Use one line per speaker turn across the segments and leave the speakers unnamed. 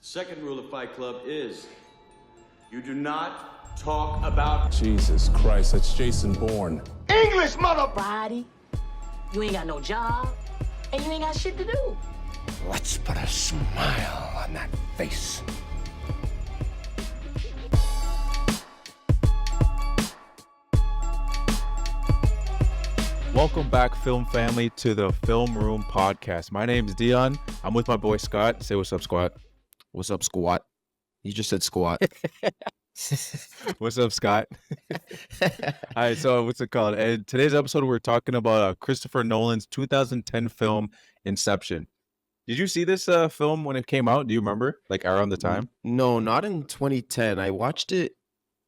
Second rule of Fight Club is you do not talk about...
Jesus Christ, that's Jason Bourne.
English, mother...
Body, you ain't got no job, and you ain't got shit to do.
Let's put a smile on that face.
Welcome back, film family, to the Film Room Podcast. My name's Dion. I'm with my boy Scott. Say what's up, Squat.
What's up, squat? You just said squat.
What's up, Scott? All right, so what's it called? And today's episode, we're talking about Christopher Nolan's 2010 film, Inception. Did you see this film when it came out? Do you remember? Like around the time?
No, not in 2010. I watched it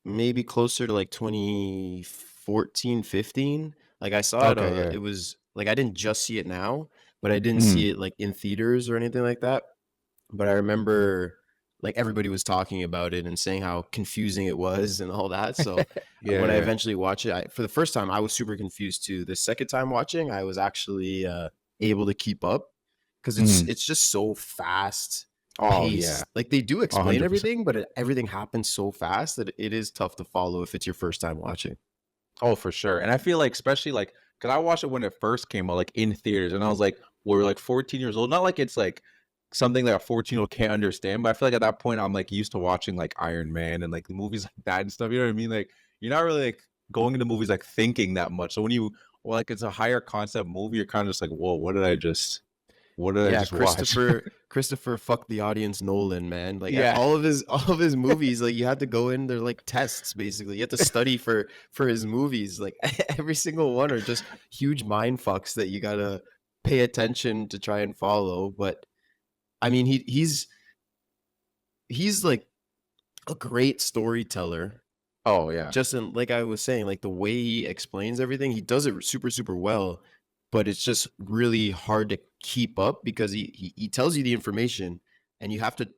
maybe closer to like 2014, 15. Like I saw
Okay,
it.
yeah.
It was like I didn't just see it now, but I didn't see it like in theaters or anything like that. But I remember like everybody was talking about it and saying how confusing it was and all that. So when I eventually watched it, for the first time, I was super confused too. The second time watching, I was actually able to keep up because it's just so fast.
Oh,
Paced.
yeah.
Like they do explain
100%.
everything, but everything happens so fast that it is tough to follow if it's your first time watching.
Oh, for sure. And I feel like, especially like, because I watched it when it first came out, like in theaters, and I was like, we're like 14 years old. Not like it's like something that a 14-year-old can't understand, but I feel like at that point, I'm like used to watching like Iron Man and like movies like that and stuff. You know what I mean? Like, you're not really like going into movies like thinking that much. So when you, well, like it's a higher concept movie, you're kind of just like, whoa, what did I just watch?
Christopher fucked the audience Nolan, man. Like
Yeah.
all of his movies, like you had to go in, they're like tests basically. You had to study for his movies. Like every single one are just huge mind fucks that you gotta pay attention to try and follow. But I mean he's like a great storyteller.
Oh, yeah.
Just in, like I was saying, like the way he explains everything, he does it super, super well, but it's just really hard to keep up because he tells you the information and you have to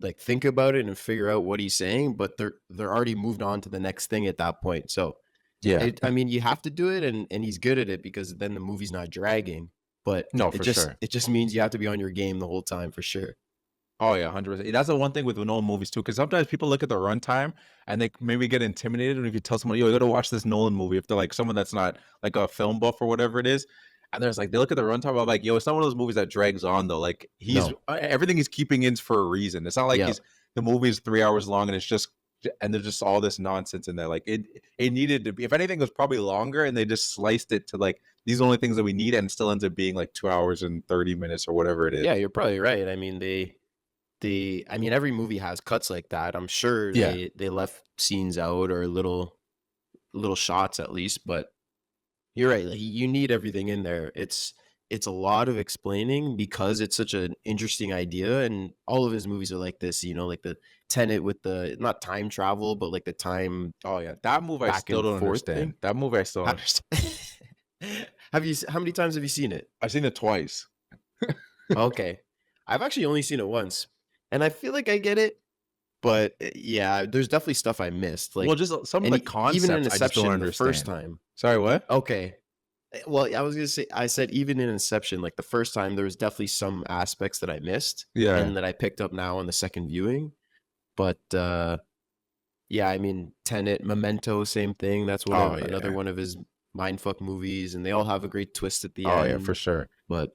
like think about it and figure out what he's saying, but they're already moved on to the next thing at that point. So
Yeah.
I mean, you have to do it and he's good at it because then the movie's not dragging, but
No, for sure.
it just means you have to be on your game the whole time for sure.
Oh yeah, 100%. That's the one thing with Nolan movies too, because sometimes people look at the runtime and they maybe get intimidated. And if you tell someone, "Yo, you got to watch this Nolan movie," if they're like someone that's not like a film buff or whatever it is, and there's like they look at the runtime, I'm like, "Yo, it's not one of those movies that drags on though. Like everything he's keeping in for a reason. It's not like the movie is 3 hours long and it's just and there's just all this nonsense in there. Like it needed to be. If anything, it was probably longer, and they just sliced it to like these are the only things that we need, and it still ends up being like 2 hours and 30 minutes or whatever it is.
Yeah, you're probably right. I mean, I mean, every movie has cuts like that. I'm sure they left scenes out or little shots at least, but you're right. Like, you need everything in there. It's a lot of explaining because it's such an interesting idea, and all of his movies are like this. You know, like the Tenet with the not time travel, but like the time.
Oh yeah, that movie I still don't understand.
thing.
That movie I still don't understand.
How many times have you seen it?
I've seen it twice.
Okay, I've actually only seen it once. And I feel like I get it, but yeah, there's definitely stuff I missed. Like,
Well, just some of the concepts
even in
I just
Inception
don't
the
understand.
first time.
Sorry, what?
Okay, well, I was gonna say I said even in Inception, like the first time, there was definitely some aspects that I missed,
Yeah.
and that I picked up now on the second viewing. But yeah, I mean, Tenet, Memento, same thing. That's another one of his mindfuck movies, and they all have a great twist at the end.
Oh yeah, for sure.
But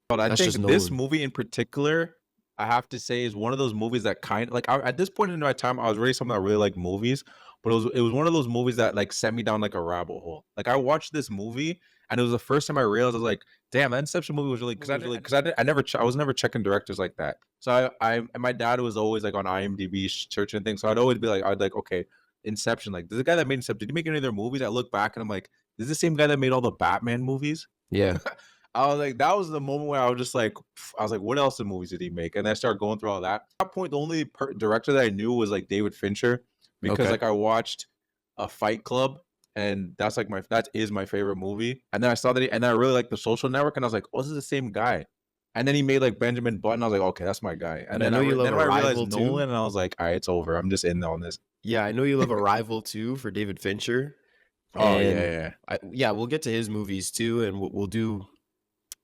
I
that's
think
just
this
Nolan.
movie in particular, I have to say, is one of those movies that kind of like at this point in my time, I was really someone that really liked movies, but it was one of those movies that like sent me down like a rabbit hole. Like I watched this movie, and it was the first time I realized I was like, damn, that Inception movie was really because I was never checking directors like that. So and my dad was always like on IMDb searching things, so I'd always be like, okay, Inception, like the guy that made Inception, did he make any of their movies? I look back and I'm like, this is the same guy that made all the Batman movies.
Yeah,
I was like, that was the moment where I was just like, what else in movies did he make? And I started going through all that. At that point, the only director that I knew was like David Fincher, because like I watched a Fight Club, and that is my favorite movie. And then I saw that, and I really liked The Social Network, and I was like, oh, this is the same guy. And then he made like Benjamin Button. I was like, okay, that's my guy. And then I realized Nolan, and I was like, all right, it's over. I'm just in on this.
yeah, I know you love Arrival too for David Fincher.
Oh
And
yeah.
we'll get to his movies too, and we'll do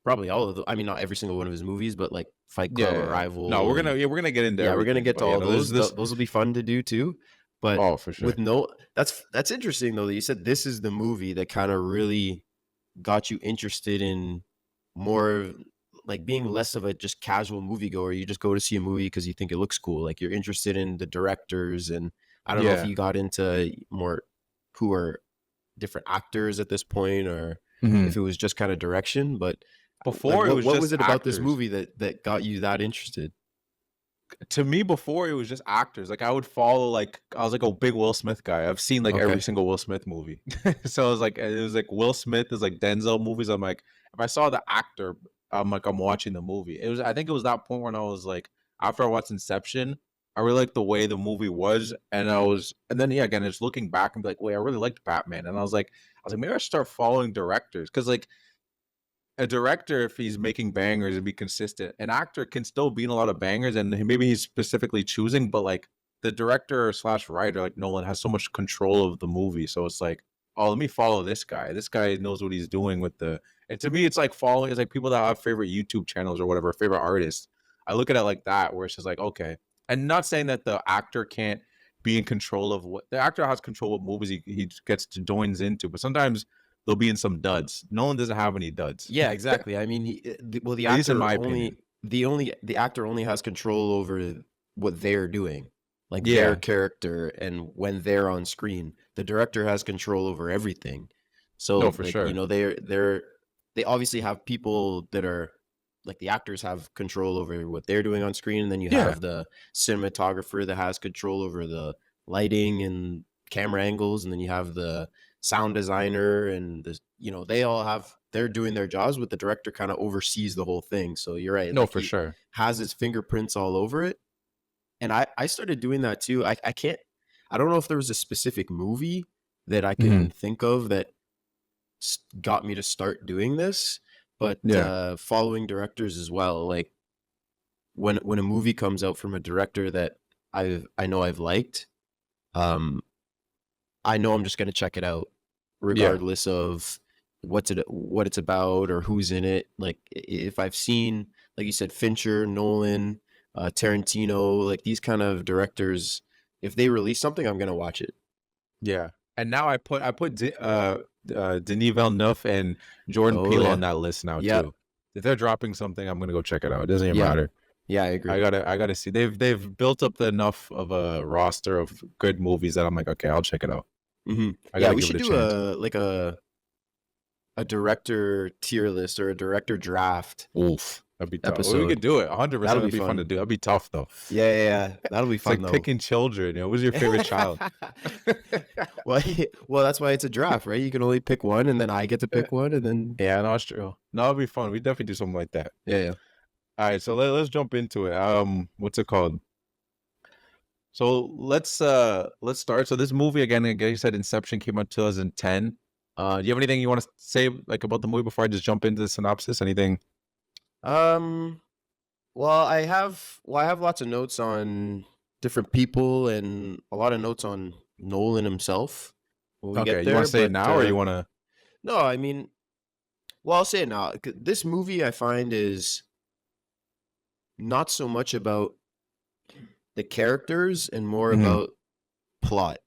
probably all of them. I mean, not every single one of his movies, but like Fight Club, Arrival.
No, we're
and
gonna get into
we're gonna
everything,
get to
but,
all
there's
those. Those will be fun to do too. But
Oh, for sure.
with that's interesting though that you said this is the movie that kind of really got you interested in more like being less of a just casual moviegoer. You just go to see a movie because you think it looks cool. Like you're interested in the directors, and I don't know if
Yeah.
you got into more who are different actors at this point, or
Mhm.
if it was just kind of direction. But
Before, it was
what
just
was it about this
actors.
movie that got you that interested?
To me, before, it was just actors. Like, I would follow, like, I was like a big Will Smith guy. I've seen like
Okay.
every single Will Smith movie. So it was like Will Smith is like Denzel movies. I'm like, if I saw the actor, I'm like, I'm watching the movie. I think it was that point when I was like, after I watched Inception, I really liked the way the movie was, and then yeah, again, just looking back and be like, wait, I really liked Batman, and I was like, maybe I should start following directors, because like a director, if he's making bangers and be consistent, an actor can still be in a lot of bangers, and maybe he's specifically choosing, but like the director slash writer, like Nolan, has so much control of the movie. So it's like, oh, let me follow this guy. This guy knows what he's doing with and to me, it's like following, it's like people that have favorite YouTube channels or whatever, favorite artists. I look at it like that, where it's just like, okay. And not saying that the actor can't be in control of what the actor has control of movies he gets to joins into, but sometimes they'll be in some duds. Nolan doesn't have any duds.
Yeah, exactly. I mean, the
At least in
actor
my
only
opinion.
the actor only has control over what they're doing, like
Yeah.
their character, and when they're on screen. The director has control over everything. So
No, for
like,
sure.
you know, they obviously have people that are like the actors have control over what they're doing on screen, and then you
Yeah.
have the cinematographer that has control over the lighting and camera angles, and then you have the sound designer, and they're doing their jobs, but the director kind of oversees the whole thing. So you're right,
No,
like
for
he
sure.
has his fingerprints all over it. And I started doing that too. I don't know if there was a specific movie that I can think of that got me to start doing this, but
Yeah.
following directors as well. Like when a movie comes out from a director that I know I've liked, I know I'm just gonna check it out, regardless of what it's about or who's in it. Like if I've seen, like you said, Fincher, Nolan, Tarantino, like these kind of directors, if they release something, I'm gonna watch it.
Yeah. And now I put Denis Villeneuve and Jordan Peele on that list now
Yep.
too. If they're dropping something, I'm gonna go check it out. It doesn't even
Yeah.
matter.
Yeah, I agree.
I gotta see. They've built up enough of a roster of good movies that I'm like, okay, I'll check it out.
Mhm.
I
Yeah,
gotta
we
give
should
it a
do
chance.
a director tier list or a director draft
Oof. That'd be tough. We
episode.
could do it. 100%.
That'll
That'd
be
be fun
fun.
to do. That'd be tough though.
Yeah. That'll be
It's
fun
like
though.
picking children. Who's your favorite child?
Well, that's why it's a draft, right? You can only pick one, and then I get to pick one, and then
Yeah, no, it's true. No, it'd be fun. We definitely do something like that.
yeah.
All right, so let's jump into it. What's it called? So let's start. So this movie, again, like you said, Inception came out 2010. Do you have anything you want to say like about the movie before I just jump into the synopsis? Anything?
Well, I have lots of notes on different people and a lot of notes on Nolan himself. When we
Okay,
get
you
there,
want to say it
but,
now, or you want to?
No, I mean, well, I'll say it now. This movie I find is not so much about the characters and more
Mhm.
about plot,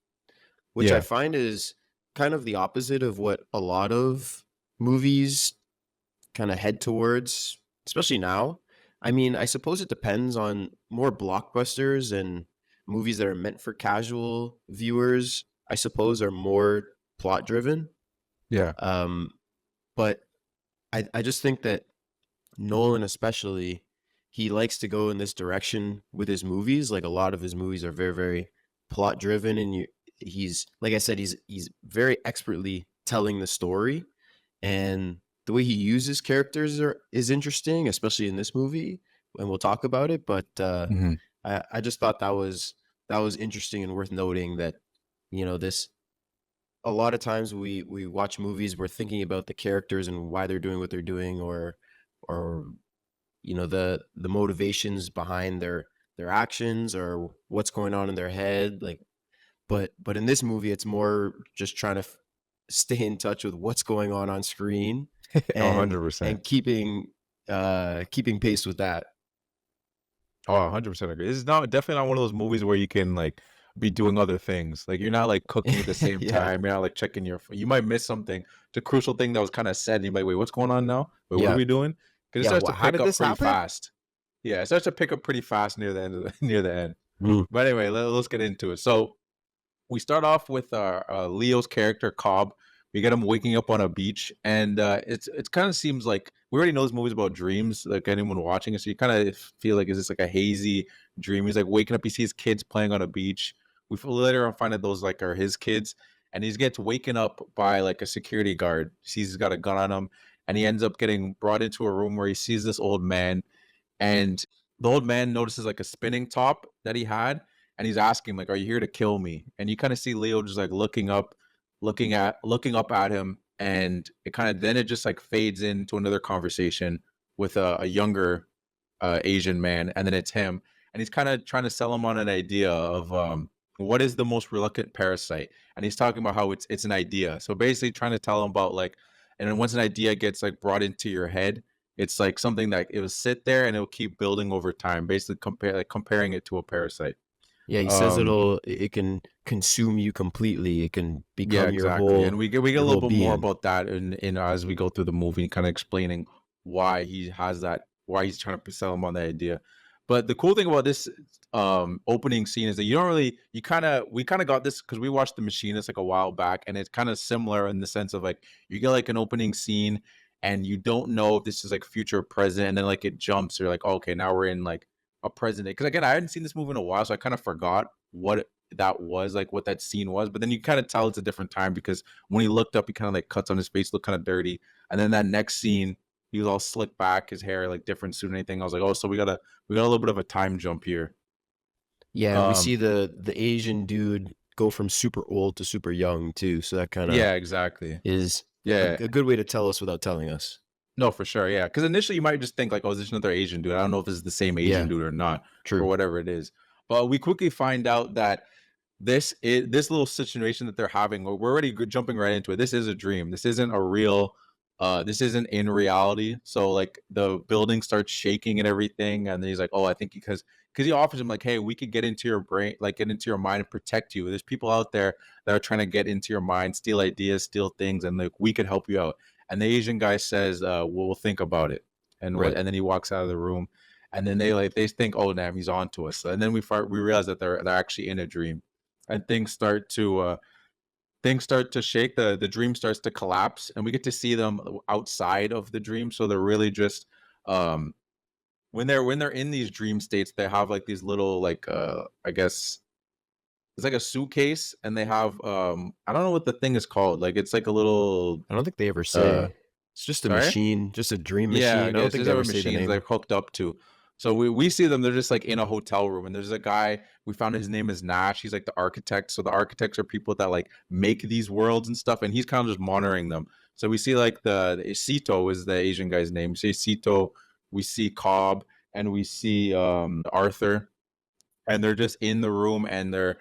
which I
Yeah.
find is kind of the opposite of what a lot of movies kind of head towards, especially now. I mean, I suppose it depends on more blockbusters and movies that are meant for casual viewers, I suppose, are more plot driven.
Yeah.
But I just think that Nolan, especially, he likes to go in this direction with his movies. Like a lot of his movies are very, very plot driven, and he's like I said, he's very expertly telling the story, and the way he uses characters is interesting, especially in this movie, and we'll talk about it. But
Mhm.
I just thought that was interesting and worth noting that this a lot of times we watch movies, we're thinking about the characters and why they're doing what they're doing, or the motivations behind their actions or what's going on in their head, like but in this movie it's more just trying to stay in touch with what's going on screen and
100%.
keeping pace with that.
Oh, 100% agree. This is not definitely not one of those movies where you can like be doing other things. Like you're not like cooking at the same
Yeah,
time. You're not like checking your phone. You might miss something, the crucial thing that was kind of said. And you're like, wait, what's going on now? Wait, what are
yeah,
we doing? Because it
yeah.
starts to
What? How
pick
did
up
this
pretty
happen?
fast. Yeah, it starts to pick up pretty fast near the end of near the end.
Mm.
But anyway, let's get into it. So we start off with Leo's character Cobb. We get him waking up on a beach, and it's kind of seems like we already know this movie's about dreams. Like anyone watching it, so you kind of feel like is this like a hazy dream? He's like waking up, he sees kids playing on a beach. Later on find out those like are his kids, and he gets waken up by like a security guard. Sees he's got a gun on him, and he ends up getting brought into a room where he sees this old man, and the old man notices like a spinning top that he had, and he's asking like, "Are you here to kill me?" And you kind of see Leo just like looking up at him, and it kind of then it just like fades into another conversation with a younger Asian man, and then it's him, and he's kind of trying to sell him on an idea of what is the most reluctant parasite, and he's talking about how it's an idea. So basically, trying to tell him about like, and then once an idea gets like brought into your head, it's like something that it will sit there and it'll keep building over time. Basically, comparing it to a parasite.
Yeah, he says
Um,
it can consume you completely. It can
Yeah,
become
exactly. And we get a
your
little
whole
bit more
being.
about that in as we go through the movie, kind of explaining why he has that, why he's trying to sell him on the idea. But the cool thing about this opening scene is that you don't really you kind of we kind of got this because we watched The Machinist like a while back, and it's kind of similar in the sense of like you get like an opening scene and you don't know if this is like future or present, and then like it jumps, you're like, oh, okay, now we're in like a present day. Because again, I hadn't seen this movie in a while, so I kind of forgot that was like what that scene was, but then you kind of tell it's a different time because when he looked up he kind of like cuts on his face, looked kind of dirty, and then that next scene he was all slicked back, his hair like different suit and anything. I was like, oh, so we got a little bit of a time jump here.
Yeah, and we
um
see the Asian dude go from super old to super young too. So that kind of
yeah, exactly.
is
Yeah,
a good way to tell us without telling us.
no, for sure. Yeah, because initially you might just think like, oh, is this another Asian dude? I don't know if this is the same Asian
Yeah,
dude or not, or
true.
whatever it is. But we quickly find out that this little situation that they're having, we're already jumping right into it. This is a dream. This isn't a real. This isn't in reality. So like the building starts shaking and everything, and then he's like, oh, I think because he offers him like, hey, we could get into your brain, like get into your mind and protect you. There's people out there that are trying to get into your mind, steal ideas, steal things, and like we could help you out. And the Asian guy says, we'll think about it.
Right.
And then he walks out of the room, and then they think, oh damn, he's on to us. And then we realize that they're actually in a dream, and things start to shake. The dream starts to collapse, and we get to see them outside of the dream. So they're really just um when they're in these dream states, they have like these little like I guess it's like a suitcase, and they have I don't know what the thing is called. Like it's like a little
I don't think they ever
uh
say. It's just a
sorry?
machine, just a dream
Yeah, I
machine. I don't
guess
think
there's
they ever
other
say the
machines
name.
they're hooked up to. So we see them, they're just like in a hotel room, and there's a guy, we found his name is Nash. He's like the architect. So the architects are people that like make these worlds and stuff, and he's kind of just monitoring them. So we see like the Sito is the Asian guy's name. We see Sito, we see Cobb, and we see Arthur, and they're just in the room, and they're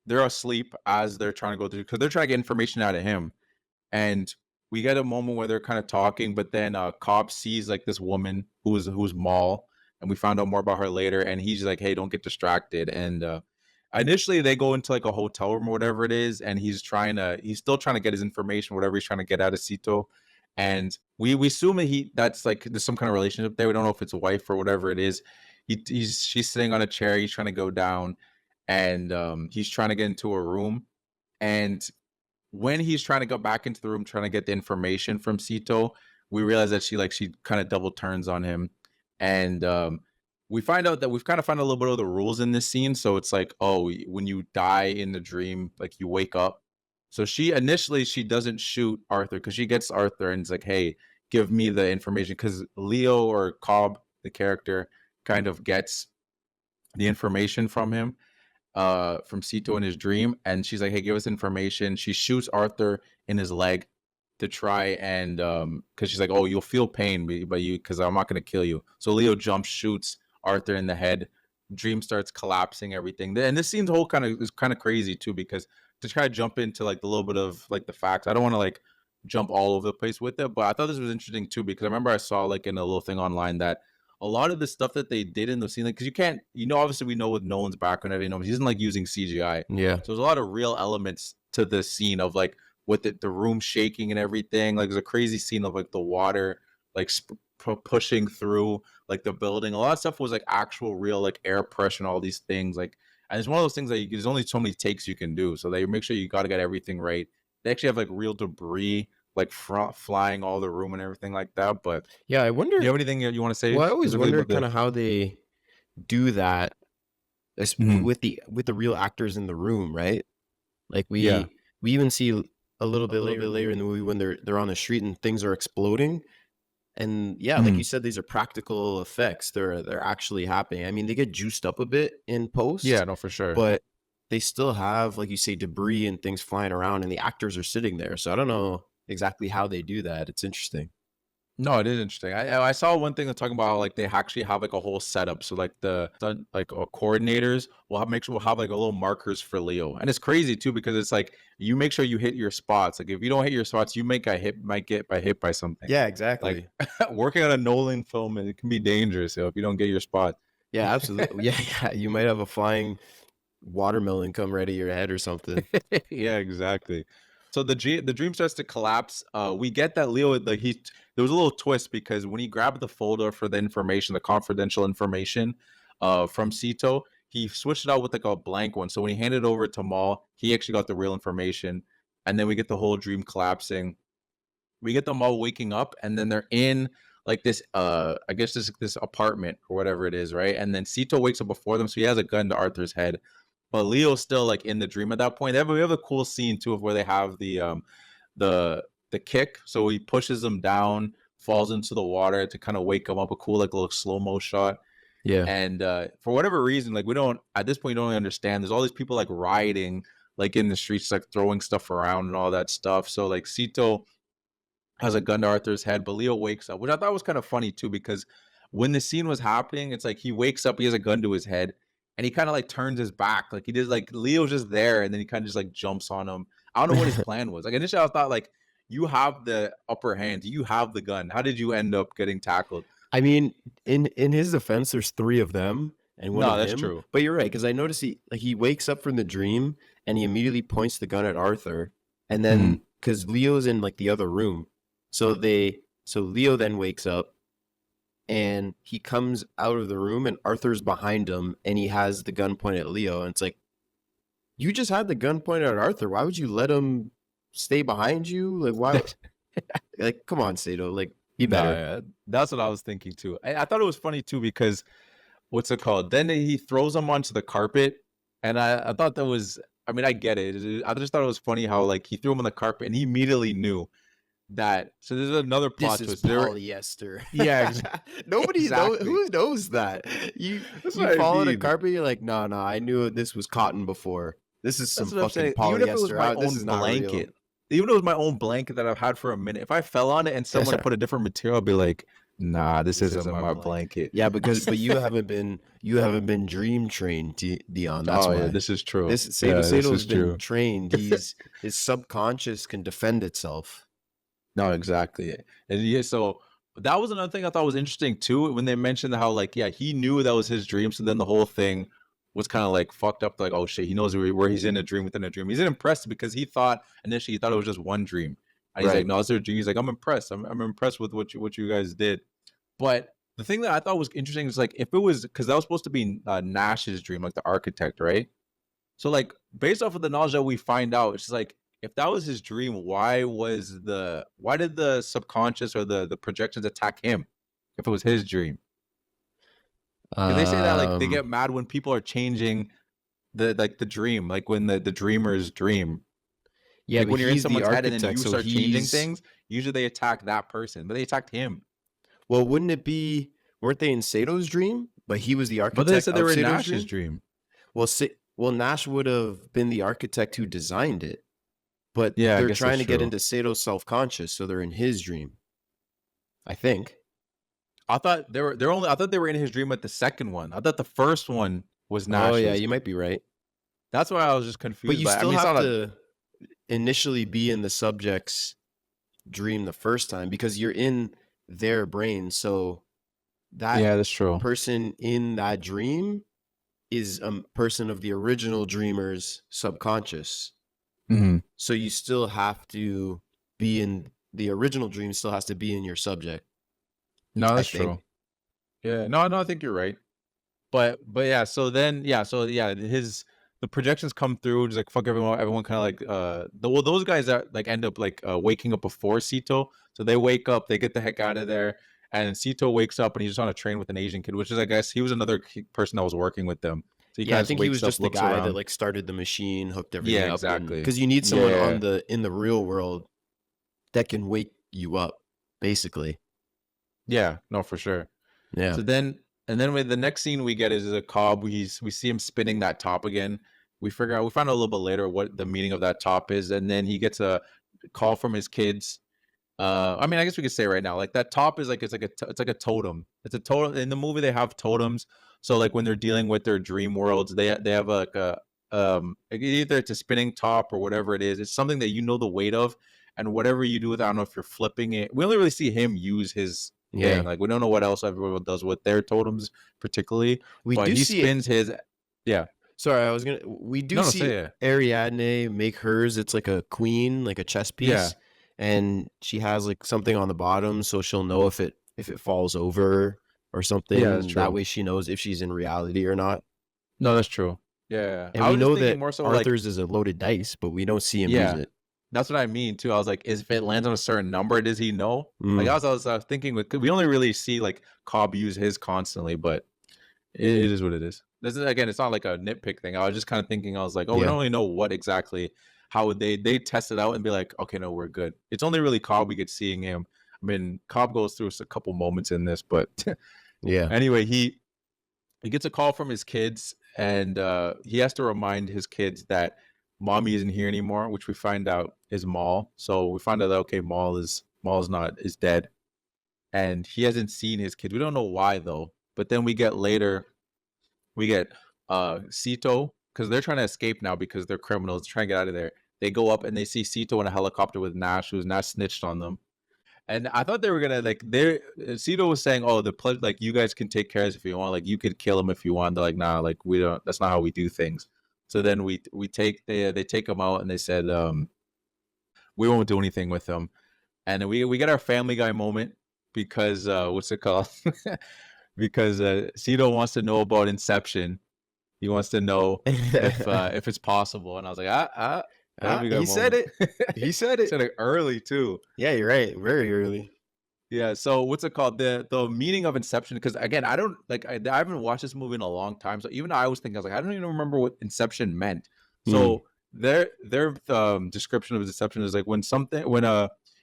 asleep as they're trying to go through because they're trying to get information out of him. And we get a moment where they're kind of talking, but then Cobb sees like this woman who's Maul, and we found out more about her later. And he's like, "Hey, don't get distracted." And initially, they go into like a hotel room or whatever it is, and he's still trying to get his information, whatever he's trying to get out of Sito. And we assume that that's like there's some kind of relationship there. We don't know if it's a wife or whatever it is. She's sitting on a chair. He's trying to go down, and he's trying to get into a room, and when he's trying to go back into the room trying to get the information from Sito, we realize that she kind of double turns on him. And we find out that we've kind of found a little bit of the rules in this scene. So it's like, oh, when you die in the dream, like you wake up. So she doesn't shoot Arthur because she gets Arthur and it's like, hey, give me the information. Because Leo or Cobb, the character, kind of gets the information from him, from Sito in his dream, and she's like, "Hey, give us information." She shoots Arthur in his leg to try and because she's like, "Oh, you'll feel pain, but you because I'm not gonna kill you." So Leo jumps, shoots Arthur in the head. Dream starts collapsing everything, and this scene's whole kind of is kind of crazy too because to try to jump into like the little bit of like the facts, I don't want to like jump all over the place with it, but I thought this was interesting too because I remember I saw like in a little thing online that a lot of the stuff that they did in the scene, like, because you can't, obviously we know with Nolan's background, everything, he doesn't like using CGI.
Yeah.
So there's a lot of real elements to the scene of like with the room shaking and everything. Like there's a crazy scene of like the water like pushing through like the building. A lot of stuff was like actual real like air pressure and all these things. Like, and it's one of those things that there's only so many takes you can do. So they make sure you got to get everything right. They actually have like real debris like flying all the room and everything like that. But
yeah, I wonder.
Do you have anything you want to say?
Well, I always wonder kind of how they do that with the real actors in the room, right? Like we even see a little bit later in the movie when they're on the street and things are exploding. And yeah, like you said, these are practical effects. They're actually happening. I mean, they get juiced up a bit in post.
Yeah, no, for sure.
But they still have, like you say, debris and things flying around, and the actors are sitting there. So I don't know exactly how they do that. It's interesting.
No, it is interesting. I saw one thing that's talking about how like they actually have like a whole setup. So like the coordinators will have like a little markers for Leo, and it's crazy too because it's like you make sure you hit your spots. Like if you don't hit your spots, you might get hit by something.
Yeah, exactly.
Like working on a Nolan film, it can be dangerous if you don't get your spot.
Yeah, absolutely. yeah, you might have a flying watermelon come right at your head or something.
Yeah, exactly. So the dream starts to collapse. We get that Leo, like there was a little twist because when he grabbed the folder for the information, the confidential information from Cito, he switched it out with like a blank one. So when he handed it over to Maul, he actually got the real information. And then we get the whole dream collapsing. We get them all waking up, and then they're in like this I guess this apartment or whatever it is, right? And then Cito wakes up before them, so he has a gun to Arthur's head. But Leo's still like in the dream at that point. We have a cool scene too of where they have the kick. So he pushes him down, falls into the water to kind of wake him up. A cool like little slow-mo shot.
Yeah.
And for whatever reason, like we don't at this point don't really understand. There's all these people like rioting like in the streets, like throwing stuff around and all that stuff. So like Cito has a gun to Arthur's head, but Leo wakes up, which I thought was kind of funny too, because when the scene was happening, it's like he wakes up, he has a gun to his head. And he kind of like turns his back, like he did. Like Leo's just there, and then he kind of just like jumps on him. I don't know what his plan was. Like initially, I thought like you have the upper hand, you have the gun. How did you end up getting tackled?
I mean, in his defense, there's 3 of them, and one of
that's
him.
true.
But you're right, because I noticed he wakes up from the dream and he immediately points the gun at Arthur, and then because Leo's in like the other room, so Leo then wakes up. And he comes out of the room and Arthur's behind him and he has the gun pointed at Leo. And it's like, you just had the gun pointed at Arthur. Why would you let him stay behind you? Like, why? Like, come on, Sato. Like, be better.
Yeah, that's what I was thinking too. I thought it was funny too because what's it called? Then he throws him onto the carpet. And I thought that was, I mean, I get it. I just thought it was funny how like he threw him on the carpet and he immediately knew that. So there's another plot
twist. Polyester.
Yeah,
Nobody knows. Who knows that? You fall on a carpet. You're like, no, I knew this was cotton before. This is some fucking polyester.
Even if it was my
this is
own
not
blanket,
real.
even if it was my own blanket that I've had for a minute, if I fell on it and someone put a different material, I'd be like, nah, this isn't my blanket.
Yeah, but you haven't been dream trained, Dion. That's why.
Yeah, this is true.
Sato's been trained. His subconscious can defend itself.
No, exactly. And yeah, so that was another thing I thought was interesting too, when they mentioned how like, yeah, he knew that was his dream. So then the whole thing was kind of like fucked up. Like, oh shit, he knows where he's in a dream within a dream. He's impressed because initially he thought it was just one dream. And he's like, no, it's a dream. He's like, I'm impressed. I'm impressed with what you guys did. But the thing that I thought was interesting is like, if it was, because that was supposed to be Nash's dream, like the architect, right? So like, based off of the knowledge that we find out, it's just like, if that was his dream, why did the subconscious or the projections attack him if it was his dream? They say that like they get mad when people are changing the dream, like when the dreamers dream.
Yeah,
like when you're in someone's head and then you
so
start changing things, usually they attack that person, but they attacked him.
Well, wouldn't it be? Weren't they in Sato's dream? But he was the architect.
But they said they were in
Sato's
Nash's dream.
Well, Nash would have been the architect who designed it. But
yeah,
they're trying to get into Sato's self-conscious, so they're in his dream. I think.
I thought they were in his dream at the second one. I thought the first one was Nash's.
Oh yeah, you might be right.
That's why I was just confused.
But you still have to initially be in the subject's dream the first time because you're in their brain. So that
Yeah, that's true.
person in that dream is a person of the original dreamer's subconscious.
Hmm.
So you still have to be in the original dream, still has to be in your subject.
No,
I
that's
think.
true. Yeah, no, I think you're right. But yeah, so his the projections come through, just like fuck everyone. Everyone kind of like those guys that like end up like waking up before Sito. So they wake up, they get the heck out of there, and Sito wakes up and he's just on a train with an Asian kid, which is I guess he was another person that was working with them. So he
Yeah,
kind
I
of just
think he was
wakes up,
just the
looks
guy that
around.
like started the machine, hooked everything
Yeah,
up, and
exactly.
because you need someone
Yeah,
in the real world that can wake you up, basically.
yeah, no, for sure.
Yeah.
So then, and then with the next scene we get is a Cobb. We see him spinning that top again. We find out a little bit later what the meaning of that top is, and then he gets a call from his kids. I mean, I guess we could say right now, like that top is like it's like a totem. It's a totem in the movie. They have totems, so like when they're dealing with their dream worlds, they have like a either it's a spinning top or whatever it is. It's something that you know the weight of, and whatever you do with, I don't know if you're flipping it. We only really see him use his
Yeah.
thing. Like we don't know what else everyone does with their totems particularly,
We
but
do
he
see it.
spins his. Yeah,
Sorry, we do
no,
see
say it.
Ariadne make hers. It's like a queen, like a chess
Yeah,
piece, and she has like something on the bottom, so she'll know if it falls over or
yeah, that's
something. That
true.
way, she knows if she's in reality or not.
No, that's true. Yeah,
And
I
we
was just
know
thinking
that
more so like,
Arthur's is a loaded dice, but we don't see him use
yeah.
it.
That's what I mean too. I was like, if it lands on a certain number, does he know? Like
Mm.
I was thinking with we only really see like Cobb use his constantly, but it is what it is. This is again, it's not like a nitpick thing. I was just kind of thinking, I was like, oh, we
Yeah.
don't really know what exactly how would they test it out and be like, okay, no, we're good. It's only really Cobb we get seeing him. I mean, Cobb goes through a couple moments in this, but
Yeah.
anyway, he gets a call from his kids, and he has to remind his kids that mommy isn't here anymore, which we find out is Maul. So we find out that okay, Maul's is dead, and he hasn't seen his kids. We don't know why though. But then we get Sito, because they're trying to escape now because they're criminals trying to get out of there. They go up and they see Sito in a helicopter with Nash, who's Nash snitched on them. And I thought they were gonna like they Cito was saying, "Oh, the pledge, like you guys can take care of this if you want. Like you could kill him if you want." They're like, "Nah, like we don't. That's not how we do things." So then we take they take him out and they said, "We won't do anything with him." And then we get our Family Guy moment because what's it called? Because Cito wants to know about Inception. He wants to know if it's possible. And I was like, Family Guy
He said
moment.
it. He said
He
it.
said it early too.
Yeah, you're right. Very early.
Yeah, so what's it called? The meaning of Inception, because again, I don't like I haven't watched this movie in a long time. So even I was thinking, I was like, I don't even remember what Inception meant.
Mm.
So their description of Inception is like when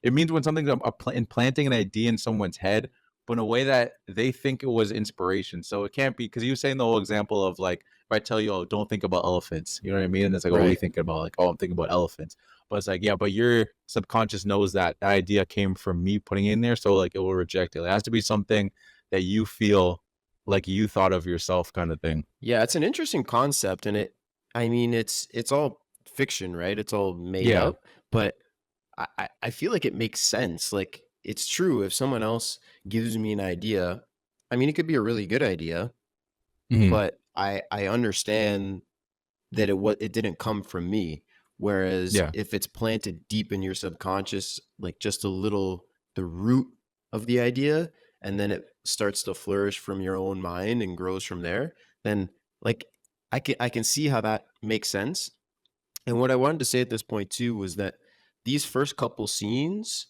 it means when something's implanting an idea in someone's head, but in a way that they think it was inspiration. So it can't be because you were saying the whole example of like if I tell you, oh, don't think about elephants, you know what I mean? And it's like, oh, what are you
Right.
thinking about? Like, oh, I'm thinking about elephants. But it's like, yeah, but your subconscious knows that that idea came from me putting it in there, so like it will reject it. It has to be something that you feel like you thought of yourself, kind of thing.
Yeah, it's an interesting concept, and I mean, it's all fiction, right? It's all made
Yeah.
up, but I feel like it makes sense. Like it's true. If someone else gives me an idea, I mean, it could be a really good idea,
Mhm.
but I understand that it didn't come from me. Whereas
Yeah.
if it's planted deep in your subconscious, like just a little, the root of the idea, and then it starts to flourish from your own mind and grows from there, then like I can see how that makes sense. And what I wanted to say at this point too was that these first couple scenes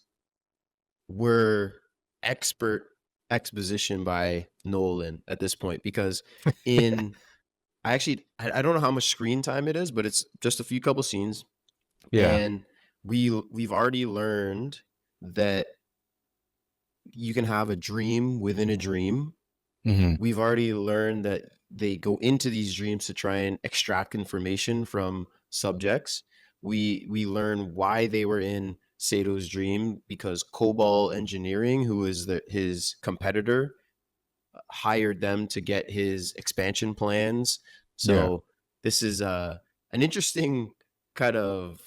were expert exposition by Nolan at this point because in I don't know how much screen time it is, but it's just a few couple scenes.
Yeah.
And we've already learned that you can have a dream within a dream.
Mhm.
We've already learned that they go into these dreams to try and extract information from subjects. We learn why they were in Sato's dream because Cobalt Engineering, who is his competitor, hired them to get his expansion plans. So this is an interesting kind of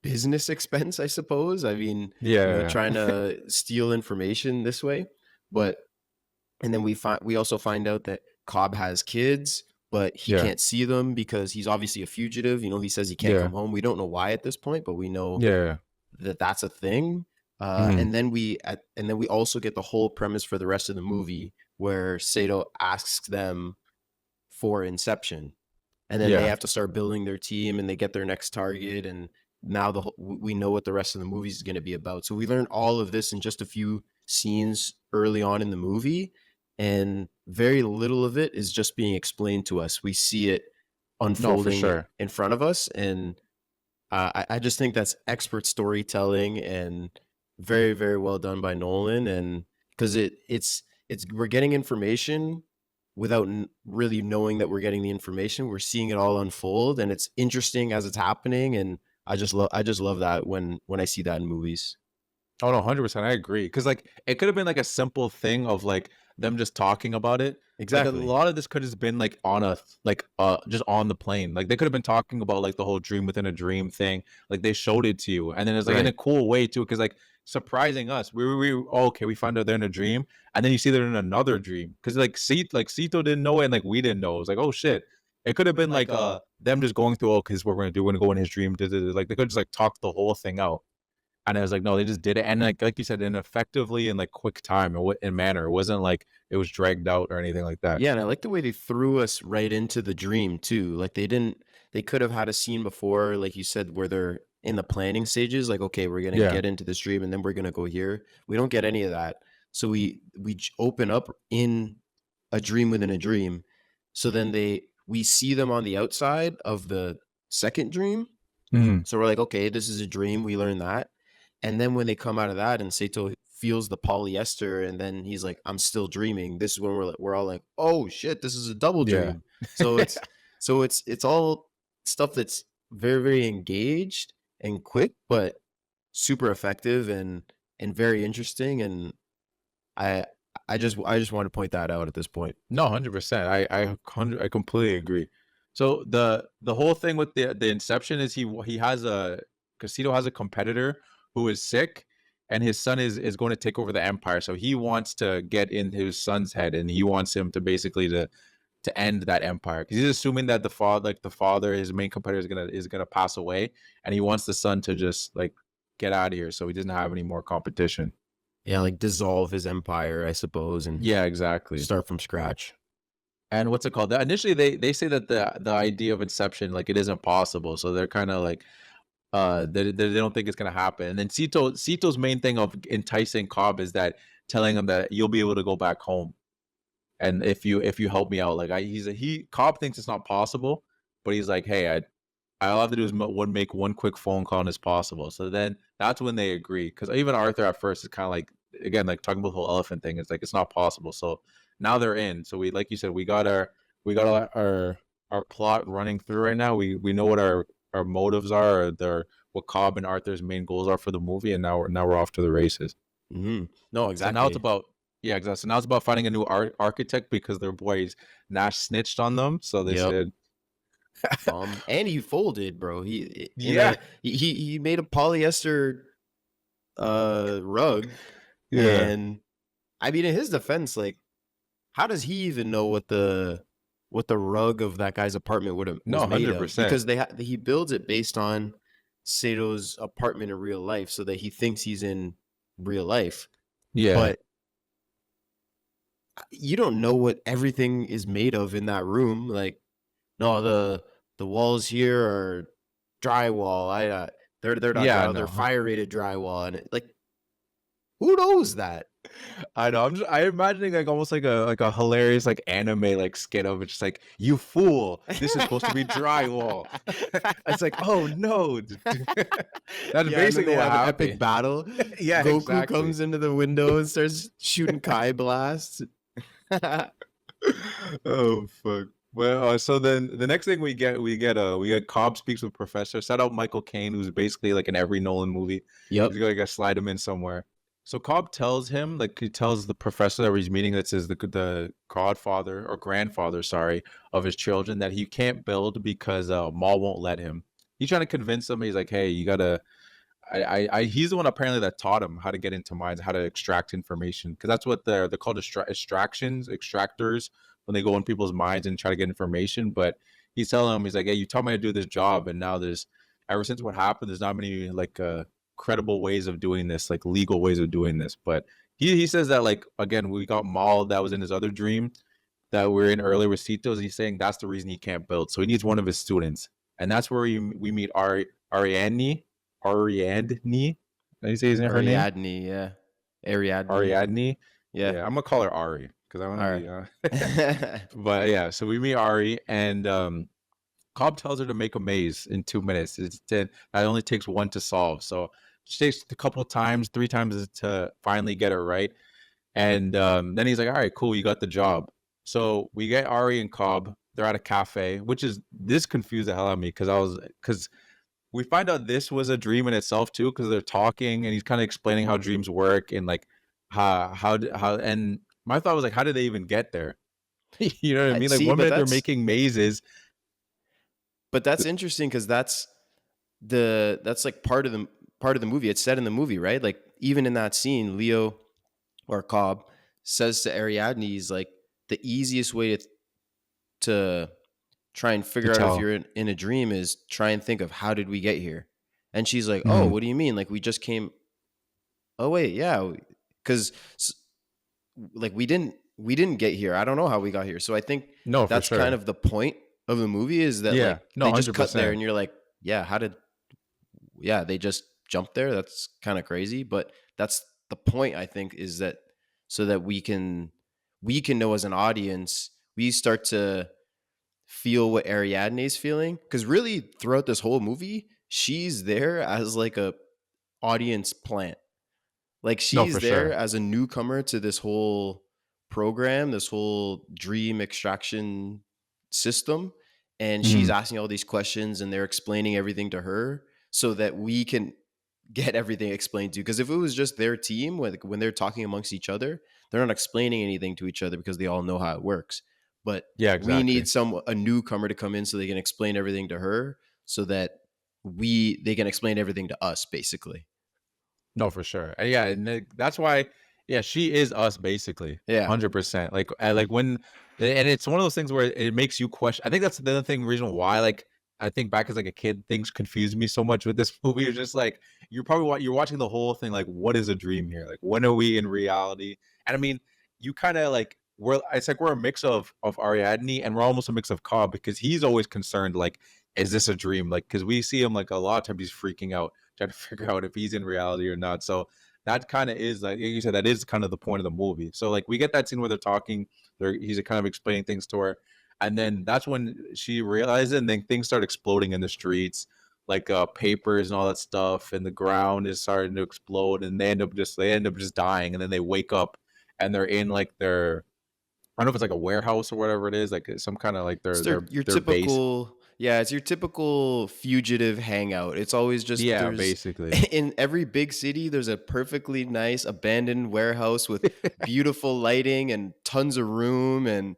business expense, I suppose. I mean,
Yeah.
trying to steal information this way, but And then we also find out that Cobb has kids, but he
Yeah.
can't see them because he's obviously a fugitive. You know, he says he can't
Yeah.
come home. We don't know why at this point, but we know
Yeah.
that that's a thing.
Mhm.
And then we also get the whole premise for the rest of the movie where Sato asks them for Inception, and then they
Yeah.
have to start building their team, and they get their next target, and now we know what the rest of the movie is going to be about. So we learn all of this in just a few scenes early on in the movie, and very little of it is just being explained to us. We see it
No, for
unfolding
sure.
in front of us, and I just think that's expert storytelling and very, very well done by Nolan. And because it's we're getting information without really knowing that we're getting the information. We're seeing it all unfold, and it's interesting as it's happening. And I just love that when I see that in movies.
Oh no, 100%. I agree. Because like it could have been like a simple thing of like them just talking about it. Like a
Exactly.
lot of this could have been like on a just on the plane. Like they could have been talking about like the whole dream within a dream thing. Like they showed it to you, and then it's like in a
Right.
cool way too. Because like surprising us, okay, we found out they're in a dream, and then you see they're in another dream. Because like Sito didn't know it, and like we didn't know. It was like, oh shit. It could have been like them just going through, oh, because what we're gonna do, we're gonna go in his dream. Like they could just like talk the whole thing out. And I was like, no, they just did it, and like you said, in effectively in like quick time and in manner. It wasn't like it was dragged out or anything like that.
Yeah, and I like the way they threw us right into the dream too. Like they could have had a scene before, like you said, where they're in the planning stages. Like, okay, we're gonna
Yeah.
get into this dream, and then we're gonna go here. We don't get any of that. So we open up in a dream within a dream. So then we see them on the outside of the second dream.
Mhm.
So we're like, okay, this is a dream. We learn that. And then when they come out of that and Sato feels the polyester and then he's like, I'm still dreaming. This is when we're all like, oh shit, this is a double
Yeah.
dream. So it's all stuff that's very, very engaged and quick, but super effective and very interesting. And I just want to point that out at this point.
No, 100%. I completely agree. So the whole thing with the Inception is he has Casito has a competitor who is sick, and his son is going to take over the empire. So he wants to get in his son's head, and he wants him to basically to end that empire because he's assuming that the father, his main competitor, is gonna pass away, and he wants the son to just like get out of here so he doesn't have any more competition.
Yeah, like dissolve his empire, I suppose, and
Yeah, exactly.
start from scratch.
And what's it called? Initially, they say that the idea of Inception, like it isn't possible, so they're kind of like they don't think it's gonna happen. And then Sito's main thing of enticing Cobb is that telling him that you'll be able to go back home, and if you help me out, like Cobb thinks it's not possible, but he's like, hey, all I have to do is make one quick phone call and it's possible. So then that's when they agree. Because even Arthur at first is kind of like, again, like talking about the whole elephant thing. It's like it's not possible. So now they're in. So we, like you said, we got our plot running through right now. We know what our motives are, or what Cobb and Arthur's main goals are for the movie, and now we're off to the races.
Mm-hmm. No, exactly.
So now it's about exactly. So now it's about finding a new architect because their boys Nash snitched on them. So they said.
And he folded, bro. He made a polyester rug.
Yeah.
And I mean, in his defense, like, how does he even know what the rug of that guy's apartment would have made
100%.
of? Because he builds it based on Sato's apartment in real life, so that he thinks he's in real life.
Yeah.
But you don't know what everything is made of in that room. Like, no, the walls here are drywall. They're not drywall, they're fire rated drywall, and like, who knows that?
I know. I'm imagining like almost like a hilarious like anime like skit of it, just like, you fool, this is supposed to be drywall. It's like, oh no. That's basically what happened.
Epic battle.
Yeah,
Goku
exactly.
comes into the window and starts shooting Kai blasts.
Oh fuck. Well, so then the next thing we get Cobb speaks with Professor. Shout out Michael Caine, who's basically like in every Nolan movie.
Yep.
He's gonna slide him in somewhere. So Cobb tells him, like he tells the professor that he's meeting, that says the godfather or grandfather, sorry, of his children, that he can't build because Maul won't let him. He's trying to convince him. He's like, hey, you gotta he's the one apparently that taught him how to get into minds, how to extract information, because that's what they're called, extractors, when they go in people's minds and try to get information. But he's telling him, he's like, hey, you taught me how to do this job, and now ever since what happened, there's not many like credible ways of doing this, like legal ways of doing this. But he says that, like, again, we got Maul, that was in his other dream that we're in earlier with Citos. He's saying that's the reason he can't build, so he needs one of his students, and that's where we meet Ariadne. How do you say her name?
Ariadne, yeah.
Ariadne.
Yeah.
I'm gonna call her Ari because I want to be. But yeah, so we meet Ari, and Cobb tells her to make a maze in 2 minutes. That only takes one to solve. So she takes a couple of times, 3 times to finally get it right. And then he's like, all right, cool, you got the job. So we get Ari and Cobb. They're at a cafe, this confused the hell out of me because we find out this was a dream in itself too, because they're talking and he's kind of explaining how dreams work and like how and my thought was like, how did they even get there? You know what I mean? Like, one minute they're making mazes.
But that's interesting because that's like part of the movie. It's said in the movie, right? Like, even in that scene, Leo or Cobb says to Ariadne, he's like, the easiest way to try and figure out if you're in a dream is try and think of, how did we get here? And she's like, oh, what do you mean? Like, we just came. Oh wait, yeah, because like we didn't get here. I don't know how we got here. So I think that's kind of the point of the movie, is that like they just 100%. Cut there and you're like, they just jumped there. That's kind of crazy, but that's the point, I think, is that so that we can know as an audience, we start to feel what Ariadne's feeling, because really throughout this whole movie, she's there as like a audience plant. Like, she's there as a newcomer to this whole program, this whole dream extraction system, and she's asking all these questions and they're explaining everything to her so that we can get everything explained to. Because if it was just their team, when they're talking amongst each other, they're not explaining anything to each other because they all know how it works. But we need a newcomer to come in so they can explain everything to her, so that they can explain everything to us, basically.
No, for sure. And that's why, she is us, basically. 100%. Like when, and it's one of those things where it makes you question. I think that's the other reason why, like, I think back as like a kid, things confused me so much with this movie. It's just like, you're watching the whole thing, like, what is a dream here? Like, when are we in reality? And I mean, you kind of like, it's like we're a mix of Ariadne, and we're almost a mix of Cobb, because he's always concerned, like, is this a dream? Like, because we see him, like, a lot of times he's freaking out, trying to figure out if he's in reality or not. So that kind of is, like you said, that is kind of the point of the movie. So like, we get that scene where they're talking, he's kind of explaining things to her, and then that's when she realizes it, and then things start exploding in the streets, like papers and all that stuff, and the ground is starting to explode, and they end up just dying, and then they wake up and they're in like I don't know if it's like a warehouse or whatever it is, like some kind of like their
typical
base.
Yeah, it's your typical fugitive hangout. It's always just
basically.
In every big city, there's a perfectly nice abandoned warehouse with beautiful lighting and tons of room. And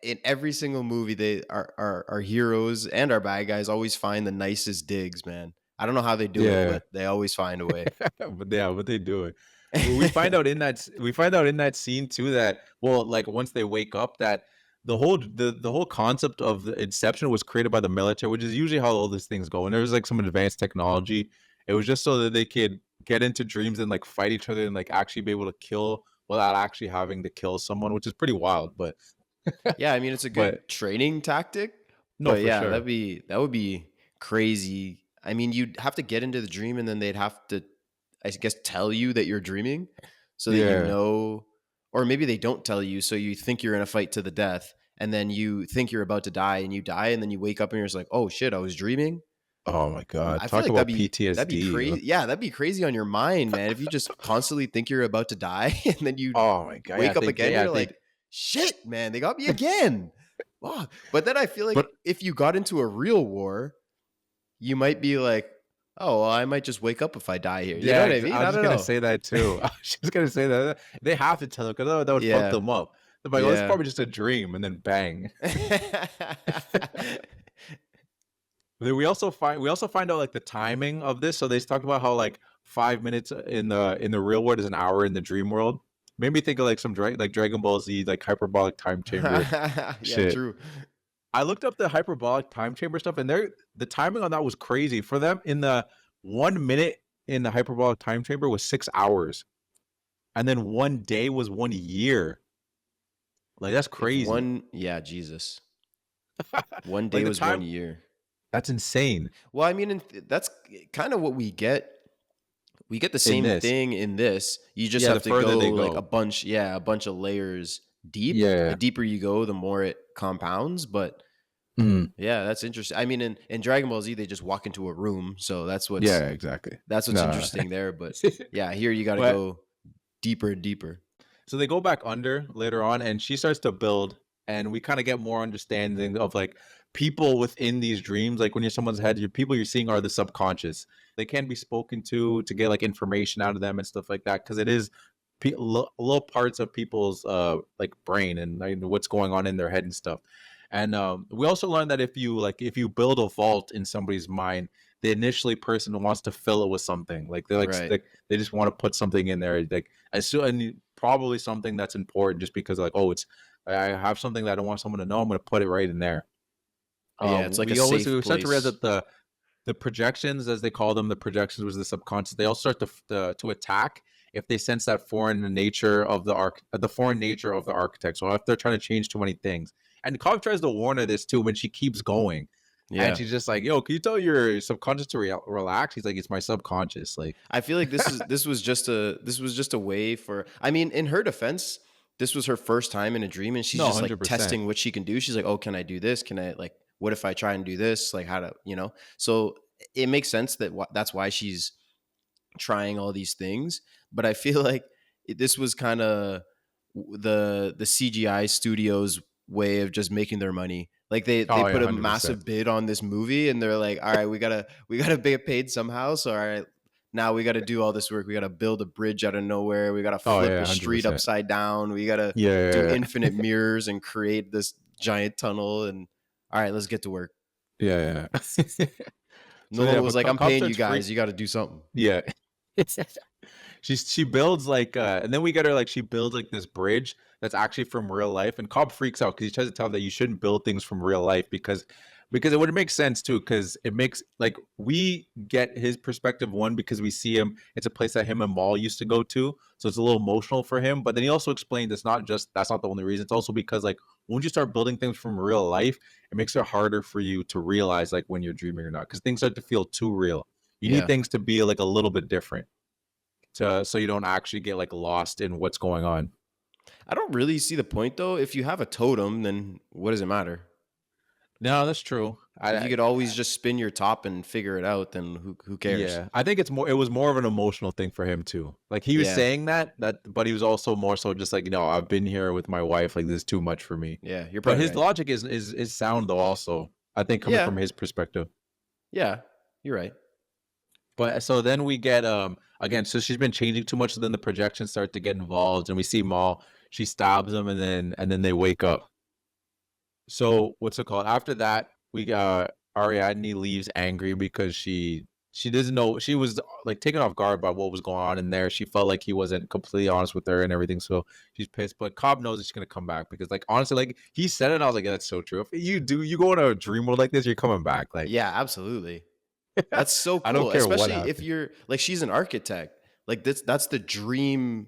in every single movie, our heroes and our bad guys always find the nicest digs, man. I don't know how they do it, but they always find a way.
but they do it. We find out in that scene too that, well, like, once they wake up, that the whole concept of the Inception was created by the military, which is usually how all these things go. And there was like some advanced technology. It was just so that they could get into dreams and like fight each other and like actually be able to kill without actually having to kill someone, which is pretty wild. But
yeah, I mean, it's a good training tactic. No, but yeah, sure. that would be crazy. I mean, you'd have to get into the dream, and then they'd have to, I guess, tell you that you're dreaming, so that you know. Or maybe they don't tell you, so you think you're in a fight to the death, and then you think you're about to die, and you die, and then you wake up and you're just like, oh shit, I was dreaming.
Oh my God. Talk about PTSD.
That'd be crazy. Yeah, that'd be crazy on your mind, man. If you just constantly think you're about to die, and then you wake up again, you're like, shit, man, they got me again. Wow. But then I feel like if you got into a real war, you might be like, oh, well, I might just wake up if I die here. You know what I mean?
I was going to say that too. I was just going to say that. They have to tell them, because that would fuck them up. They're like, oh, it's probably just a dream, and then bang. then we also find out like the timing of this. So they talked about how like 5 minutes in the real world is an hour in the dream world. Made me think of like some like Dragon Ball Z like hyperbolic time chamber
Yeah,
shit.
true.
I looked up the hyperbolic time chamber stuff, and the timing on that was crazy for them. In the 1 minute in the hyperbolic time chamber was 6 hours, and then 1 day was 1 year. Like that's crazy.
Jesus. One
Like
day
the
was
time,
1 year.
that's insane.
Well, I mean, that's kind of what we get. We get the
In
same
this,
thing in this. You just
yeah,
have
the
to
further
go
they
like
go,
a bunch of layers deep. The
yeah.
deeper you go, the more it compounds. But
Mhm.
yeah, that's interesting. I mean, in Dragon Ball Z, they just walk into a room, so
Yeah, exactly.
that's what's
No,
interesting there. But yeah, here you got to
but
go deeper and deeper.
so they go back under later on, and she starts to build, and we kind of get more understanding of like people within these dreams. Like when you're someone's head, your people you're seeing are the subconscious. They can be spoken to get like information out of them and stuff like that, because it is little parts of people's like brain and like, what's going on in their head and stuff. And we also learned that if you build a vault in somebody's mind, the initially person wants to fill it with something. Like they're like
Right.
they just want to put something in there, like and probably something that's important, just because like, oh, it's I have something that I don't want someone to know. I'm going to put it right in there.
Yeah, it's like
We
a
always
safe
we start to realize
place.
that the projections, as they call them, the projections was the subconscious. They all start to attack if they sense that foreign nature of the foreign nature of the architect. So if they're trying to change too many things, and Cobb tries to warn her this too when she keeps going, and
Yeah.
she's just like, "Yo, can you tell your subconscious to relax?" He's like, "It's my subconscious." Like,
I feel like this was just a way for. I mean, in her defense, this was her first time in a dream, and she's
no,
just like
100%.
testing what she can do. She's like, "Oh, can I do this? Can I like? What if I try and do this? Like, how to, you know?" So it makes sense that that's why she's trying all these things. But I feel like this was kind of the CGI studios way of just making their money. Like they
Oh yeah,
put a
100%.
massive bid on this movie, and they're like, all right, we gotta get paid somehow. So all right, now we got to do all this work. We got to build a bridge out of nowhere. We got to
Oh
flip
yeah,
a street
100%.
upside down. We got to
Yeah,
do
yeah,
infinite mirrors and create this giant tunnel. And all right, let's get to work.
yeah.
Nolan was like, I'm
Cobb
paying you
starts
guys. You got to do something.
Yeah. She builds like and then we get her like she builds like this bridge that's actually from real life, and Cobb freaks out because he tries to tell her that you shouldn't build things from real life because it would make sense too, because it makes like we get his perspective, one, because we see him, it's a place that him and Maul used to go to, so it's a little emotional for him. But then he also explained it's not just that's not the only reason. It's also because like once you start building things from real life, it makes it harder for you to realize like when you're dreaming or not, because things start to feel too real. You need things to be like a little bit different so you don't actually get like lost in what's going on.
I don't really see the point though. If you have a totem, then what does it matter?
No, that's true.
If you could always just spin your top and figure it out, then who cares?
Yeah, I think it was more of an emotional thing for him too. Like he was saying that, but he was also more so just like, you know, I've been here with my wife, like this is too much for me.
Yeah, you're
But
probably
his
right.
logic is sound though also. I think coming from his perspective.
Yeah, you're right.
But so then we get again, so she's been changing too much, so then the projections start to get involved, and we see Maul, she stabs him, and then they wake up. So what's it called? After that, we Ariadne leaves angry because she doesn't know, she was like taken off guard by what was going on in there. She felt like he wasn't completely honest with her and everything, so she's pissed. But Cobb knows that she's gonna come back because like honestly, like he said it, and I was like, yeah, that's so true. If you go in a dream world like this, you're coming back. Like
Yeah, absolutely. That's so cool.
I don't care what
Especially if
happens.
you're like she's an architect. Like that's the dream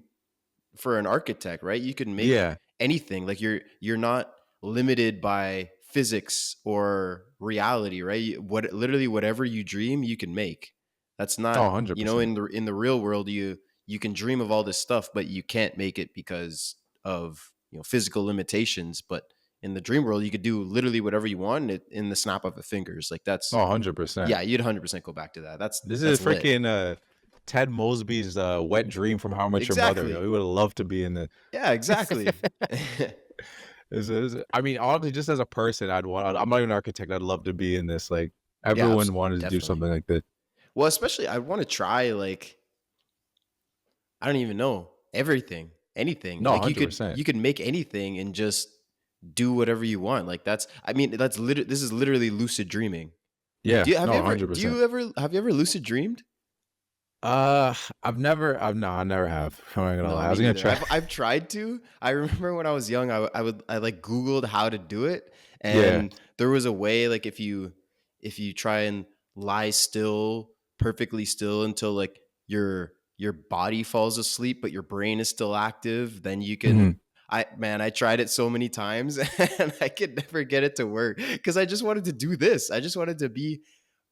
for an architect, right? You can make
Yeah.
anything. Like you're not limited by physics or reality, right? Literally whatever you dream, you can make. That's
Oh,
not,
100%.
in the real world you can dream of all this stuff, but you can't make it because of, physical limitations. But in the dream world, you could do literally whatever you want in the snap of a fingers. Like that's
Oh, 100%.
yeah, you'd 100% go back to that.
This
That's
is
lit.
freaking Ted Mosby's wet dream from How I Met Your Mother.
Exactly.
Yo. We would have loved to be in the.
Yeah, exactly.
I mean, honestly, just as a person, I'm not even an architect. I'd love to be in this. Like
Yeah,
everyone wanted to do
definitely.
something like this.
Well, especially I want to try like I don't even know everything, anything.
No,
Like
100%.
you could make anything and just do whatever you want. Like this is literally lucid dreaming.
Yeah,
Do you have
no,
you ever
100%.
have you ever lucid dreamed?
I never have. I'm not gonna
No,
lie. I
me
was gonna
neither.
try.
I've tried to. I remember when I was young, I like Googled how to do it,
Yeah.
and there was a way like if you try and lie still, perfectly still until like your body falls asleep, but your brain is still active, then you can.
Mhm.
I tried it so many times and I could never get it to work because I just wanted to do this. I just wanted to be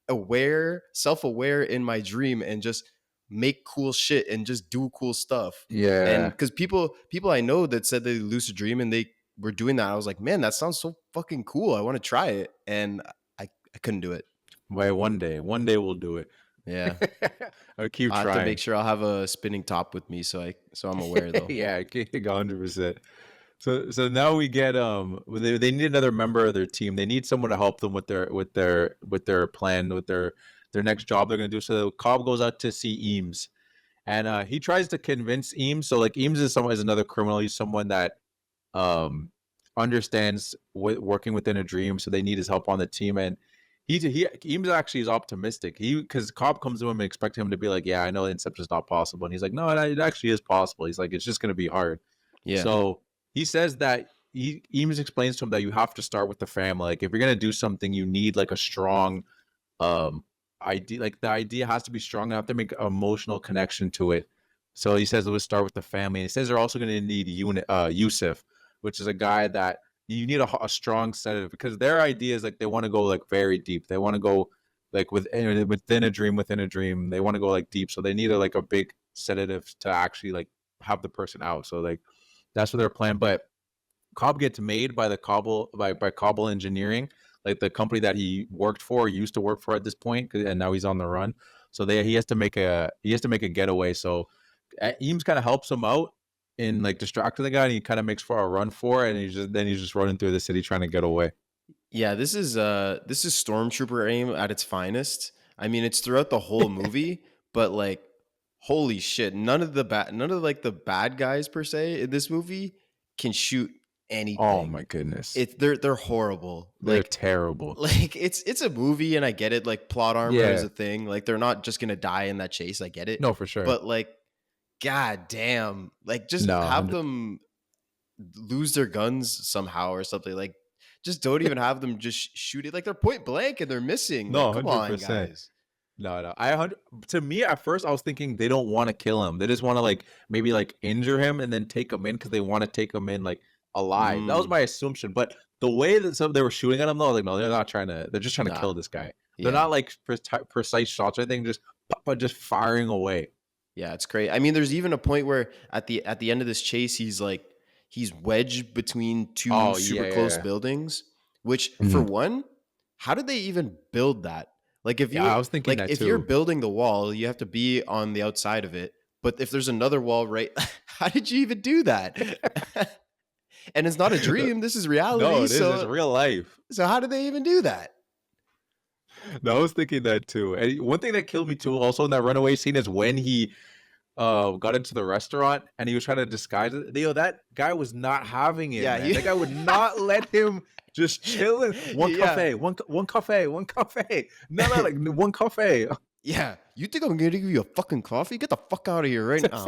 aware, self-aware in my dream and just make cool shit and just do cool stuff. And
Yeah.
because people I know that said they lucid dream and they were doing that, I was like, man, that sounds so fucking cool. I want to try it. And I couldn't do it.
Wait, one day we'll do it.
Yeah.
I'll keep
I have to make
trying.
sure I'll have a spinning top with me so I'm aware though.
Yeah, 100%. So now we get they need another member of their team. They need someone to help them with their plan, with their next job they're gonna do. So Cobb goes out to see Eames, and he tries to convince Eames. So like Eames is another criminal. He's someone that um understands working within a dream. So they need his help on the team, and he Eames actually is optimistic. Because Cobb comes to him and expect him to be like, yeah, I know Inception is not possible, and he's like, no, it actually is possible. He's like, it's just gonna be hard.
Yeah.
So he says that Eames explains to him that you have to start with the family. Like if you're gonna do something, you need like a strong idea. Like the idea has to be strong enough to make an emotional connection to it. So he says let's start with the family. And he says they're also gonna need Yusuf, which is a guy that you need a strong sedative because their idea is like they want to go like very deep. They want to go like within a dream within a dream. They want to go like deep. So they need a big sedative to actually like have the person out. So like that's what their plan. But Cobb gets made by the Cobble by Cobble Engineering, like the company that he worked for, used to work for at this point, and now he's on the run. So he has to make a getaway. So Eames kind of helps him out in like distracting the guy, and he kind of makes for a run for it, and he's just running through the city trying to get away.
Yeah, this is Stormtrooper aim at its finest. I mean, it's throughout the whole movie, but like holy shit, none of like the bad guys per se in this movie can shoot anything.
Oh my goodness.
They're horrible.
They're
Like
terrible.
like it's a movie and I get it, like plot armor
Yeah.
is a thing. Like they're not just gonna die in that chase. I get it.
No, for sure.
But like, god damn, like just
No,
have
100
them lose their guns somehow or something. Like just don't even have them just shoot it. Like they're point blank and they're missing.
No,
Like, come on,
100%.
guys.
No. To me, at first, I was thinking they don't want to kill him. They just want to like maybe like injure him and then take him in because they want to take him in like alive. That was my assumption. But the way that they were shooting at him, though, like no, they're not trying to. They're just trying to
Nah.
kill this guy.
Yeah.
They're not like precise shots or anything. Just firing away.
Yeah, it's great. I mean, there's even a point where at the end of this chase, he's wedged between two super close buildings. Which for one, how did they even build that? Like if you,
I was thinking
like
that
if
too.
you're building the wall, you have to be on the outside of it. But if there's another wall, right? How did you even do that? And it's not a dream. This is reality.
No, it is. It's real life.
So how did they even do that?
No, I was thinking that too. And one thing that killed me too, also in that runaway scene, is when he got into the restaurant and he was trying to disguise it. That guy was not having it.
Yeah,
man. That guy would not let him just chill in one cafe, one cafe. No, like one cafe.
Yeah, you think I'm gonna give you a fucking coffee? Get the fuck out of here right now.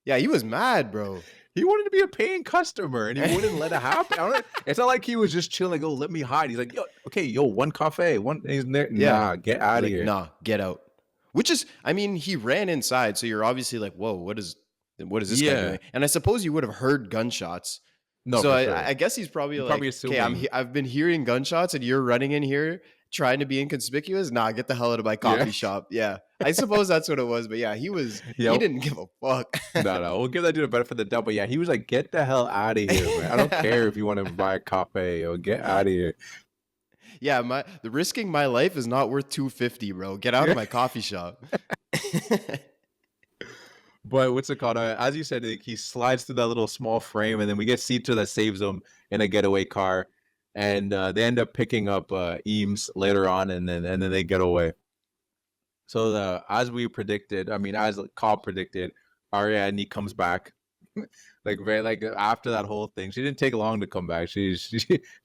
Yeah, he was mad, bro.
He wanted to be a paying customer and he wouldn't let it happen. It's not like he was just chilling, like, oh, let me hide. He's like, yo, one cafe. He's there. Nah, get out of here.
Nah, get out. Which is, I mean, he ran inside, so you're obviously like, whoa, what is this guy doing? And I suppose you would have heard gunshots.
No,
so
for sure.
I guess he's probably like,
probably
okay,
assuming.
I've been hearing gunshots and you're running in here trying to be inconspicuous. Nah, get the hell out of my coffee shop. Yeah, I suppose that's what it was. But yeah, he didn't give a fuck.
No, we'll give that dude a benefit of the doubt. But yeah, he was like, get the hell out of here, man. I don't care if you want to buy a cafe or get out of here.
Yeah, the risking my life is not worth $250, bro. Get out of my coffee shop.
But what's it called? As you said, he slides through that little small frame, and then we get Cito that saves him in a getaway car, and they end up picking up Eames later on, and then they get away. So as we predicted, I mean, as Cobb predicted, Ariadne comes back. like after that whole thing, she didn't take long to come back. She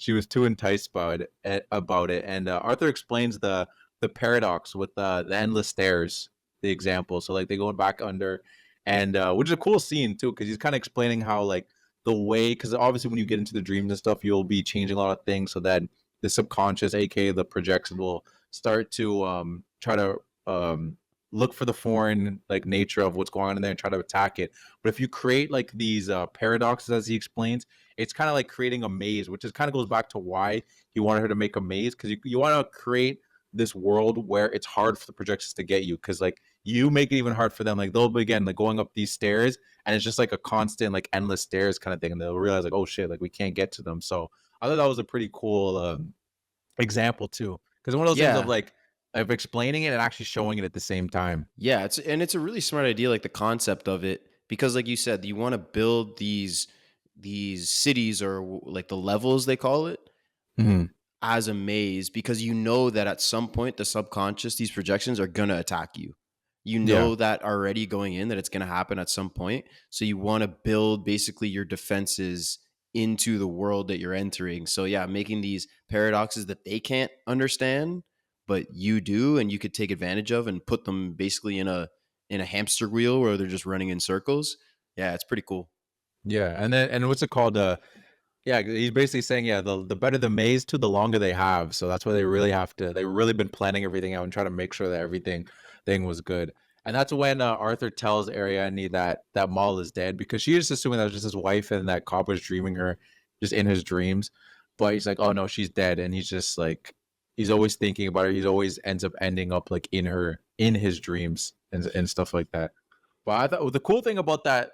was too enticed about it. And Arthur explains the the paradox with the endless stairs, the example. So like they go back under, and which is a cool scene too, because he's kind of explaining how like the way, because obviously when you get into the dreams and stuff, you'll be changing a lot of things, so that the subconscious, aka the projection, will start to try to look for the foreign like nature of what's going on in there and try to attack it. But if you create like these paradoxes, as he explains, it's kind of like creating a maze, which is kind of goes back to why he wanted her to make a maze, because you want to create this world where it's hard for the projections to get you, because like you make it even hard for them. Like they'll begin like going up these stairs, and it's just like a constant like endless stairs kind of thing, and they'll realize like, oh shit, like we can't get to them. So I thought that was a pretty cool example too, because one of those things of
Yeah.
like of explaining it and actually showing it at the same time.
Yeah, it's a really smart idea, like the concept of it, because like you said, you want to build these cities, or like the levels they call it,
Mhm.
as a maze, because you know that at some point the subconscious, these projections are gonna attack you. You
Yeah.
know that already going in, that it's gonna happen at some point. So you want to build basically your defenses into the world that you're entering. So yeah, making these paradoxes that they can't understand, but you do, and you could take advantage of, and put them basically in a hamster wheel where they're just running in circles. Yeah, it's pretty cool.
Yeah, and then and what's it called? Yeah, he's basically saying, yeah, the better the maze too, the longer they have. So that's why they really have to. They really been planning everything out and trying to make sure that everything thing was good. And that's when Arthur tells Ariadne that Maul is dead, because she is assuming that was just his wife and that Cobb was dreaming her just in his dreams. But he's like, oh no, she's dead, and he's just like he's always thinking about her. He's always ends up ending up like in his dreams and stuff like that. But I thought the cool thing about that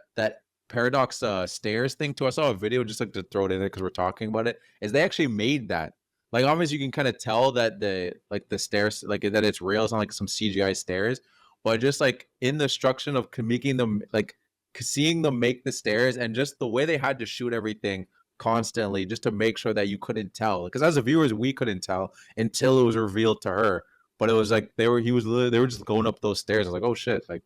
paradox stairs thing too, I saw a video just like to throw it in there because we're talking about it, is they actually made that. Like obviously you can kind of tell that the stairs, like that it's real, it's not like some CGI stairs, but just like in the structure of making them like seeing them make the stairs, and just the way they had to shoot everything constantly just to make sure that you couldn't tell, because as the viewers we couldn't tell until it was revealed to her. But it was like they were just going up those stairs. I was like, oh shit, like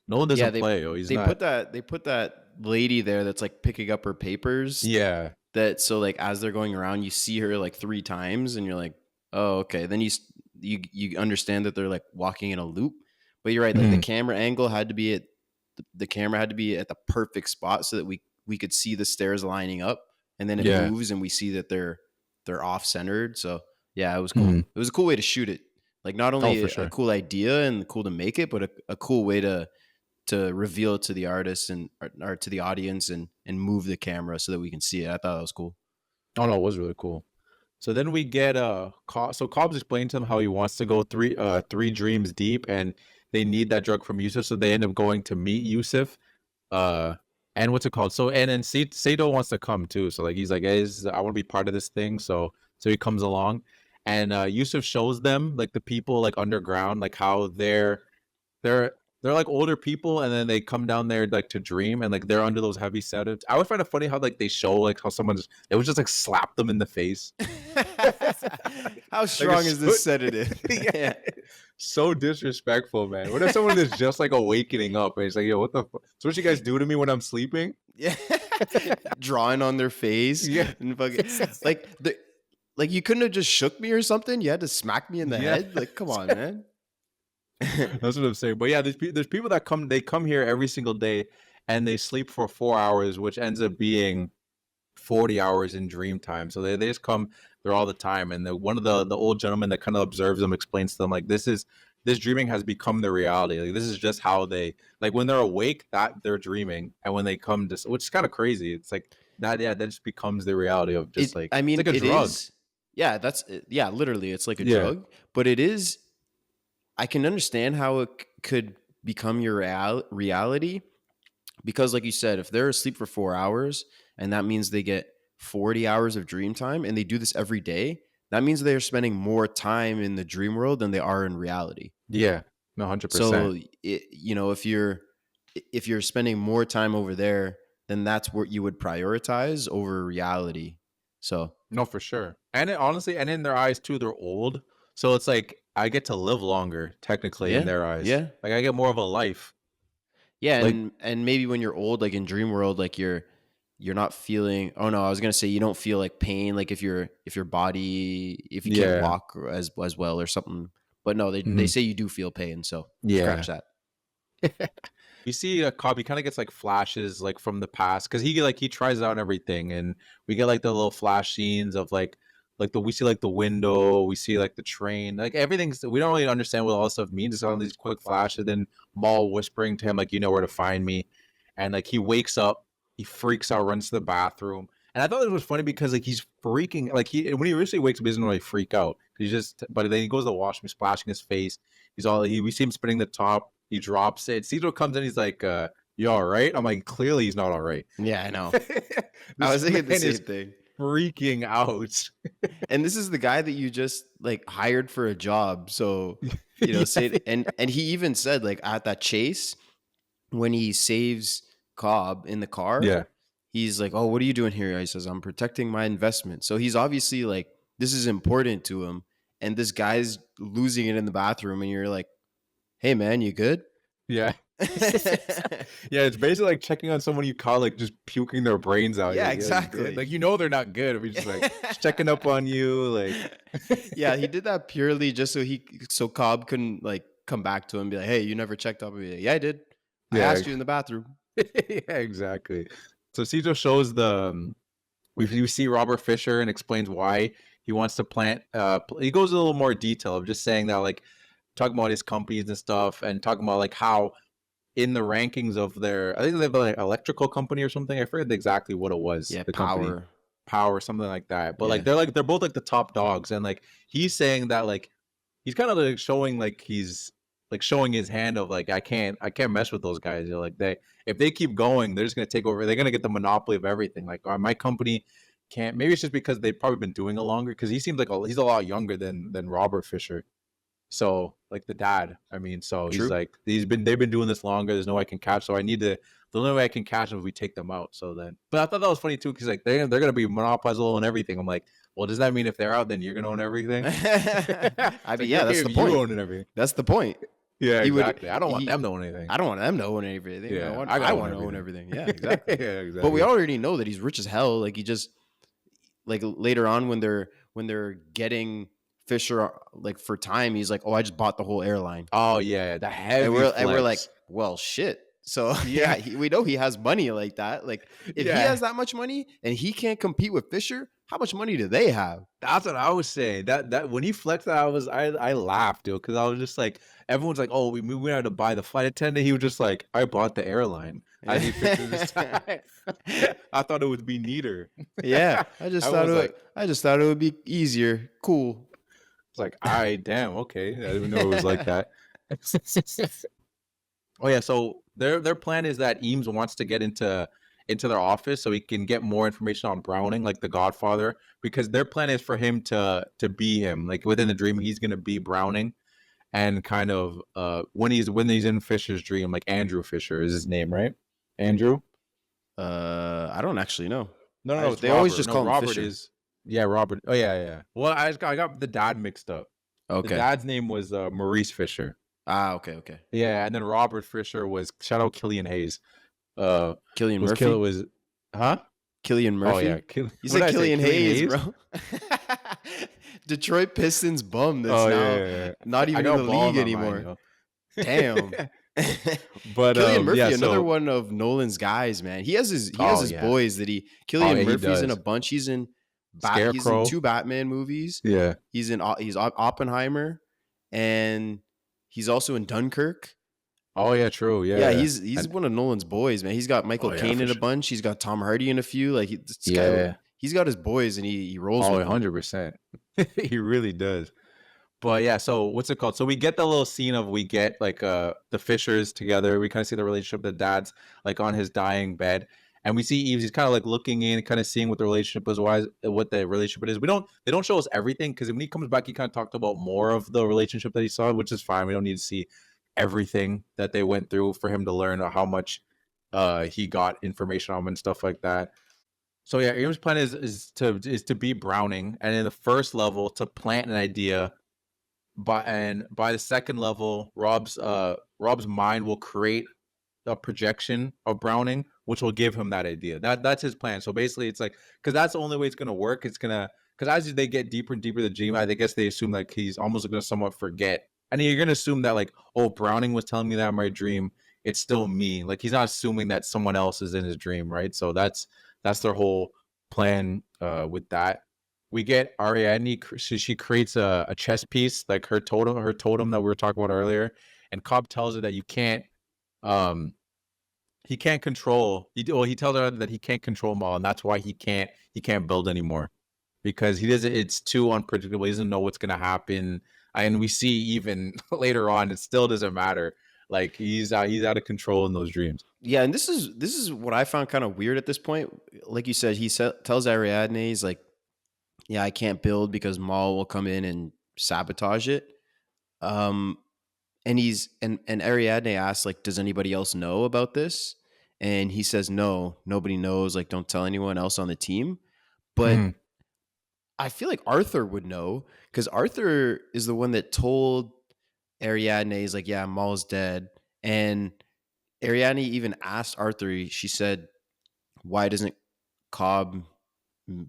Nolan
Yeah,
doesn't play. Oh, he's
they
not.
put that lady there that's like picking up her papers.
Yeah.
That, so like as they're going around, you see her like 3 times, and you're like, oh okay. Then you understand that they're like walking in a loop. But you're right, like the
Mhm.
camera angle had to be at the camera had to be at the perfect spot so that we could see the stairs lining up, and then it
Yeah.
moves and we see that they're off centered. So yeah, it was cool.
Mhm.
It was a cool way to shoot it. Like not
Oh,
only
for
a
sure.
cool idea and cool to make it, but a cool way to reveal it to the artist and or to the audience, and move the camera so that we can see it. I thought that was cool.
Oh no, it was really cool. So then we get so Cobb's explained to him how he wants to go three dreams deep, and they need that drug from Yusuf, so they end up going to meet Yusuf. Uh and what's it called? So and then Sato wants to come too. So like he's like, hey, I want to be part of this thing. So he comes along, and Yusuf shows them like the people like underground, like how they're like older people, and then they come down there like to dream, and like they're under those heavy sedatives. I always find it funny how like they show like how it was just like slap them in the face.
How strong is this sedative?
Yeah. So disrespectful, man. What if someone is just like awakening up and he's like, yo, what the so what you guys do to me when I'm sleeping?
Yeah. Drawing on their face.
Yeah.
And fucking, like you couldn't have just shook me or something. You had to smack me in the
Yeah.
head. Like, come on, man.
That's what I'm saying. But yeah, there's people that come here every single day, and they sleep for 4 hours, which ends up being 40 hours in dream time. So they just come there all the time. And one of the old gentlemen that kind of observes them explains to them like this dreaming has become the reality. Like this is just how they, like when they're awake, that they're dreaming, and when they come to, which is kind of crazy. It's like that, yeah, that just becomes the reality of just like,
I mean,
it's like a
it
drug.
is. Yeah, yeah, literally, it's like a
Yeah.
drug. But it is. I can understand how it could become your reality, because, like you said, if they're asleep for 4 hours, and that means they get 40 hours of dream time, and they do this every day, that means they're spending more time in the dream world than they are in reality.
Yeah, no, 100%.
So, if you're spending more time over there, then that's what you would prioritize over reality. So,
No, for sure. And honestly, and in their eyes too, they're old. So it's like I get to live longer, technically,
Yeah,
in their eyes.
yeah.
Like I get more of a life.
yeah,
Like,
and maybe when you're old, like in dream world, like you're not feeling. Oh no, I was gonna say you don't feel like pain, like if your body, if you
yeah.
can't walk as well or something. But no, they say you do feel pain, so scratch that.
You see Cobb, he kind of gets like flashes like from the past because he tries out everything, and we get like the little flash scenes of like we see like the window, we see like the train, like everything's, we don't really understand what all this stuff means. It's all these quick flashes, then Maul whispering to him like, you know where to find me, and like he wakes up, he freaks out, runs to the bathroom, and I thought it was funny because like he's freaking, like when he originally wakes up, he doesn't really freak out. But then he goes to the washroom, splashing his face. We see him spinning the top. He drops it. Cedro comes in. He's like, "You all right?" I'm like, clearly he's not all right.
Yeah, I know. I was thinking the same thing.
Freaking out.
And this is the guy that you just like hired for a job. So you know, say and he even said like at that chase when he saves Cobb in the car.
Yeah.
He's like, "Oh, what are you doing here?" He says, "I'm protecting my investment." So he's obviously like, this is important to him. And this guy's losing it in the bathroom, and you're like, "Hey man, you good?"
Yeah. Yeah, it's basically like checking on someone you call like just puking their brains out.
Yeah,
Like,
exactly.
like they're not good. We're just like just checking up on you. Like
Yeah, he did that purely just so Cobb couldn't like come back to him and be like, "Hey, you never checked up on me." Like, "Yeah, I did. I asked you in the bathroom."
Yeah, exactly. So Cedro shows we see Robert Fisher and explains why he wants to plant. He goes a little more detail of just saying that like talking about his companies and stuff, and talking about like how in the rankings of I think they have like electrical company or something. I forget exactly what it was.
Yeah,
the
power.
Company. Power, something like that. But
Yeah.
they're both like the top dogs, and like he's saying that like he's kind of like showing like he's like showing his hand of like I can't mess with those guys. You know, like if they keep going, they're just gonna take over. They're gonna get the monopoly of everything. Like my company can't. Maybe it's just because they've probably been doing it longer. Because he seems like he's a lot younger than Robert Fisher. So like the dad, I mean, so
True.
he's like they've been doing this longer. There's no way I can catch. So the only way I can catch them is we take them out. So then, but I thought that was funny too because like they're gonna be monopolizing and everything. I'm like, well, does that mean if they're out, then you're gonna own everything?
I mean, yeah, that's the point.
You owning everything.
That's the point.
Yeah, exactly. I don't want them to own anything.
I don't want them to own everything.
Yeah,
I want to own everything. Yeah, exactly.
Yeah, exactly.
But we already know that he's rich as hell. Like he just like later on when they're getting Fisher like for time, he's like, "Oh, I just bought the whole airline."
Oh yeah, the heavy.
And we're like, "Well, shit." So yeah, we know he has money like that. Like if he has that much money and he can't compete with Fisher, how much money do they have?
That's what I was saying. That when he flexed that, I laughed, dude, because I was just like, everyone's like, "Oh, we had to buy the flight attendant." He was just like, "I bought the airline. I need Fisher this time." I thought it would be neater.
Yeah, I just thought it would be easier. Cool.
It's like, all right, damn, okay. I didn't know it was like that. Oh yeah, so their plan is that Eames wants to get into their office so he can get more information on Browning, like the Godfather, because their plan is for him to be him. Like within the dream, he's gonna be Browning, and kind of when he's in Fisher's dream, like Andrew Fisher is his name, right? Andrew.
I don't actually know.
No,
they always just call him
Robert.
Fisher.
Yeah, Robert. Oh yeah. Well, I got the dad mixed up.
Okay.
The dad's name was Maurice Fisher.
Ah, okay.
Yeah, and then Robert Fisher was shout out Cillian Hayes.
Cillian Murphy. Cillian Murphy.
Oh yeah,
you said Cillian Hayes, bro. Detroit Pistons bum that's not even in the league anymore. Damn.
But
Cillian Murphy, another one of Nolan's guys, man. He has his boys that Cillian Murphy's in a bunch. He's in he's in 2 Batman movies.
Yeah.
He's Oppenheimer, and he's also in Dunkirk.
Oh yeah, true. Yeah.
Yeah, he's one of Nolan's boys, man. He's got Michael Caine in a bunch. He's got Tom Hardy in a few. Like he's got his boys, and he rolls with
100%. He really does. But yeah, so what's it called? So we get the little scene of we get like the Fishers together. We kind of see the relationship. The dad's like on his dying bed, and we see Eves. He's kind of like looking in, kind of seeing what the relationship is. What the relationship is. They don't show us everything because when he comes back, he kind of talked about more of the relationship that he saw, which is fine. We don't need to see everything that they went through for him to learn how much he got information on him and stuff like that. So yeah, Eves' plan is to be Browning, and in the first level to plant an idea. By the second level, Rob's mind will create a projection of Browning, which will give him that idea. That's his plan. So basically, it's like because that's the only way it's gonna work. It's gonna because as they get deeper and deeper the dream, I guess they assume like he's almost gonna somewhat forget And you're gonna assume that like, oh, Browning was telling me that in my dream. It's still me. Like he's not assuming that someone else is in his dream, right? So that's their whole plan with that. We get Ariadne. She creates a chess piece, like her totem that we were talking about earlier, and Cobb tells her that you can't um he can't control. He tells her that he can't control Maul, and that's why he can't build anymore because he doesn't. It's too unpredictable. He doesn't know what's gonna happen, and we see even later on, it still doesn't matter. Like he's out of control in those dreams.
Yeah, and this is what I found kind of weird at this point. Like you said, tells Ariadne, he's like, "Yeah, I can't build because Maul will come in and sabotage it." Um, and Ariadne asks, like, "Does anybody else know about this?" And he says, "No, nobody knows. Like, don't tell anyone else on the team." But I feel like Arthur would know because Arthur is the one that told Ariadne, he's like, "Yeah, Maul's dead," and Ariadne even asked Arthur, she said, "Why doesn't Cobb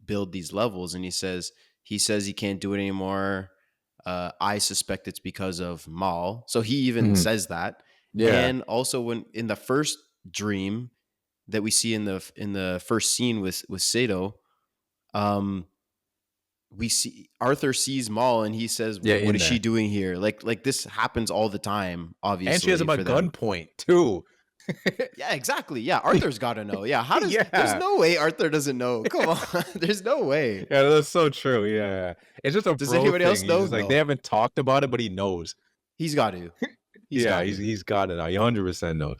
build these levels?" And he says he can't do it anymore. I suspect it's because of Maul. So he even says that.
Yeah.
And also when in the first dream that we see in the first scene with Sato, we see Arthur sees Maul and he says, "What is she doing here?" Like this happens all the time, obviously.
And she has him at gunpoint too.
Yeah, exactly. Yeah, Arthur's got to know. Yeah, how does? There's no way Arthur doesn't know. Come on, there's no way.
Yeah, that's so true. Yeah, it's just a.
Does anybody else know?
Like they haven't talked about it, but he knows.
He's got to.
He's got it. He 100% knows.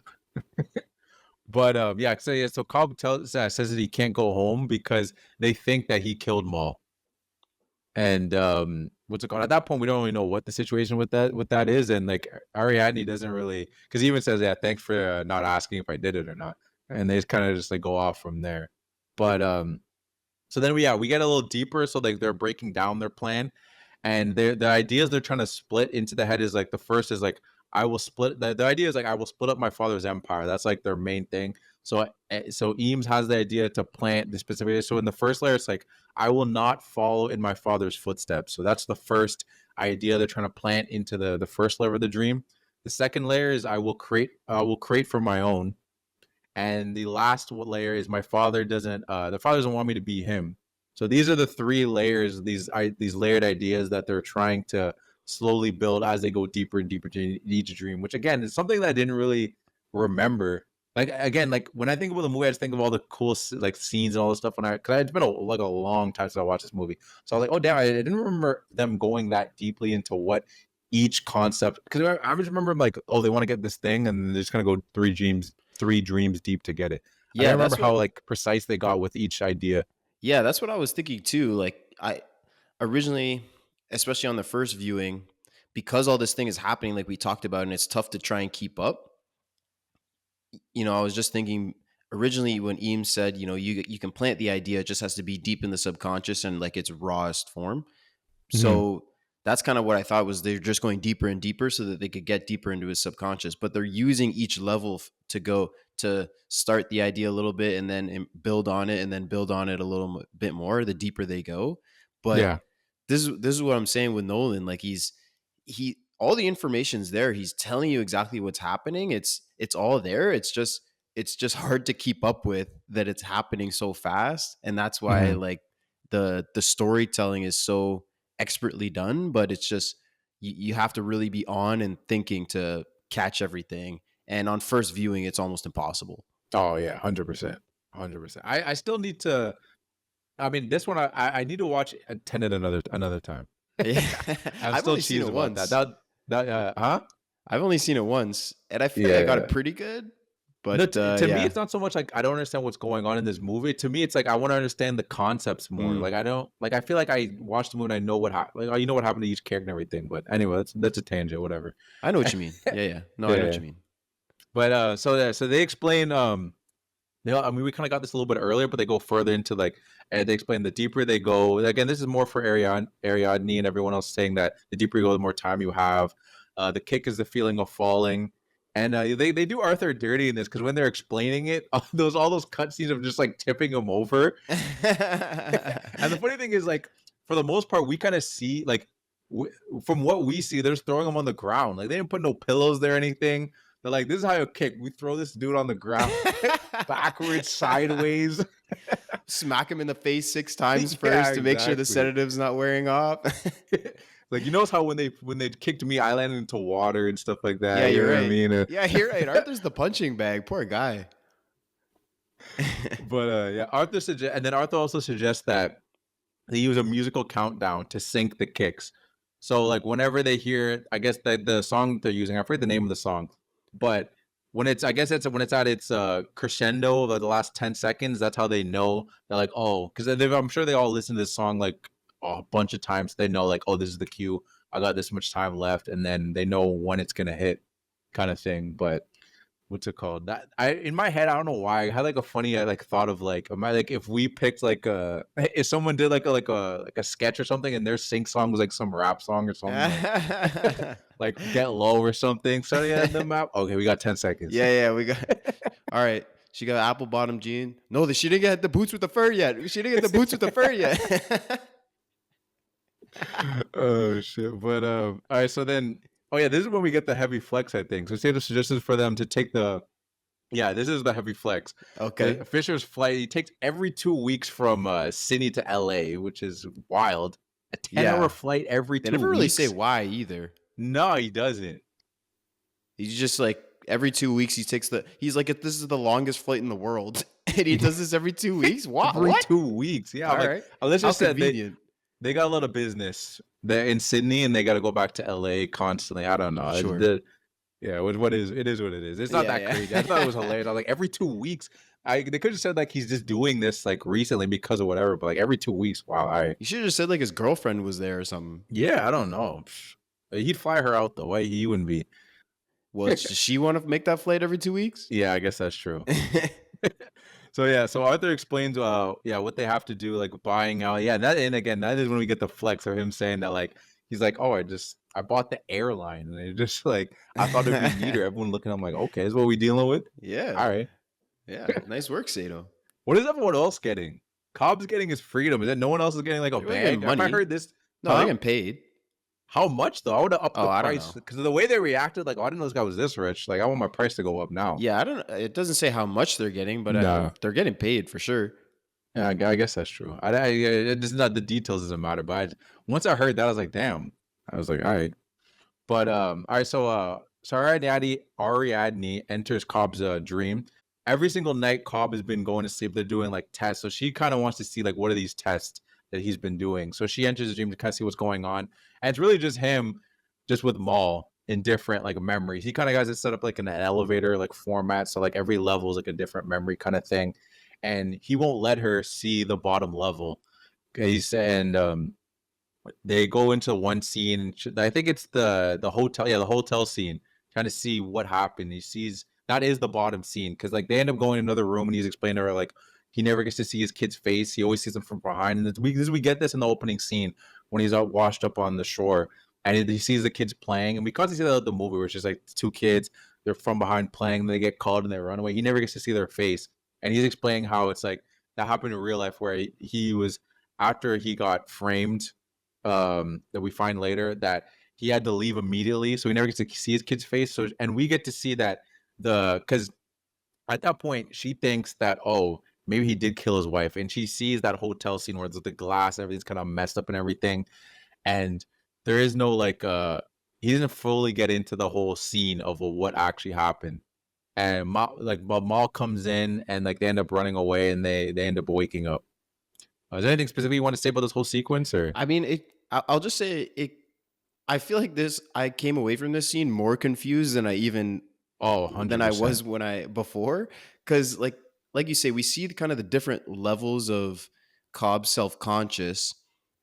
But yeah. So Cobb says that he can't go home because they think that he killed Maul. And what's it called? At that point, we don't really know what the situation with that is, and like Ariadne doesn't really, because he even says, "Yeah, thanks for not asking if I did it or not," and they just kind of just like go off from there. But so then we get a little deeper. So like they're breaking down their plan, and the ideas they're trying to split into the head is like the first is like I will split. The idea is like I will split up my father's empire. That's like their main thing. So Eames has the idea to plant the specific. So in the first layer, it's like I will not follow in my father's footsteps. So that's the first idea they're trying to plant into the first layer of the dream. The second layer is I will create for my own. And the last layer is my father doesn't want me to be him. So these are the three layers, these layered ideas that they're trying to slowly build as they go deeper and deeper to each dream, which again is something that I didn't really remember. Like again, like when I think about the movie, I just think of all the cool like scenes and all this stuff. Because it's been a long time since I watched this movie, so I was like, oh damn, I didn't remember them going that deeply into what each concept. Because I just remember like, oh, they want to get this thing, and they're just gonna go three dreams deep to get it. Yeah, I remember how like precise they got with each idea.
Yeah, that's what I was thinking too. Like I originally, especially on the first viewing, because all this thing is happening, like we talked about, and it's tough to try and keep up. You know, I was just thinking originally when Eames said, you know, you can plant the idea, it just has to be deep in the subconscious and like its rawest form. Mm-hmm. So that's kind of what I thought was they're just going deeper and deeper so that they could get deeper into his subconscious. But they're using each level to go to start the idea a little bit and then build on it and then build on it a little bit more the deeper they go. But yeah, this is what I'm saying with Nolan. Like he all the information's there. He's telling you exactly what's happening. It's all there. It's just hard to keep up with that it's happening so fast. And that's why like the storytelling is so expertly done, but it's just, you have to really be on and thinking to catch everything. And on first viewing, it's almost impossible.
Oh yeah. 100%. I still need to, I mean, this one, I need to watch Tenet another time.
Yeah.
I'm still cheesed about once. That
I've only seen it once, and I feel like I got it pretty good. But
no, to me, it's not so much like I don't understand what's going on in this movie. To me, it's like I want to understand the concepts more. Like I feel like I watched the movie and I know what happened. Like you know what happened to each character and everything. But anyway, that's a tangent. Whatever.
I know what you mean. Yeah. No, I know what you mean.
But so they explain. I mean, we kind of got this a little bit earlier, but they go further into like they explain the deeper they go. Again, this is more for Ariadne and everyone else, saying that the deeper you go, the more time you have. The kick is the feeling of falling. And they do Arthur dirty in this because when they're explaining it, all those cutscenes of just like tipping him over. And the funny thing is, like, for the most part, we kind of see like from what we see, they're just throwing him on the ground. Like they didn't put no pillows there or anything. They're like, this is how you kick. We throw this dude on the ground, backwards, sideways.
Smack him in the face 6 times first to make sure the sedative's not wearing off.
Like, you notice how when they kicked me, I landed into water and stuff like that.
Yeah, you're right.
I mean,
yeah, you're right. Arthur's the punching bag. Poor guy.
But yeah, Arthur also suggests that they use a musical countdown to sync the kicks. So like whenever they hear, I guess the song they're using, I forget the name of the song, but when it's at its crescendo, the last 10 seconds, that's how they know. They're like, oh, because I'm sure they all listen to this song like a bunch of times. So they know like, oh, this is the cue. I got this much time left, and then they know when it's gonna hit, kind of thing. But what's it called? That in my head, I don't know why I had like a funny like thought of like, am I like if we picked like if someone did like a sketch or something, and their sync song was like some rap song or something, like Get Low or something. So yeah, the map. Okay, we got 10 seconds.
Yeah, we got. All right, she got apple bottom jean. No, she didn't get the boots with the fur yet. She didn't get the boots with the fur yet.
Oh shit! But all right, so then. Oh yeah, this is when we get the heavy flex, I think. So Sato suggested for them to take this is the heavy flex.
Okay.
Fisher's flight, he takes every 2 weeks from Sydney to LA, which is wild. A 10-hour flight every 2 weeks.
They never really say why either.
No, he doesn't.
He's just like every 2 weeks he's like, this is the longest flight in the world. And he does this every 2 weeks? What?
Every 2 weeks. Yeah.
All right.
Let's just say they got a lot of business. They're in Sydney and they got to go back to LA constantly. I don't know.
Sure.
It is what it is. It's not that crazy. I thought it was hilarious. I was like, every 2 weeks. They could have said like he's just doing this like recently because of whatever, but like every 2 weeks. Wow.
You should have just said like his girlfriend was there or something.
Yeah, I don't know. He'd fly her out though. Why he wouldn't be?
Well, does she want to make that flight every 2 weeks?
Yeah, I guess that's true. So Arthur explains what they have to do, like buying out. Yeah, that is when we get the flex of him saying that like he's like, oh, I bought the airline, and it just like I thought it'd be neater. Everyone looking, I'm like, okay, this is what we dealing with.
Yeah.
All right.
Yeah. Nice work, Sato.
What is everyone else getting? Cobb's getting his freedom. Is that no one else is getting like a bag? Have I heard this?
No, they're getting paid.
How much though? I would have upped the
I
price because of the way they reacted. Like, oh, I didn't know this guy was this rich. Like, I want my price to go up now.
Yeah, I don't. It doesn't say how much they're getting, but they're getting paid for sure.
Yeah, I guess that's true. It just not the details doesn't matter. But once I heard that, I was like, damn. I was like, all right. But all right. So Ariadne enters Cobb's dream. Every single night, Cobb has been going to sleep. They're doing like tests, so she kind of wants to see like what are these tests that he's been doing. So she enters the dream to kind of see what's going on. And it's really just him, just with Maul in different like memories. He kind of has it set up like in an elevator like format. So like every level is like a different memory kind of thing. And he won't let her see the bottom level. He said, and they go into one scene. I think it's the hotel. Yeah, the hotel scene. Trying to see what happened. He sees that is the bottom scene because like they end up going in another room and he's explaining to her like he never gets to see his kid's face. He always sees him from behind. And we get this in the opening scene when he's out washed up on the shore and he sees the kids playing. And because he sees the movie where it's just like 2 kids, they're from behind playing, and they get called and they run away. He never gets to see their face. And he's explaining how it's like that happened in real life where he was after he got framed, that we find later that he had to leave immediately. So he never gets to see his kid's face. So, and we get to see that because at that point she thinks that, oh, maybe he did kill his wife, and she sees that hotel scene where there's the glass, everything's kind of messed up and everything, and there is no like he doesn't fully get into the whole scene of what actually happened. And Maul comes in and like they end up running away and they end up waking up. Is there anything specific you want to say about this whole sequence? Or
I mean, I'll just say it. I feel like I came away from this scene more confused than I even
100%.
than I was before, because like you say, we see kind of the different levels of Cobb's self-conscious,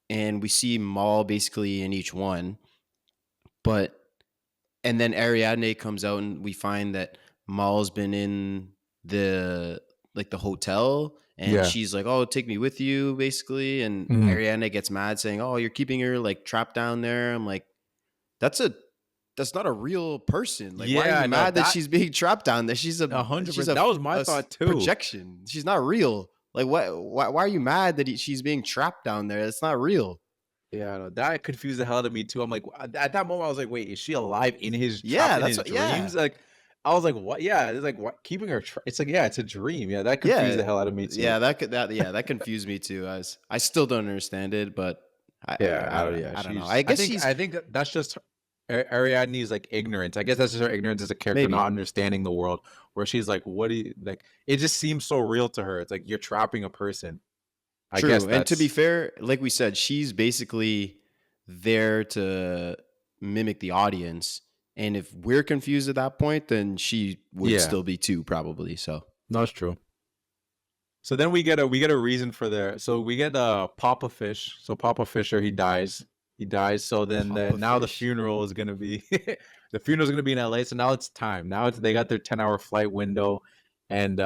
and we see Maul basically in each one. And then Ariadne comes out, and we find that Maul's been in the hotel, and she's like, "Oh, take me with you," basically. And Ariadne gets mad, saying, "Oh, you're keeping her like trapped down there." I'm like, that's not a real person. Like, why are you mad that she's being trapped down there? She's
100%. That was my thought too.
Projection. She's not real. Like, why are you mad that she's being trapped down there? It's not real.
Yeah, no, that confused the hell out of me too. I'm like, at that moment, I was like, wait, is she alive in his
Yeah,
trapped in
that's
his
what, yeah.
dreams? Like, I was like, what? Yeah, it's like what keeping her. It's like, yeah, it's a dream. Yeah, that confused
Yeah.
the hell out of me too.
Yeah, that confused me too. I still don't understand it, but
Yeah, I don't. Yeah,
I don't know.
she's.
I guess
I think that's just Ariadne's like ignorance. I guess that's just her ignorance as a character,
maybe
not understanding the world. Where she's like, what do you like? It just seems so real to her. It's like you're trapping a person. I guess
true. And to be
that's
fair, like we said, she's basically there to mimic the audience. And if we're confused at that point, then she would
yeah,
still be too, probably. So
that's true. So then we get a reason for there. So we get Papa Fish. So Papa Fisher, he dies. He dies. So then
Papa
now the
Fish.
funeral is gonna be the funeral is gonna be in LA. So now it's time. Now they got their 10-hour flight window, and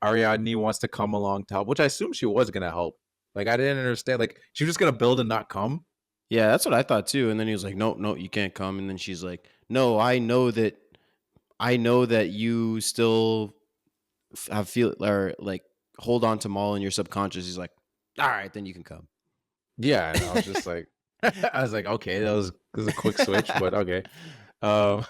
Ariadne wants to come along to help, which I assume she was gonna help. Like I didn't understand. Like she was just gonna build and not come.
Yeah, that's what I thought too. And then he was like, "No, no, you can't come." And then she's like, "No, I know that you still have feel or like hold on to Maul in your subconscious." He's like, "All right, then you can come."
Yeah, and I was just like, I was like, okay, that was a quick switch, but okay. Um,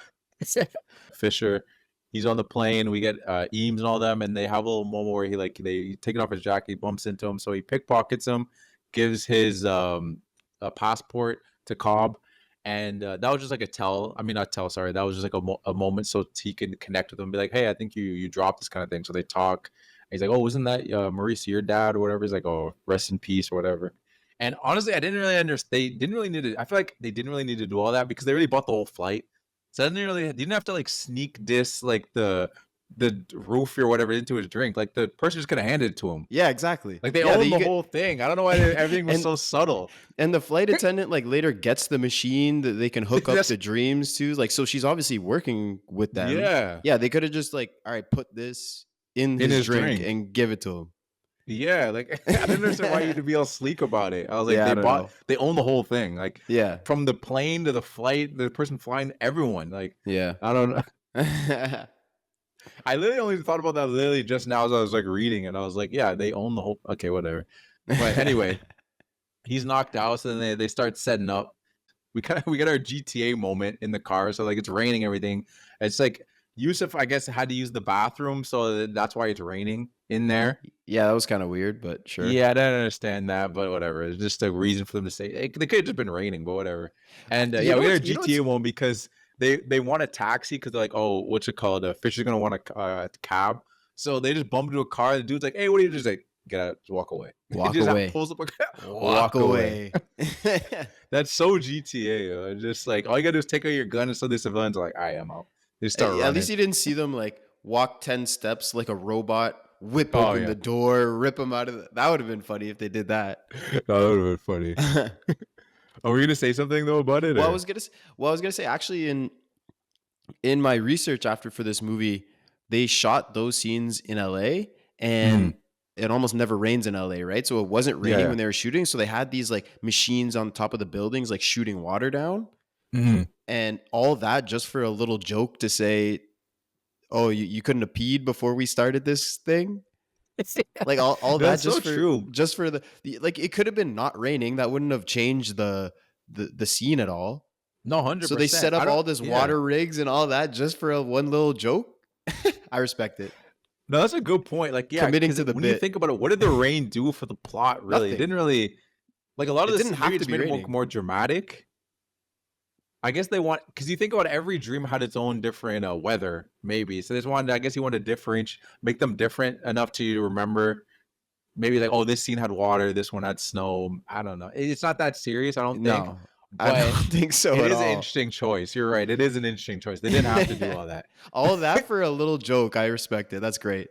Fisher, he's on the plane. We get Eames and all them, and they have a little moment where he's taking off his jacket, he bumps into him, so he pickpockets him, gives his passport to Cobb, and that was just like not tell, sorry, that was just like a moment so he can connect with him, and be like, hey, I think you dropped this kind of thing. So they talk. And he's like, oh, wasn't that Maurice, your dad or whatever? He's like, oh, rest in peace or whatever. And honestly, I didn't really understand. They didn't really need to. I feel like they didn't really need to do all that because they already bought the whole flight. So I didn't have to like sneak diss like the roofie or whatever into his drink. Like the person just gonna hand it to him.
Yeah, exactly.
Like they
Yeah,
own the whole thing. I don't know why everything was
And-
so subtle.
And the flight attendant like later gets the machine that they can hook up
That's-
to dreams to. Like, so she's obviously working with them.
Yeah.
Yeah, they could have just like, all right, put this in his drink and give it to him.
Yeah, like I didn't understand why you had to be all sleek about it. I was like,
Yeah, I don't know.
they own the whole thing. Like
Yeah.
from the plane to the flight, the person flying, everyone. Like
Yeah.
I don't know. I literally only thought about that literally just now as I was like reading it. I was like, yeah, they own the whole. Okay, whatever. But anyway, he's knocked out, so then they start setting up. We get our GTA moment in the car. So like it's raining, everything. It's like Yusuf, I guess, had to use the bathroom, so that's why it's raining in there.
Yeah, that was kind of weird, but sure.
Yeah, I don't understand that, but whatever. It's just a reason for them to say they could have just been raining, but whatever. And
You
yeah,
know
we got our
what's- you know
GTA one because they want a taxi because they're like, oh, what's it called? Fisher's gonna want a cab, so they just bump into a car. The dude's like, hey, what are you just like? Get out, just walk away.
Walk
He just
away.
Pulls up
Walk away.
That's so GTA. Yo. Just like all you gotta do is take out your gun, and so the civilians are like, I am out. They start running.
At least you didn't see them like walk 10 steps like a robot, whip
Oh,
open
yeah.
the door, rip them out of the... That would have been funny if they did that.
That would have been funny. Are we gonna say something though about it?
Well,
or-
I was gonna say actually in my research for this movie, they shot those scenes in LA, and it almost never rains in LA, right? So it wasn't raining
Yeah.
when they were shooting. So they had these like machines on top of the buildings, like shooting water down,
Mhm.
and all that just for a little joke to say, "Oh, you couldn't have peed before we started this thing." Like all that
That's
just
so
for
true.
just for the like it could have been not raining. That wouldn't have changed the scene at all.
No, 100%.
So they set up all this
yeah.
water rigs and all that just for a one little joke. I respect it.
No, that's a good point. Like, yeah,
Committing
'cause
to the
when you
bit.
think about it, what did the rain do for the plot? Really,
Nothing.
it didn't really. Like a lot of
It
this
didn't
maybe
have to
just
be
made it
raining.
more dramatic. I guess they want because you think about every dream had its own different weather, maybe. So they just wanted, I guess, you want to differentiate, make them different enough to you to remember. Maybe like, oh, this scene had water, this one had snow. I don't know. It's not that serious, I don't think.
No, I don't
But
think so
it
at
is
all.
an interesting choice. You're right. It is an interesting choice. They didn't have to do all that.
All that for a little joke. I respect it. That's great.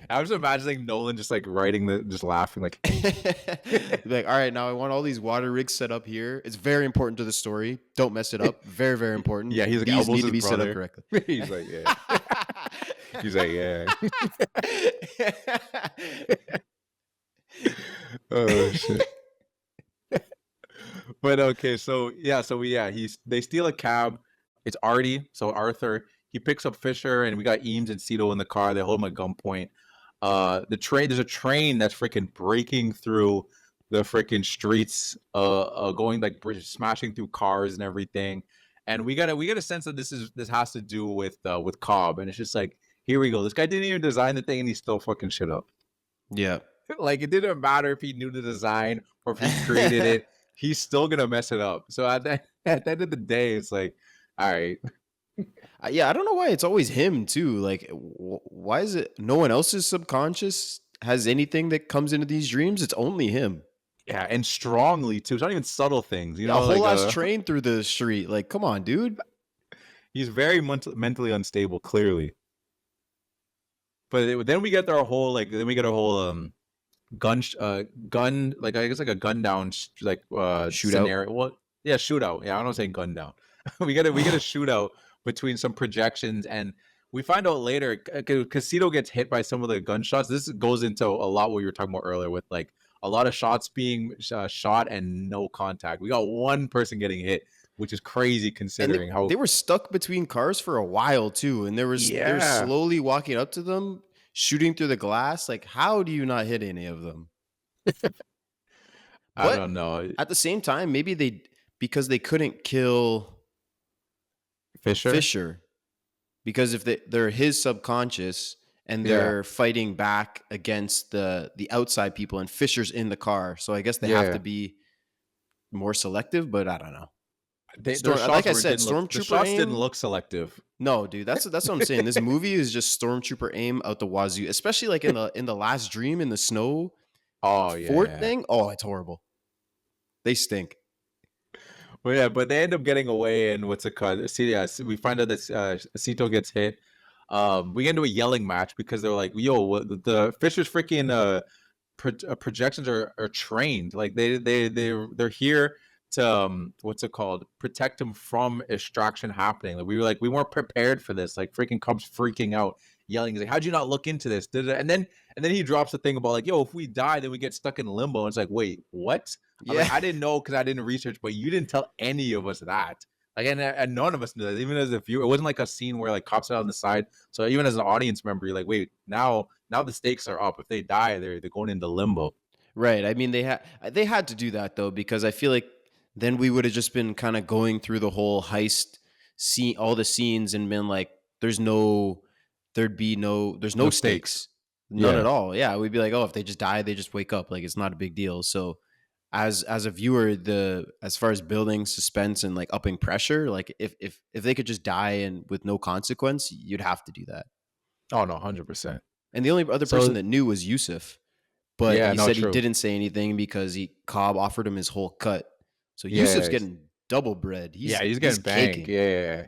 I was imagining Nolan just like writing just laughing like.
Like, all right, now I want all these water rigs set up here. It's very important to the story. Don't mess it up. Very, very important.
Yeah, he's like,
These
elbows
need to
his
be set up
brother.
correctly.
He's like, yeah. He's like, yeah. Oh shit. But okay, so they steal a cab. It's Artie, so Arthur. He picks up Fisher, and we got Eames and Cito in the car. They hold him at gunpoint. There's a train that's freaking breaking through the freaking streets, going like smashing through cars and everything. And we got a sense that this has to do with Cobb, and it's just like, here we go. This guy didn't even design the thing, and he still fucking shit up.
Yeah.
Like, it didn't matter if he knew the design or if he created it, he's still gonna mess it up. So at the end of the day, it's like, all right.
Yeah, I don't know why it's always him too. Like, why is it no one else's subconscious has anything that comes into these dreams? It's only him.
Yeah, and strongly too. It's not even subtle things, you
Yeah,
know.
a whole
like
ass train through the street. Like, come on, dude.
He's very mentally unstable, clearly. But then we get our whole gun, like, I guess like a gun down
Shootout.
scenario. Well, yeah, shootout. Yeah, I don't say gun down. we get a shootout between some projections, and we find out later Casito gets hit by some of the gunshots. This goes into a lot what you were talking about earlier with like a lot of shots being shot and no contact. We got one person getting hit, which is crazy considering how
they were stuck between cars for a while too, and they were slowly walking up to them, shooting through the glass. Like, how do you not hit any of them?
I don't know.
At the same time, maybe because they couldn't kill Fisher, because if they're his subconscious and they're fighting back against the outside people, and Fisher's in the car, so I guess they have to be more selective. But I don't know. Like I said, Stormtrooper
shots
aim
didn't look selective.
No, dude, that's what I'm saying. This movie is just Stormtrooper aim out the wazoo, especially like in the last dream in the snow. Fort thing. Oh, it's horrible. They stink.
Well, yeah, but they end up getting away, and what's it called? We find out that Cito gets hit. We get into a yelling match because they're like, "Yo, the Fisher's freaking projections are trained. Like they're here to what's it called? Protect him from extraction happening. Like we weren't prepared for this. Like freaking Cubs freaking out, yelling. He's like, how'd you not look into this? And then he drops the thing about like, yo, if we die, then we get stuck in limbo. And it's like, wait, what? Yeah. Like, I didn't know because I didn't research, but you didn't tell any of us that. Like, and none of us knew that. Even as a viewer, it wasn't like a scene where like cops out on the side. So even as an audience member, you're like, wait, now the stakes are up. If they die, they're going into limbo.
Right. I mean, they had to do that though, because I feel like then we would have just been kind of going through the whole heist scene, all the scenes, and been like, there's no stakes. None at all. Yeah. We'd be like, oh, if they just die, they just wake up. Like, it's not a big deal. So as a viewer, as far as building suspense and like upping pressure, like if they could just die and with no consequence, you'd have to do that.
Oh no, 100%.
And the only other person that knew was Yusuf, but he said he didn't say anything because Cobb offered him his whole cut. So Yusuf's getting double bread. He's getting banged.
Yeah.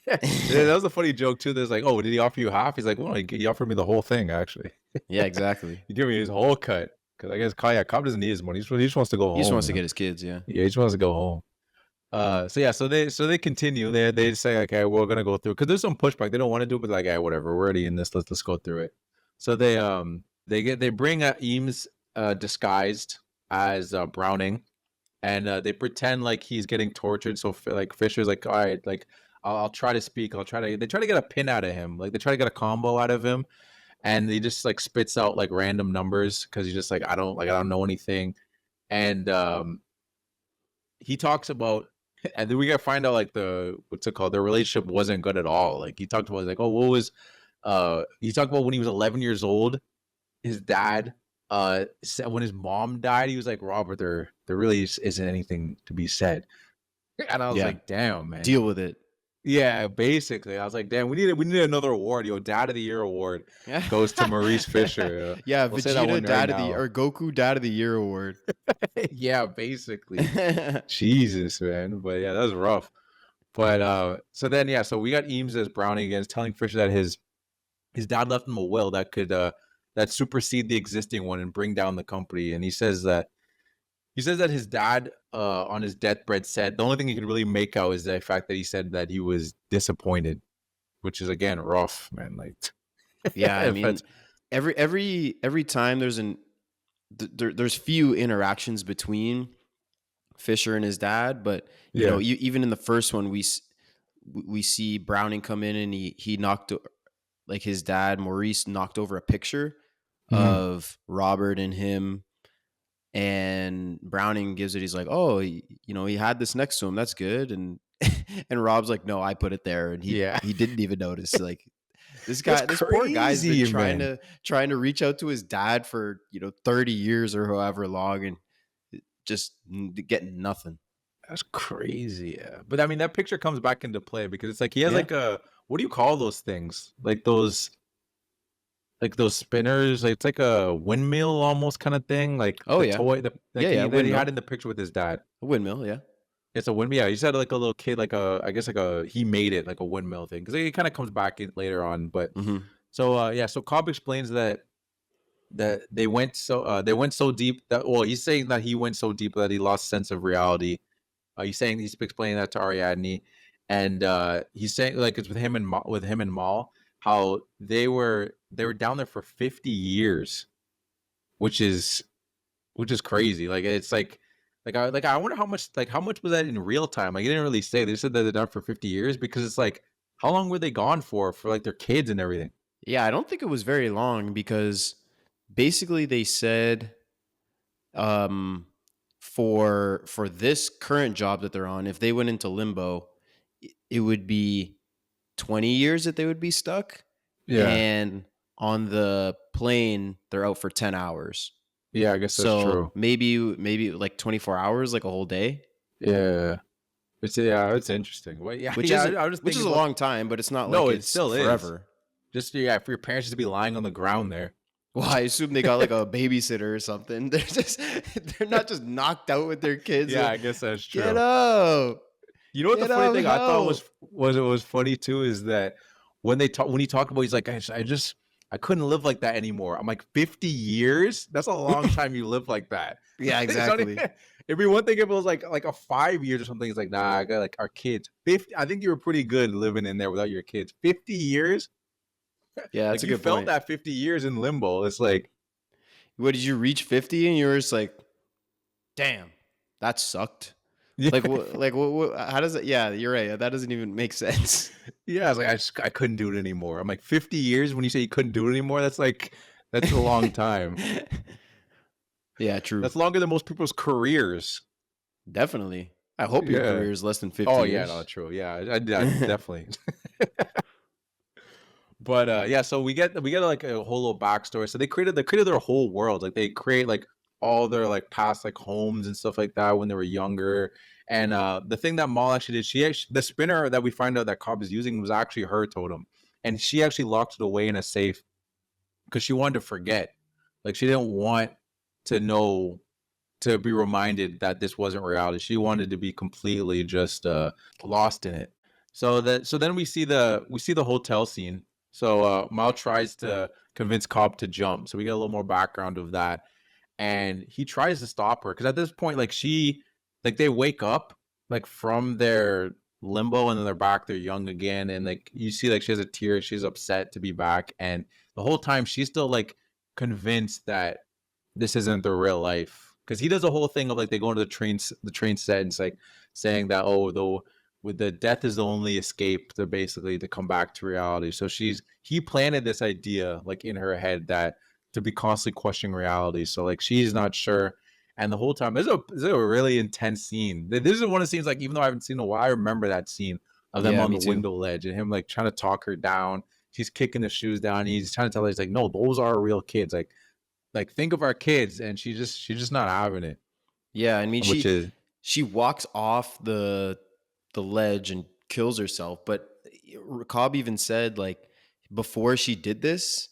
That was a funny joke too. There's like, oh, did he offer you half? He's like, well, he offered me the whole thing actually.
Yeah, exactly.
He gave me his whole cut because I guess Cobb doesn't need his money. He just wants to go home.
He just wants to get his kids. Yeah.
Yeah, he just wants to go home. So they continue. They say, okay, we're gonna go through because there's some pushback. They don't want to do it, but like, hey, whatever, we're already in this. Let's go through it. So they bring Eames disguised as Browning. And they pretend like he's getting tortured. So like Fisher's like, all right, like I'll try to speak. They try to get a pin out of him. Like they try to get a combo out of him, and he just like spits out like random numbers because he's just like, I don't know anything. And he talks about, and then we gotta find out like what's it called? Their relationship wasn't good at all. Like he talked about like, oh, what was he talked about when he was 11 years old, his dad said when his mom died, he was like, Robert, there really isn't anything to be said. And I was like, damn, man,
deal with it.
Yeah, basically. I was like, damn, we need another award. Dad of the Year award goes to Maurice Fisher.
Yeah, we'll Vegeta Dad of the or Goku Dad of the Year award.
Yeah, basically. Jesus, man. But yeah, that was rough. But so we got Eames as Browning again, telling Fisher that his dad left him a will that could that supersede the existing one and bring down the company. And he says that his dad on his deathbed said the only thing he could really make out is the fact that he said that he was disappointed, which is again rough, man. Like,
yeah, I mean, every time there's few interactions between Fisher and his dad, but you know, even in the first one, we see Browning come in and he knocked, like his dad Maurice knocked over a picture of Robert and him. And Browning gives it. He's like, oh, you know, he had this next to him. That's good. And and Rob's like, no, I put it there, and he didn't even notice. Like this poor guy's been trying to reach out to his dad for 30 years or however long, and just getting nothing.
That's crazy. Yeah, but I mean that picture comes back into play because it's like he has like a, what do you call those things? Like those spinners, like it's like a windmill almost kind of thing. Like toy that he had in the picture with his dad.
A windmill, yeah.
It's a windmill. Yeah, he said like a little kid, like I guess he made it like a windmill thing because it kind of comes back in later on. But so Cobb explains that they went so deep that, well, he's saying that he went so deep that he lost sense of reality. He's explaining that to Ariadne, and he's saying like it's with him and Mal, how they were down there for 50 years, which is crazy. Like it's like I wonder how much was that in real time? Like, he didn't really say. They said that they're down for 50 years because it's like, how long were they gone for like their kids and everything?
Yeah, I don't think it was very long because basically they said for this current job that they're on, if they went into limbo, it would be 20 years that they would be stuck. Yeah. And on the plane, they're out for 10 hours.
Yeah, I guess that's true.
Maybe like 24 hours, like a whole day.
Yeah. It's interesting. Well, yeah,
which is a long time, but it's not like it still forever.
Just for your parents to be lying on the ground there.
Well, I assume they got like a babysitter or something. They're not just knocked out with their kids.
Yeah, I guess that's true.
Get up.
You know what the funny thing I thought was funny too is that when he talked about, he's like, I couldn't live like that anymore. I'm like, 50 years? That's a long time you live like that.
Yeah, exactly.
It'd be one thing if it was like a 5 years or something. It's like, nah, I got like our kids. 50. I think you were pretty good living in there without your kids. 50 years?
Yeah, that's
like
a good point.
You felt that 50 years in limbo. It's like,
what, did you reach 50 and you were just like, damn, that sucked? Yeah. What, how does it? Yeah, you're right. That doesn't even make sense.
Yeah, I was like, I couldn't do it anymore. I'm like, 50 years when you say you couldn't do it anymore, that's a long time.
Yeah, true.
That's longer than most people's careers.
Definitely. I hope your career is less than 50 years.
Oh, yeah, no, true. Yeah, I definitely. But so we get like a whole little backstory. So they created their whole world. Like they create like all their like past like homes and stuff like that when they were younger. And the thing that Mal actually did, the spinner that we find out that Cobb is using was actually her totem, and she actually locked it away in a safe because she wanted to forget. Like she didn't want to be reminded that this wasn't reality. She wanted to be completely just lost in it. So then we see the hotel scene. So Mal tries to convince Cobb to jump. So we get a little more background of that. And he tries to stop her. Because at this point, they wake up like from their limbo and then they're back. They're young again. And like you see like she has a tear. She's upset to be back. And the whole time she's still like convinced that this isn't their real life. Because he does a whole thing of like they go into the train set and it's like saying that, with the death is the only escape to basically to come back to reality. So he planted this idea like in her head that to be constantly questioning reality. So like she's not sure. And the whole time there's a really intense scene. This is one of the scenes, like, even though I haven't seen it in a while, I remember that scene of them on the window ledge and him like trying to talk her down. She's kicking the shoes down. And he's trying to tell her, he's like, no, those are real kids. Like think of our kids. And she's just not having it.
Yeah. I mean, she walks off the ledge and kills herself. But Cobb even said, like, before she did this,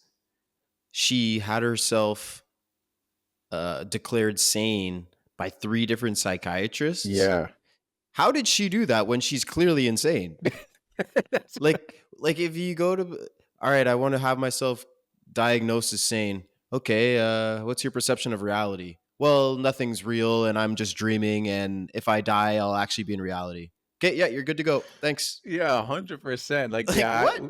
she had herself declared sane by 3 different psychiatrists.
Yeah.
How did she do that when she's clearly insane? like if you go to, all right, I want to have myself diagnosed as sane. Okay, what's your perception of reality? Well, nothing's real and I'm just dreaming, and if I die, I'll actually be in reality. Okay, yeah, you're good to go. Thanks.
Yeah, 100%. Like yeah,
what?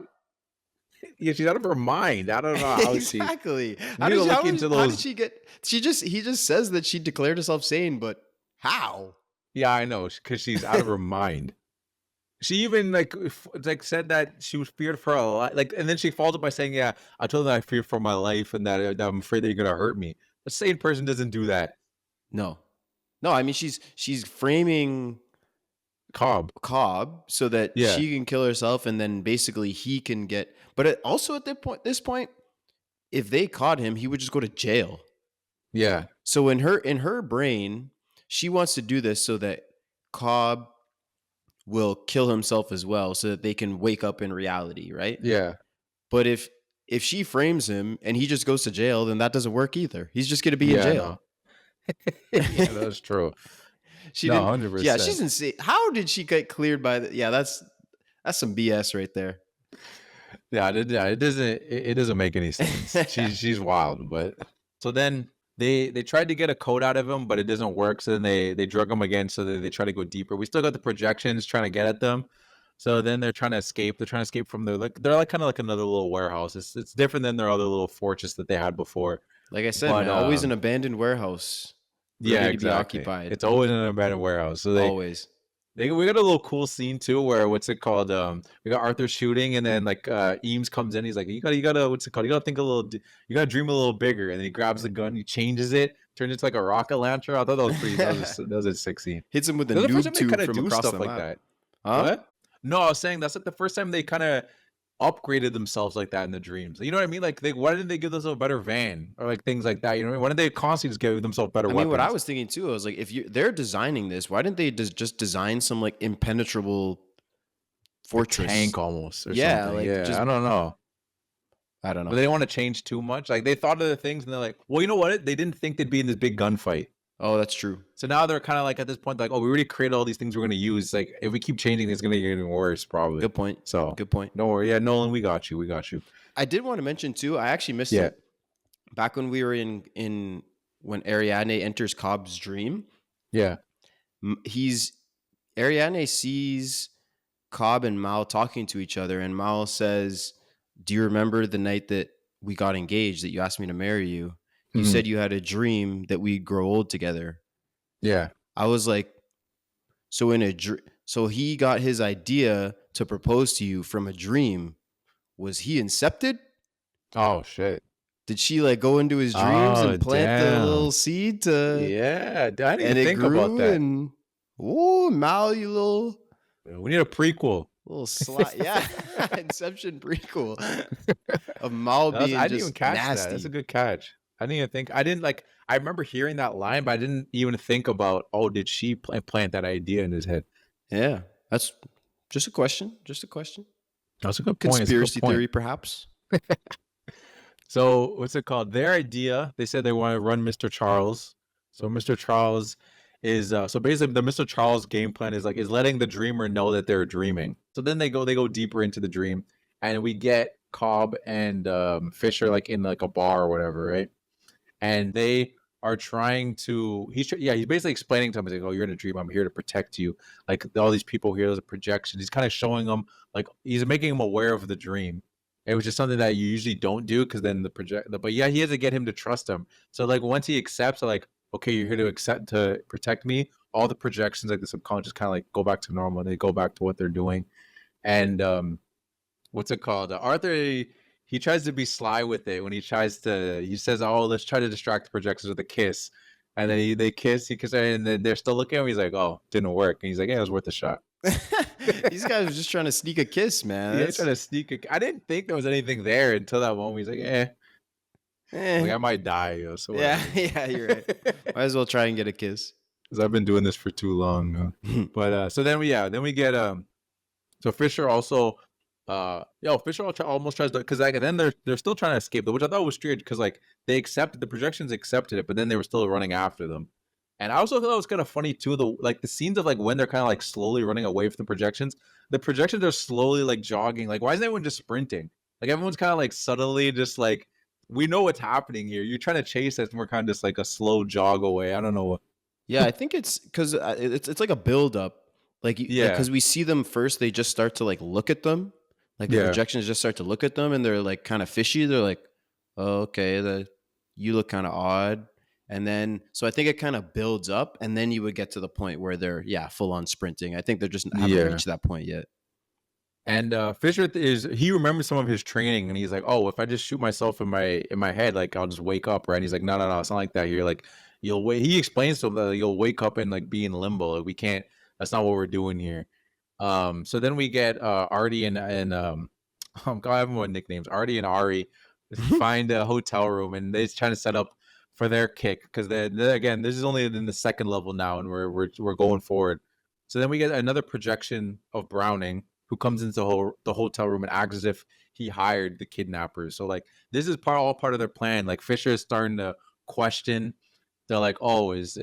Yeah, she's out of her mind. I don't know how
exactly. How did she get? He just says that she declared herself sane, but how?
Yeah, I know, because she's out of her mind. She even like said that she was feared for her life. Like, and then she followed up by saying, "Yeah, I told them I fear for my life and that I'm afraid that you're gonna hurt me." A sane person doesn't do that.
No, I mean she's framing
Cobb.
so that
Yeah.
she can kill herself, and then basically he can get. But also at this point, if they caught him, he would just go to jail.
Yeah.
So in her brain, she wants to do this so that Cobb will kill himself as well, so that they can wake up in reality, right?
Yeah.
But if she frames him and he just goes to jail, then that doesn't work either. He's just going to be in jail.
No. Yeah, that's true.
She
No,
didn't.
100%.
Yeah, she's insane. How did she get cleared by the? Yeah, that's some BS right there.
Yeah, it doesn't make any sense. She's wild, but so then they tried to get a code out of him, but it doesn't work. So then they drug him again. So they try to go deeper. We still got the projections trying to get at them. So then they're trying to escape. They're trying to escape from they're kind of like another little warehouse. It's different than their other little fortress that they had before.
Like I said, man, always an abandoned warehouse.
Yeah,
exactly.
To be occupied. It's always an abandoned warehouse. So
always.
We got a little cool scene too, where what's it called? We got Arthur shooting, and then like Eames comes in. He's like, you gotta what's it called? You gotta think a little. You gotta dream a little bigger. And then he grabs the gun, he changes it, turns it into like a rocket launcher. I thought that was pretty. That was a sick scene.
Hits him with a noob tube from
do
across
stuff
the
like
map.
that.
Huh?
What? No, I was saying that's like the first time they kind of upgraded themselves like that in the dreams. You know what I mean? Like, why didn't they give themselves a better van or like things like that? You know what I mean? Why didn't they constantly just give themselves better weapons?
I mean, what I was thinking too, I was like, if they're designing this, why didn't they just design some like impenetrable fortress,
tank almost? Or
yeah,
something.
like
yeah.
just,
I don't know.
But they
didn't want to change too much. Like they thought of the things and they're like, well, you know what? They didn't think they'd be in this big gunfight.
Oh, that's true.
So now they're kind of like at this point, like, oh, we already created all these things we're going to use. Like, if we keep changing, it's going to get even worse, probably.
Good point.
So,
good point.
Don't worry. Yeah, Nolan, we got you. We got you.
I did want to mention too. I actually missed it back when we were in when Ariadne enters Cobb's dream.
Yeah,
Ariadne sees Cobb and Mal talking to each other, and Mal says, "Do you remember the night that we got engaged? That you asked me to marry you? You said you had a dream that we'd grow old together."
Yeah.
I was like, so so he got his idea to propose to you from a dream. Was he incepted?
Oh shit!
Did she like go into his dreams and plant the little seed to?
Yeah, I didn't even think about that.
And Mal, you little.
We need a prequel.
Little slot, yeah, Inception prequel of Mal being
I didn't
just
even catch
nasty.
that. That's a good catch. I didn't even think. I didn't like. I remember hearing that line, but I didn't even think about. Oh, did she plant that idea in his head?
Yeah, that's just a question. Just a question.
That's a good point.
Conspiracy theory, perhaps.
So what's it called? Their idea. They said they want to run Mr. Charles. So Mr. Charles is so basically the Mr. Charles game plan is letting the dreamer know that they're dreaming. So then they go deeper into the dream, and we get Cobb and Fisher like in like a bar or whatever, right? And they are trying to. He's basically explaining to him. He's like, "Oh, you're in a dream. I'm here to protect you. Like all these people here, there's a projection." He's kind of showing them, like he's making him aware of the dream. It was just something that you usually don't do because then but yeah, he has to get him to trust him. So like once he accepts, like, okay, you're here to protect me. All the projections, like the subconscious, kind of like go back to normal. They go back to what they're doing. And what's it called? Arthur. He tries to be sly with it when he says, "Oh, let's try to distract the projections with a kiss," and then they kiss, and then they're still looking at him. He's like, "Oh, didn't work," and he's like, "Yeah, it was worth a shot."
These guys were just trying to sneak a kiss, man.
Yeah, trying to sneak I didn't think there was anything there until that moment. He's like, like I might die. So
yeah, you're right. Might as well try and get a kiss
because I've been doing this for too long. But so then we get so Fisher also. Fisher almost tries to, because like then they're still trying to escape, which I thought was strange because like the projections accepted it, but then they were still running after them. And I also thought it was kind of funny too, the scenes of like when they're kind of like slowly running away from the projections are slowly like jogging. Like, why isn't everyone just sprinting? Like everyone's kind of like subtly just like, we know what's happening here. You're trying to chase us, and we're kind of just like a slow jog away. I don't know.
Yeah, I think it's because it's like a build up. Like because we see them first, they just start to like look at them. Like the projections just start to look at them and they're like kind of fishy. They're like, "Oh, okay, you look kind of odd." And then, so I think it kind of builds up, and then you would get to the point where they're full on sprinting. I think they're just haven't reached that point yet.
And Fisher he remembers some of his training, and he's like, "Oh, if I just shoot myself in my head, like I'll just wake up, right?" And he's like, "No, it's not like that here. Like you'll wait. He explains to him that you'll wake up and like be in limbo. Like we can't. That's not what we're doing here. So then we get Artie and God, I have more nicknames. Artie and Ari find a hotel room and they're trying to set up for their kick because they're again, this is only in the second level now, and we're going forward. So then we get another projection of Browning, who comes into the hotel room and acts as if he hired the kidnappers. So like this is all part of their plan. Like Fisher is starting to question. They're like, oh, is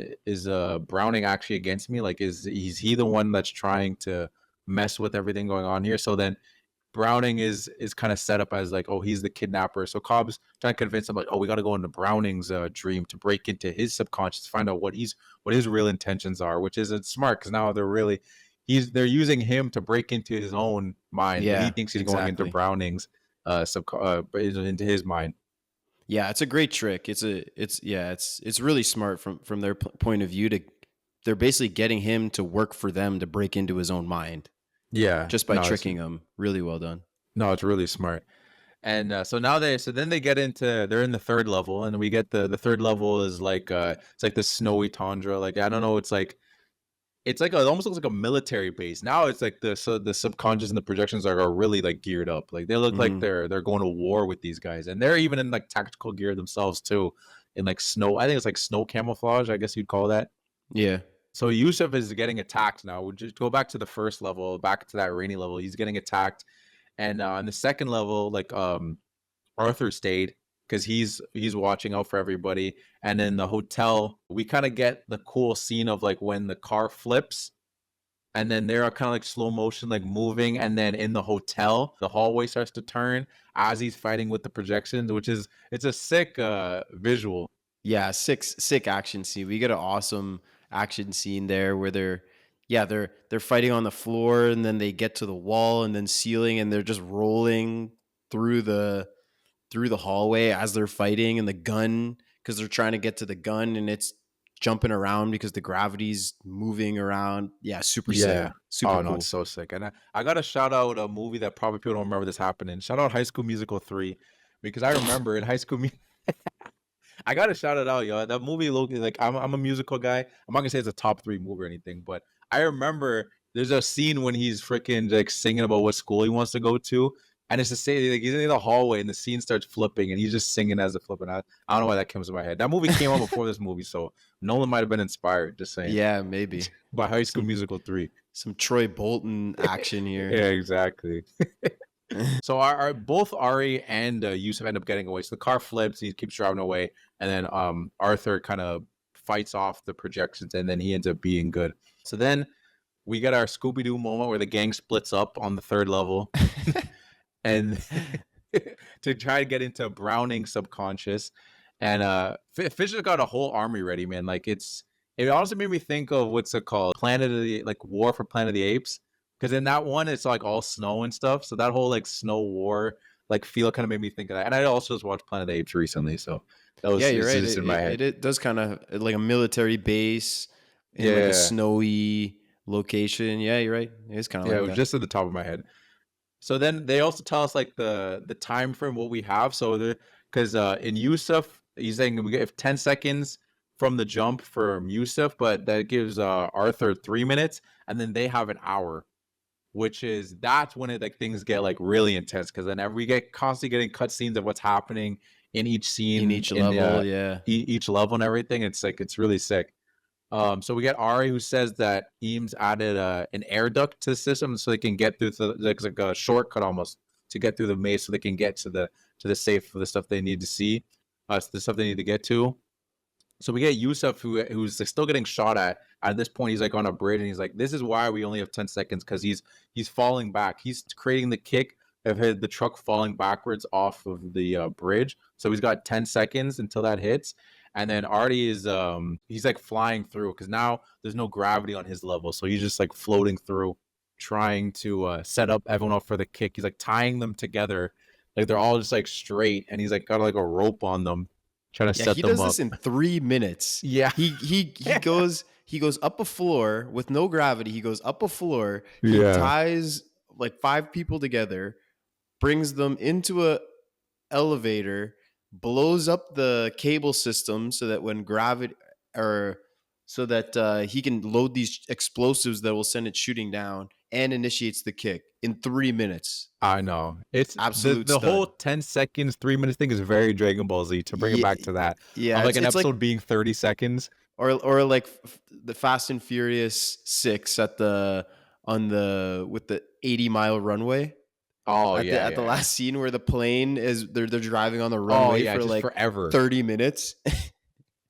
Browning actually against me? Like, is he the one that's trying to mess with everything going on here? So then Browning is kind of set up as like, oh, he's the kidnapper. So Cobb's trying to convince him like, oh, we got to go into Browning's dream to break into his subconscious, find out what his real intentions are, which isn't smart because now they're using him to break into his own mind. Yeah, he thinks he's going into Browning's into his mind.
Yeah, it's a great trick. It's really smart from their point of view. They're basically getting him to work for them to break into his own mind.
Yeah,
just by tricking him. Really well done.
No, it's really smart. And so then they get into, they're in the third level, and we get the third level is like it's like the snowy tundra. Like I don't know, it's like it almost looks like a military base. Now it's like the subconscious and the projections are really like geared up. Like they look like they're going to war with these guys, and they're even in like tactical gear themselves too, in like snow. I think it's like snow camouflage, I guess you'd call that.
Yeah.
So Yusuf is getting attacked now. We'll just go back to the first level, back to that rainy level. He's getting attacked, and on the second level, like Arthur stayed because he's watching out for everybody. And in the hotel, we kind of get the cool scene of like when the car flips, and then they're kind of like slow motion, like moving, and then in the hotel, the hallway starts to turn as he's fighting with the projections, it's a sick visual.
Yeah, sick action scene. We get an awesome action scene there where they're fighting on the floor, and then they get to the wall and then ceiling, and they're just rolling through the hallway as they're fighting, and the gun, because they're trying to get to the gun and it's jumping around because the gravity's moving around. Yeah, super sick. Super cool.
No, it's so sick. And I got to shout out a movie that probably people don't remember this happening. Shout out High School Musical 3, because I remember in High School I gotta shout it out, yo. That movie, like, I'm a musical guy. I'm not gonna say it's a top 3 movie or anything, but I remember there's a scene when he's freaking like singing about what school he wants to go to, and it's the same. Like he's in the hallway, and the scene starts flipping, and he's just singing as a flipping. I don't know why that comes to my head. That movie came out before this movie, so Nolan might have been inspired. Just saying.
Yeah, maybe
by High School Musical 3.
Some Troy Bolton action here.
Yeah, exactly. So both Ari and Yusuf end up getting away. So the car flips, he keeps driving away, and then Arthur kind of fights off the projections, and then he ends up being good. So then we get our Scooby-Doo moment where the gang splits up on the third level, and to try to get into Browning's subconscious. And Fisher got a whole army ready, man. Like it also made me think of what's it called, War for Planet of the Apes. Because in that one, it's like all snow and stuff. So that whole like snow war like feel kind of made me think of that. And I also just watched Planet of the Apes recently, so that was
you're right.
In my head.
It does kind of like a military base in like a snowy location. Yeah, you're right. It's kind of
it was just at the top of my head. So then they also tell us like the time frame what we have. So because in Yusuf, he's saying we get 10 seconds from the jump from Yusuf, but that gives Arthur 3 minutes, and then they have an hour. That's when it like things get like really intense, because then we get constantly getting cutscenes of what's happening in each scene,
in each level,
each level and everything. It's like it's really sick. So we get Ari, who says that Eames added an air duct to the system so they can get through like a shortcut almost to get through the maze, so they can get to the safe for the stuff they need to see, the stuff they need to get to. So we get Yusuf, who's like still getting shot at. At this point, he's like on a bridge, and he's like, "This is why we only have 10 seconds, because he's falling back. He's creating the kick of the truck falling backwards off of the bridge. So he's got 10 seconds until that hits, and then Artie is he's like flying through, because now there's no gravity on his level, so he's just like floating through, trying to set up everyone up for the kick. He's like tying them together, like they're all just like straight, and he's like got like a rope on them, trying to set them up.
He does this in 3 minutes.
Yeah,
he goes up a floor with no gravity. He goes up a floor. He ties like 5 people together, brings them into a elevator, blows up the cable system so that when gravity, or so that he can load these explosives that will send it shooting down and initiates the kick in 3 minutes.
I know. It's
Absolute
the whole
stud.
10 seconds, 3 minutes thing is very Dragon Ball Z to bring it
Yeah,
back to that.
yeah,
Of like an
it's like
episode being 30 seconds.
or like the Fast and Furious 6 with the 80-mile runway.
Oh,
At the last scene where the plane is they're driving on the
Oh,
runway
yeah,
for
just
like
forever.
30 minutes.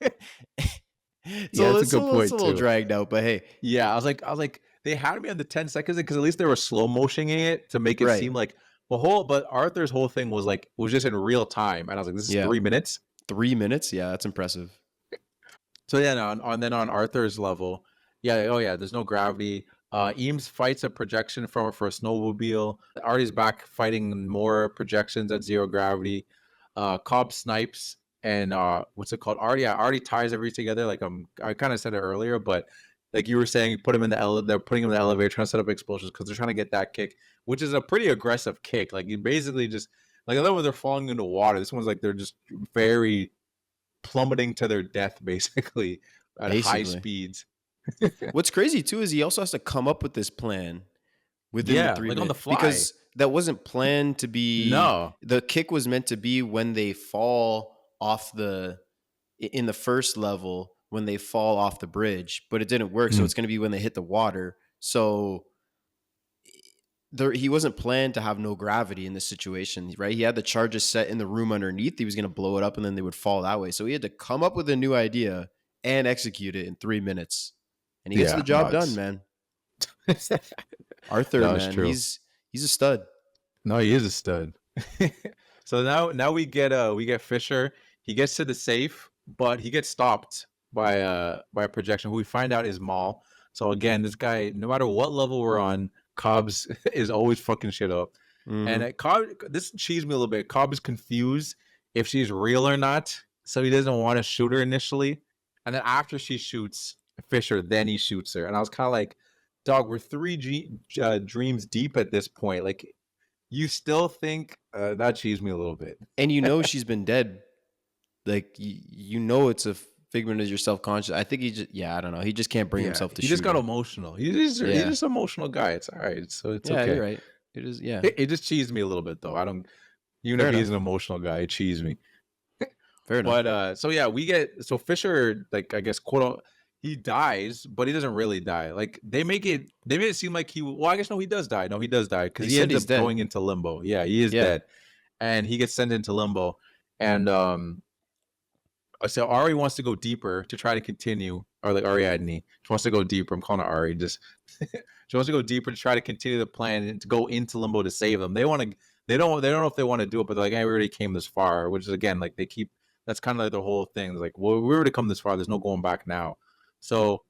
Yeah, that's a good point,
It's a little
too.
dragged out, but hey,
Yeah, I was like, they had me on the 10 seconds because at least they were slow motioning it to make it
Right.
seem like but Arthur's whole thing was just in real time. And I was like, this is
Yeah.
3 minutes.
3 minutes, yeah, that's impressive.
So yeah, no, then on Arthur's level, there's no gravity. Eames fights a projection for a snowmobile. Artie's back fighting more projections at zero gravity. Cobb snipes and what's it called? Artie ties everything together. Like I kind of said it earlier, but like you were saying, they're putting him in the elevator, trying to set up explosions because they're trying to get that kick, which is a pretty aggressive kick. Like you basically just like I love when they're falling into water. This one's like they're just very plummeting to their death basically at high speeds.
What's crazy too is he also has to come up with this plan within the 3 minutes
on the fly.
because that wasn't planned to be.
No,
the kick was meant to be when they fall off in the first level when they fall off the bridge, but it didn't work. So it's going to be when they hit the water. So he wasn't planned to have no gravity in this situation, right? He had the charges set in the room underneath. He was going to blow it up and then they would fall that way. So he had to come up with a new idea and execute it in 3 minutes. And he gets the job done, man. Arthur, man,
true.
he's a stud.
No, he is a stud. So now we get Fisher. He gets to the safe, but he gets stopped by a projection who we find out is Maul. So again, this guy, no matter what level we're on, Cobbs is always fucking shit up. And Cobb, this cheesed me a little bit. Cobb is confused if she's real or not, so he doesn't want to shoot her initially. And then after she shoots Fisher, then he shoots her. And I was kind of like, dog, we're 3 dreams deep at this point. Like, you still think that cheesed me a little bit.
And she's been dead. Like, it's a figment of your self-conscious. I think I don't know. He just can't bring himself to shoot.
He just got
her.
emotional. He's just an emotional guy. It's all right. So it's okay.
You're right. It is, yeah.
It just cheesed me a little bit, though. Even if he's an emotional guy, it cheesed me.
Fair enough.
But Fisher, like, I guess, he dies, but he doesn't really die. Like, they made it seem like I guess, no, he does die. No, he does die because he ends up going into limbo. Yeah, he is dead. And he gets sent into limbo. And so Ari wants to go deeper to try to continue, or like Ariadne. She wants to go deeper. I'm calling her Ari. Just she wants to go deeper to try to continue the plan and to go into limbo to save them. They don't know if they want to do it, but they're like, hey, we already came this far, which is again like that's kind of like the whole thing. It's like, well, we already come this far. There's no going back now. So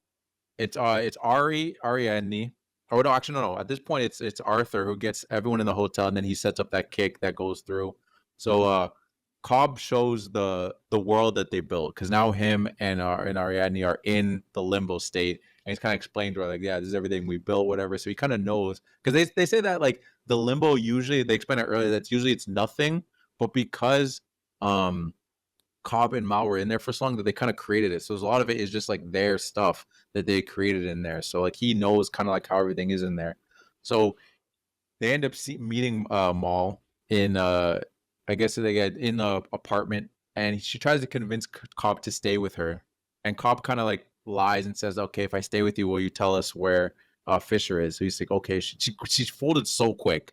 it's Ariadne. Oh no, actually no. At this point, it's Arthur who gets everyone in the hotel, and then he sets up that kick that goes through. So Cobb shows the world that they built because now him and Ariadne are in the limbo state, and he's kind of explained to her like, yeah, this is everything we built, whatever. So he kind of knows because they say that like the limbo usually they explained it earlier that's usually it's nothing, but because Cobb and Mao were in there for so long that they kind of created it. So a lot of it is just like their stuff that they created in there. So like he knows kind of like how everything is in there. So they end up meeting Maul in I guess they get in the apartment, and she tries to convince Cobb to stay with her, and Cobb kind of like lies and says, "Okay, if I stay with you, will you tell us where Fisher is?" So he's like, "Okay." She folded so quick.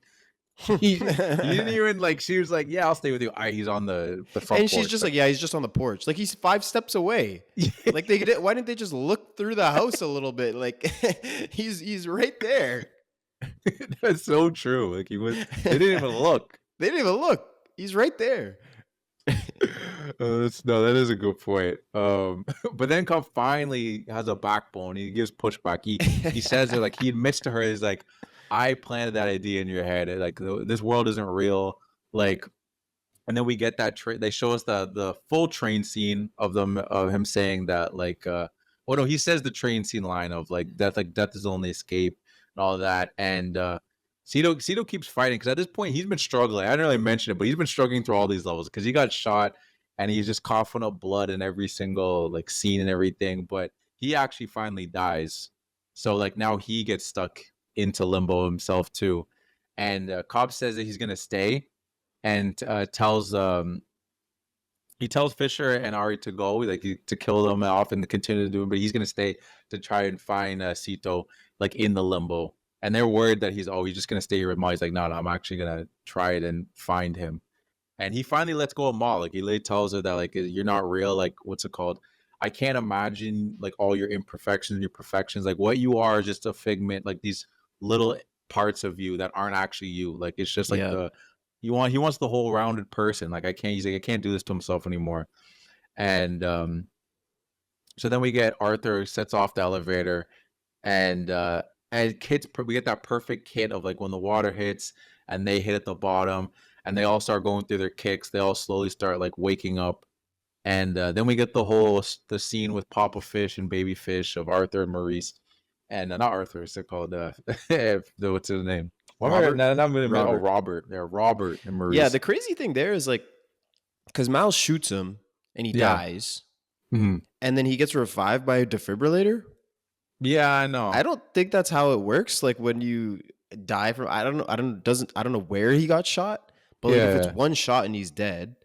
He didn't even like. She was like, "Yeah, I'll stay with you." He's on the front.
And she's just like, "Yeah, he's just on the porch. Like he's 5 steps away. Like why didn't they just look through the house a little bit? Like he's right there."
That's so true. Like they didn't even look.
They didn't even look. He's right there.
That is a good point. But then Cobb finally has a backbone. He gives pushback. He says it like he admits to her. He's like, I planted that idea in your head. Like this world isn't real. Like, and then we get that they show us the full train scene of him saying that like, he says the train scene line of like death is the only escape and all of that. And Cito keeps fighting because at this point he's been struggling. I didn't really mention it, but he's been struggling through all these levels because he got shot and he's just coughing up blood in every single like scene and everything. But he actually finally dies, so like now he gets stuck into limbo himself too. And Cobb says that he's gonna stay, and he tells Fisher and Ari to go, like to kill them off and to continue to do it, but he's gonna stay to try and find Sito like in the limbo. And they're worried that he's just gonna stay here with Ma. He's like, no, I'm actually gonna try it and find him. And he finally lets go of Ma. Like he literally tells her that like you're not real. Like what's it called? I can't imagine like all your imperfections and your perfections. Like what you are is just a figment. Like these little parts of you that aren't actually you. Like it's just like he wants the whole rounded person. Like he's like I can't do this to himself anymore. And so then we get Arthur sets off the elevator, and we get that perfect kit of like when the water hits and they hit at the bottom and they all start going through their kicks. They all slowly start like waking up. And then we get the scene with Papa Fish and Baby Fish of Arthur and Maurice, and not Arthur. It's called what's his name? Robert. Robert. Yeah, Robert and Maurice.
Yeah, the crazy thing there is like because Miles shoots him and he dies, and then he gets revived by a defibrillator.
Yeah, I know.
I don't think that's how it works. Like when you die from, I don't know where he got shot, but like if it's one shot and he's dead,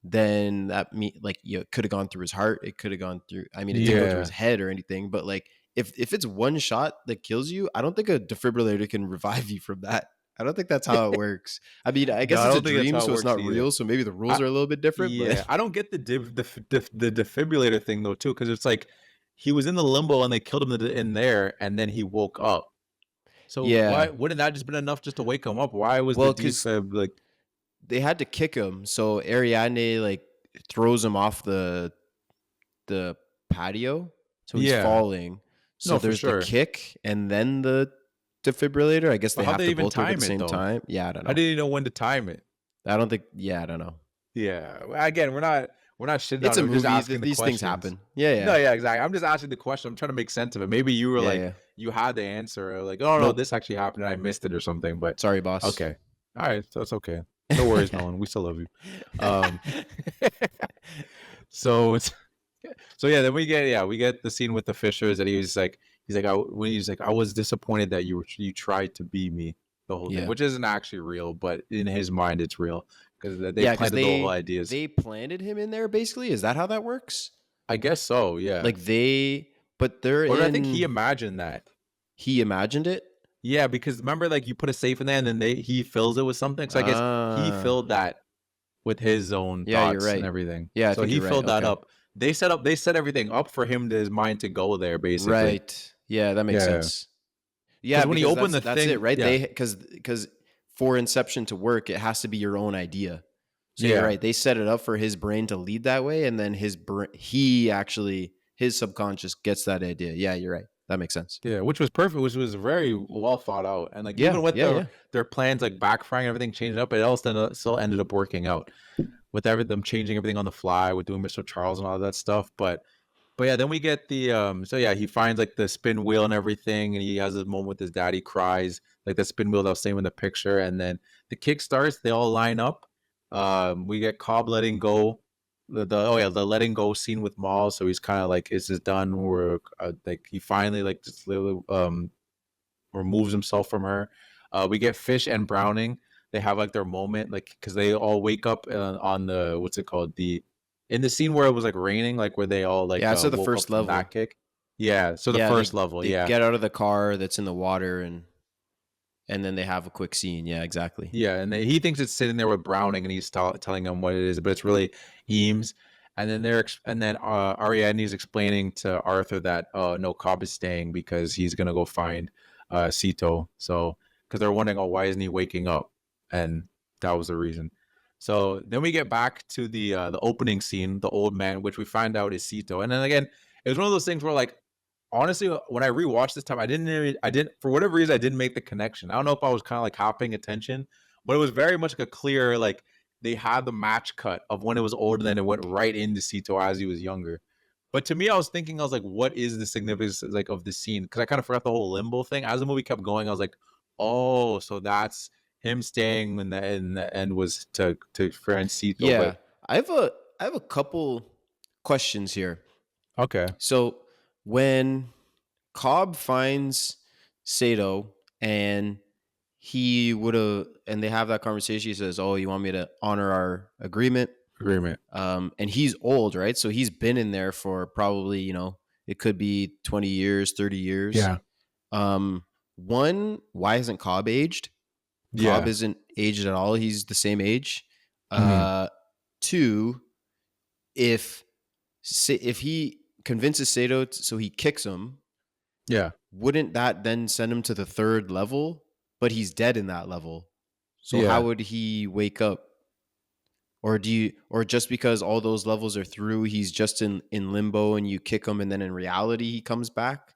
then that it could have gone through his heart. It could have gone through. I mean, it didn't go through his head or anything. But like if it's one shot that kills you, I don't think a defibrillator can revive you from that. I don't think that's how it works. I mean, I guess it's a dream, so it's not real. So maybe the rules are a little bit different.
Yeah, but I don't get the defibrillator thing though too, because it's like he was in the limbo and they killed him in there, and then he woke up. So why wouldn't that just been enough just to wake him up? Why was the defib like?
They had to kick him, so Ariadne like throws him off the patio, so he's falling. So there's the kick and then the defibrillator. I guess they have to both work at the same time. Yeah, I don't know.
I didn't know when to time it.
I don't think. Yeah, I don't know.
Yeah, again, we're not shitting.
It's a movie. These things happen. Yeah.
No, yeah, exactly. I'm just asking the question. I'm trying to make sense of it. Maybe you were you had the answer, or like, oh no, this actually happened and I missed it or something. But
sorry, boss.
Okay, all right, so it's okay. No worries, Nolan. We still love you. So then we get the scene with the Fishers that he's like I was disappointed that you tried to be me the whole thing, which isn't actually real, but in his mind it's real because they planted the whole ideas.
They planted him in there basically. Is that how that works?
I guess so. Yeah.
Like I think
he imagined that.
He imagined it.
Yeah, because remember, like you put a safe in there, and then he fills it with something. So I guess he filled that with his own thoughts and everything.
Yeah,
so he filled that up. They set everything up for his mind to go there, basically.
Right. Yeah, that makes sense. Yeah,
when he opened the thing,
that's it, right? Yeah. Because for Inception to work, it has to be your own idea. So you're right. They set it up for his brain to lead that way, and then his subconscious gets that idea. Yeah, you're right. That makes sense.
Yeah, which was perfect, which was very well thought out. And like even with their plans like backfiring, everything changing up, it all still ended up working out with them changing everything on the fly, with doing Mr. Charles and all that stuff. But yeah, then we get the he finds like the spin wheel and everything, and he has this moment with his dad. He cries like the spin wheel that was same in the picture, and then the kick starts. They all line up. We get Cobb letting go. The letting go scene with Maul, so he's kind of like, is this done? Or like he finally like just literally removes himself from her. We get Fish and Browning. They have like their moment, like because they all wake up on the what's it called, in the scene where it was like raining, like where they all like
so the first level
that kick. Yeah, so the first level.
They get out of the car that's in the water and then they have a quick scene. Yeah, exactly.
Yeah, and he thinks it's sitting there with Browning, and he's telling him what it is, but it's really Eames. And then Ariadne's explaining to Arthur that no, Cobb is staying because he's gonna go find Sito. So because they're wondering, why isn't he waking up? And that was the reason. So then we get back to the opening scene, the old man, which we find out is Sito. And then again, it was one of those things where like, honestly, when I rewatched this time, I didn't for whatever reason I didn't make the connection. I don't know if I was kind of like half paying attention, but it was very much like a clear, like they had the match cut of when it was older, then it went right into Sito as he was younger. But to me, I was like, what is the significance like of the scene? Because I kind of forgot the whole limbo thing. As the movie kept going, I was like, oh, so that's him staying in the end was to friend Sito.
Yeah, but I I have a couple questions here.
Okay.
So when Cobb finds Sato and and they have that conversation, he says, "Oh, you want me to honor our agreement?"
Agreement.
And he's old, right? So he's been in there for probably, it could be 20 years, 30 years.
Yeah.
One, why hasn't Cobb aged? Cobb isn't aged at all. He's the same age. Two, if he convinces Sato so he kicks him, wouldn't that then send him to the third level? But he's dead in that level. So how would he wake up? Or just because all those levels are through, he's just in limbo and you kick him and then in reality he comes back?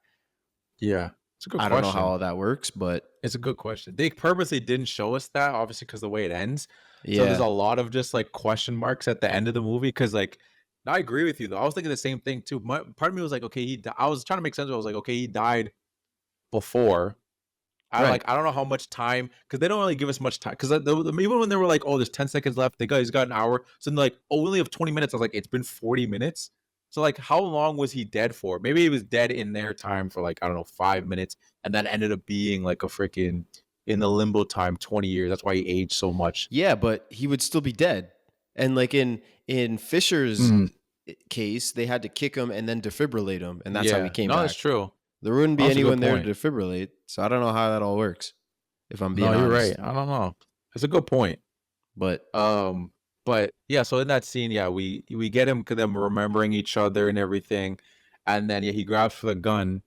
Yeah. It's a good question.
I don't know how all that works, but
it's a good question. They purposely didn't show us that, obviously, because the way it ends.
Yeah.
So there's a lot of just like question marks at the end of the movie. Because like, I agree with you though. I was thinking the same thing too. Part of me was like, okay, I was trying to make sense of it. I was like, okay, he died before. I don't know how much time, because they don't really give us much time. Because even when they were like, oh, there's 10 seconds left, he's got an hour. So then like, oh, we only have 20 minutes. I was like, it's been 40 minutes. So like, how long was he dead for? Maybe he was dead in their time for like, I don't know, 5 minutes, and that ended up being like a freaking in the limbo time 20 years. That's why he aged so much.
Yeah, but he would still be dead. And like in Fisher's case, they had to kick him and then defibrillate him, and that's how he came back.
No, that's true.
There wouldn't be anyone there to defibrillate, so I don't know how that all works. If I'm being honest.
You're right. I don't know. It's a good point.
But
yeah, so in that scene, we get them remembering each other and everything, and then he grabs for the gun,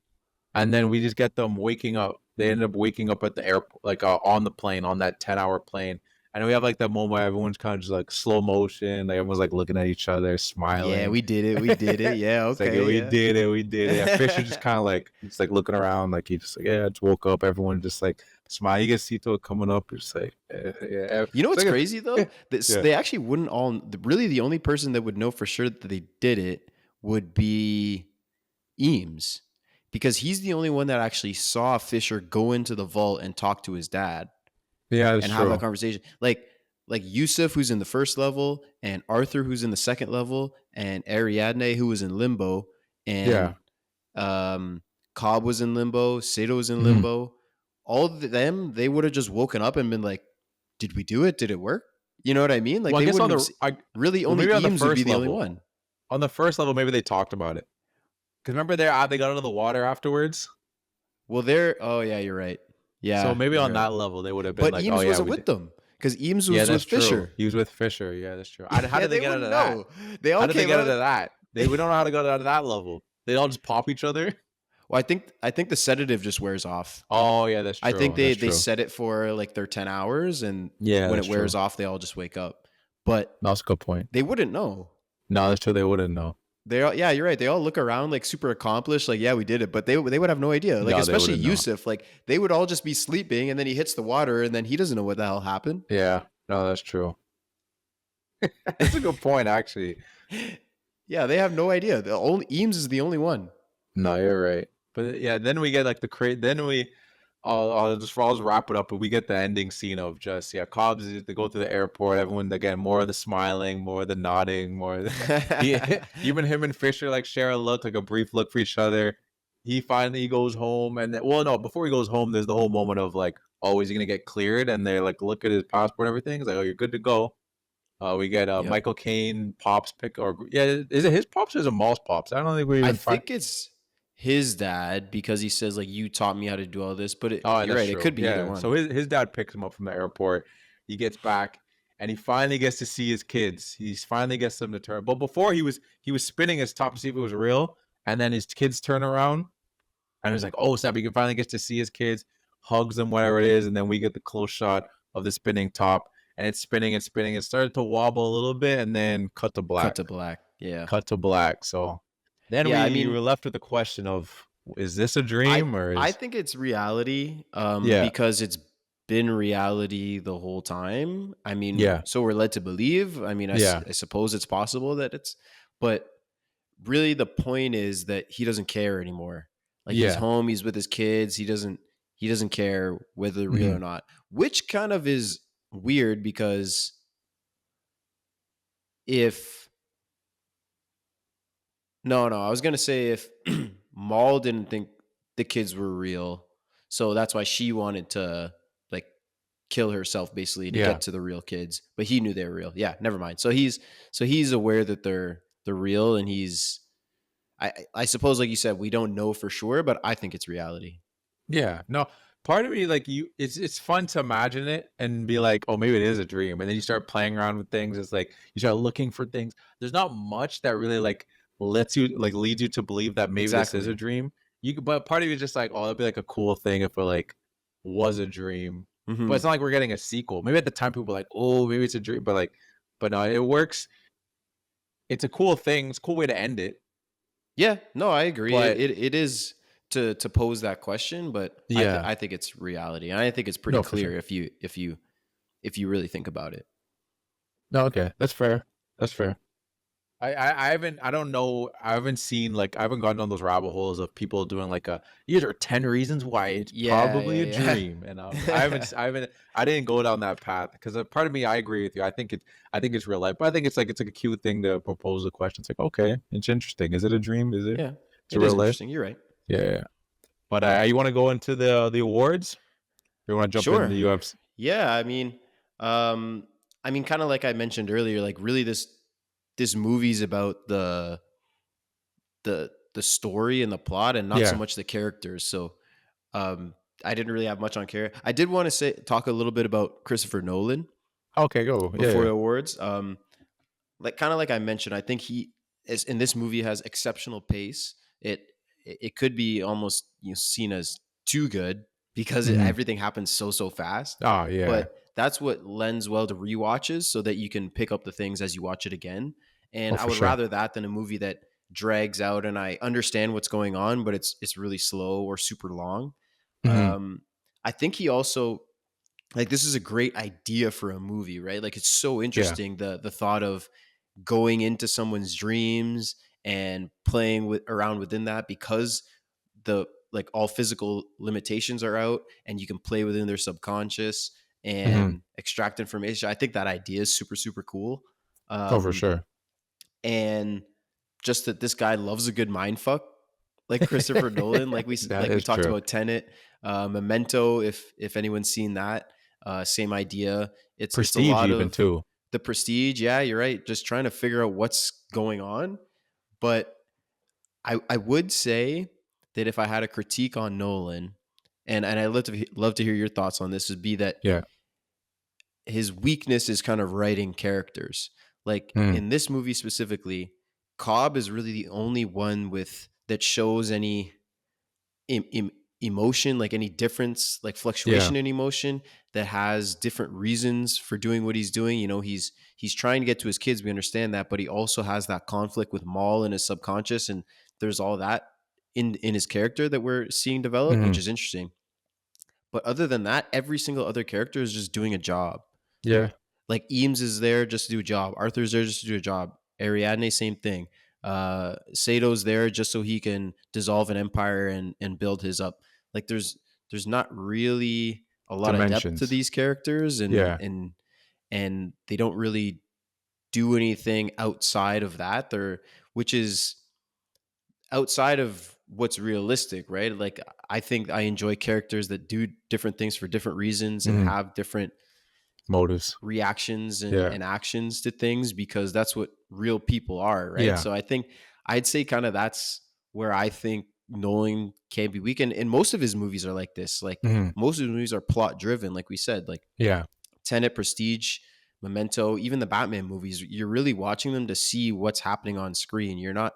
and then we just get them waking up. They end up waking up at the airport, like on the plane, on that 10-hour plane, and we have like that moment where everyone's kind of just like slow motion, like everyone's like looking at each other, smiling.
Yeah, we did it. Yeah, okay,
like, we did it. Yeah, Fisher just kind of like just like looking around, like he just like just woke up. Everyone just like smile. You get Sito coming up, just like yeah.
You know what's crazy though? They actually wouldn't all. Really, the only person that would know for sure that they did it would be Eames, because he's the only one that actually saw Fisher go into the vault and talk to his dad.
Yeah, that's
and
true.
Have that conversation. Like Yusuf, who's in the first level, and Arthur, who's in the second level, and Ariadne, who was in limbo, and Cobb was in limbo, Sato was in limbo. All of them, they would have just woken up and been like, "Did we do it? Did it work?" You know what I mean? Like,
well,
they
I guess
wouldn't really only Eames would be the only one.
On the first level, maybe they talked about it. Because remember, they got out of the water afterwards.
Well, oh yeah, you're right. Yeah.
So maybe on that level, they would have been
but
like,
Eames wasn't with them, because Eames was with Fisher.
True. He was with Fisher. Yeah, that's true. How did they get out of that?
They all
how did they get out of that? We don't know how to get out of that level. They all just pop each other.
Well, I think the sedative just wears off.
Oh yeah, that's true.
I think they set it for like their 10 hours, and when it wears off, they all just wake up. But
that's a good point.
They wouldn't know.
No, that's true. They wouldn't know.
Yeah, you're right. They all look around like super accomplished, like, yeah, we did it, but they would have no idea. Like, especially Yusuf, like they would all just be sleeping, and then he hits the water, and then he doesn't know what the hell happened.
Yeah, no, that's true. That's a good point, actually.
Yeah, they have no idea. Eames is the only one.
No, you're right. But yeah, then we get like I'll just wrap it up, but we get the ending scene of just Cobbs. They go to the airport. Everyone again, more of the smiling, more of the nodding, more of the, even him and Fisher like share a look, like a brief look for each other. He finally goes home, and before he goes home, there's the whole moment of like, oh, is he gonna get cleared? And they like look at his passport and everything. It's like, oh, you're good to go. We get Michael Caine pops is it his pops or is it Maul's pops? I don't think we even.
I think it's his dad, because he says like, you taught me how to do all this, but you're right, true. It could be either one.
So his dad picks him up from the airport. He gets back and he finally gets to see his kids. He finally gets them to turn. But before he was spinning his top to see if it was real, and then his kids turn around and he's like, oh snap, he can finally get to see his kids, hugs them, whatever it is, and then we get the close shot of the spinning top, and it's spinning and spinning. It started to wobble a little bit, and then cut to black.
Yeah.
Cut to black. So then we were left with the question of, is this a dream
I think it's reality, because it's been reality the whole time. I mean, so we're led to believe. I mean, I suppose it's possible that but really the point is that he doesn't care anymore. Like he's home, he's with his kids. He doesn't care whether they're real or not, which kind of is weird, because if No, no. I was gonna say if Maul didn't think the kids were real, so that's why she wanted to like kill herself basically to
Yeah.
get to the real kids. But he knew they were real. Yeah, never mind. So he's aware that they're real, and I suppose like you said, we don't know for sure, but I think it's reality.
Yeah, no. Part of me, like it's fun to imagine it and be like, oh, maybe it is a dream, and then you start playing around with things. It's like you start looking for things. There's not much that really like lets you like leads you to believe that maybe this is a
Exactly.
dream. But part of you is just like, oh, that'd be like a cool thing if it like was a dream. But
Hmm.
it's not like we're getting a sequel. Maybe at the time people were like, oh, maybe it's a dream, but like, but no, it works. It's a cool thing. It's a cool way to end it.
Yeah, no, I agree.
But
It is to pose that question, but
yeah,
I think it's reality, and I think it's pretty
no, for
clear
sure.
if you really think about it.
No, okay, that's fair. That's fair. I haven't I don't know I haven't seen like I haven't gone down those rabbit holes of people doing like a these are 10 reasons why it's
Yeah,
probably a
yeah,
dream, and
yeah.
I didn't go down that path because a part of me I agree with you. I think it's real life, but I think it's like a cute thing to propose a question. It's like, okay, it's interesting. Is it a dream? Is it
Yeah,
it's a
it is
real life?
interesting. You're right.
Yeah, yeah. But you want to go into the awards? Or you want to jump into
Sure.
the UFC?
Yeah, um, kind of like I mentioned earlier, like really this movie's about the story and the plot, and not so
Yeah.
much the characters. So, I didn't really have much on character. I did want to talk a little bit about Christopher Nolan
Okay, go. Yeah,
before
yeah.
the awards. Like kind of like I mentioned, I think he is in this movie has exceptional pace. It could be almost seen as too good because
Mhm.
everything happens so fast.
Oh, yeah.
But that's what lends well to rewatches, so that you can pick up the things as you watch it again. And
Oh,
I
for
would
sure.
rather that than a movie that drags out and I understand what's going on, but it's really slow or super long.
Mhm.
Um, I think he also like this is a great idea for a movie, right? Like it's so
Yeah.
interesting the thought of going into someone's dreams and playing with around within that, because the like all physical limitations are out and you can play within their subconscious
Mhm.
and extract information. I think that idea is super cool.
Oh, for
Um,
sure.
and just that this guy loves a good mind fuck, like Christopher Nolan,
That
like we
is
talked
true.
about Tenet, Memento. If anyone's seen that, same idea. It's a
Prestige
lot
even
of
too.
the Prestige. Yeah, you're right. Just trying to figure out what's going on. But I would say that if I had a critique on Nolan, and I love to hear your thoughts on this, would be that
Yeah.
his weakness is kind of writing characters. Like
Mm.
in this movie specifically, Cobb is really the only one with that shows any em- em- emotion, like any difference, like
Yeah.
fluctuation in emotion, that has different reasons for doing what he's doing. He's trying to get to his kids. We understand that, but he also has that conflict with Maul in his subconscious, and there's all that in his character that we're seeing develop, which
Mhm.
is interesting. But other than that, every single other character is just doing a job.
Yeah.
Like Eames is there just to do a job. Arthur's there just to do a job. Ariadne, same thing. Sato's there just so he can dissolve an empire and build his up. Like there's not really a lot of depth to
Dimensions.
these characters, and
Yeah.
and they don't really do anything outside of that. Which is outside of what's realistic, right? Like I think I enjoy characters that do different things for different reasons and
Mhm.
have different
Motives.
reactions
Yeah.
and actions to things, because that's what real people are, right?
Yeah.
So I think I'd say kind of that's where I think Nolan can be weak. And most of his movies are like this. Like
Mhm.
most of his movies are plot driven, like we said, like
Yeah.
Tenet, Prestige, Memento, even the Batman movies. You're really watching them to see what's happening on screen. You're not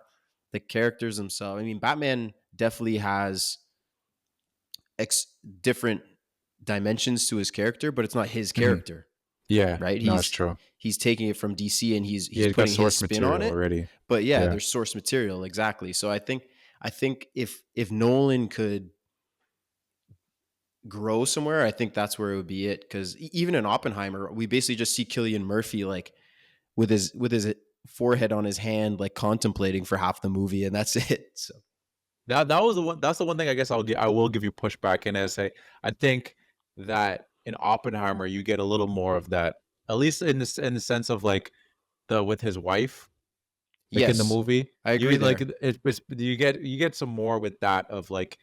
the characters themselves. I mean, Batman definitely has ex- different dimensions to his character, but it's not his
Mhm.
character,
Yeah.
right?
No, it's true.
He's taking it from DC and
Yeah,
he's
he's got
putting his
source
spin on
material
it.
already.
But yeah,
Yeah.
there's source material, exactly. So I think if Nolan could grow somewhere, I think that's where it would be it. Because even in Oppenheimer, we basically just see Cillian Murphy like with his forehead on his hand, like contemplating for half the movie, and that's it. So
That was the one. That's the one thing I guess I will give you pushback in as say I think that in Oppenheimer you get a little more of that, at least in the sense of like the with his wife. like in the
Yes,
movie.
I agree
You like
there.
you get some more with that of like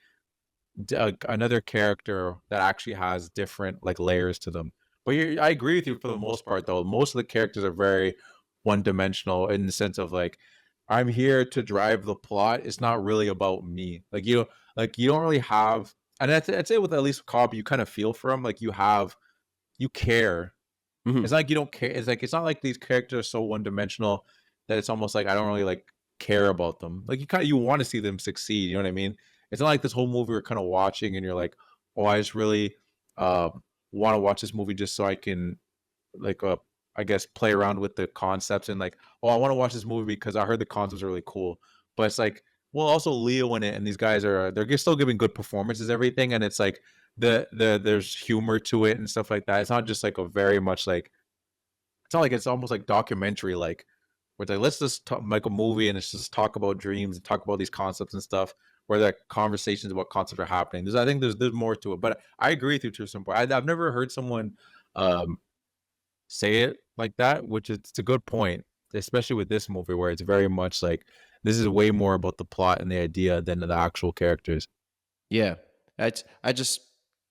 another character that actually has different like layers to them. But I agree with you for the most part, though. Most of the characters are very one dimensional in the sense of like, I'm here to drive the plot. It's not really about me. Like you don't really have, and I'd say with at least Cobb, you kind of feel for him. Like you care.
Mhm.
It's not like you don't care. It's like it's not like these characters are so one dimensional that it's almost like I don't really like care about them. Like you want to see them succeed. You know what I mean? It's not like this whole movie we're kind of watching and you're like, oh, I just really uh, want to watch this movie just so I can like I guess play around with the concepts and like, oh, I want to watch this movie because I heard the concepts are really cool. But it's like, well, also Leo in it and these guys are they're still giving good performances, everything, and it's like there's humor to it and stuff like that. It's not just like a very much like it's not like it's almost like documentary like where it's like let's just make a movie and it's just talk about dreams and talk about these concepts and stuff where the conversations about concepts are happening. I think there's more to it, but I agree with you to some point. I've never heard someone um say it like that, which is it's a good point, especially with this movie where it's very much like this is way more about the plot and the idea than the actual characters.
Yeah, I just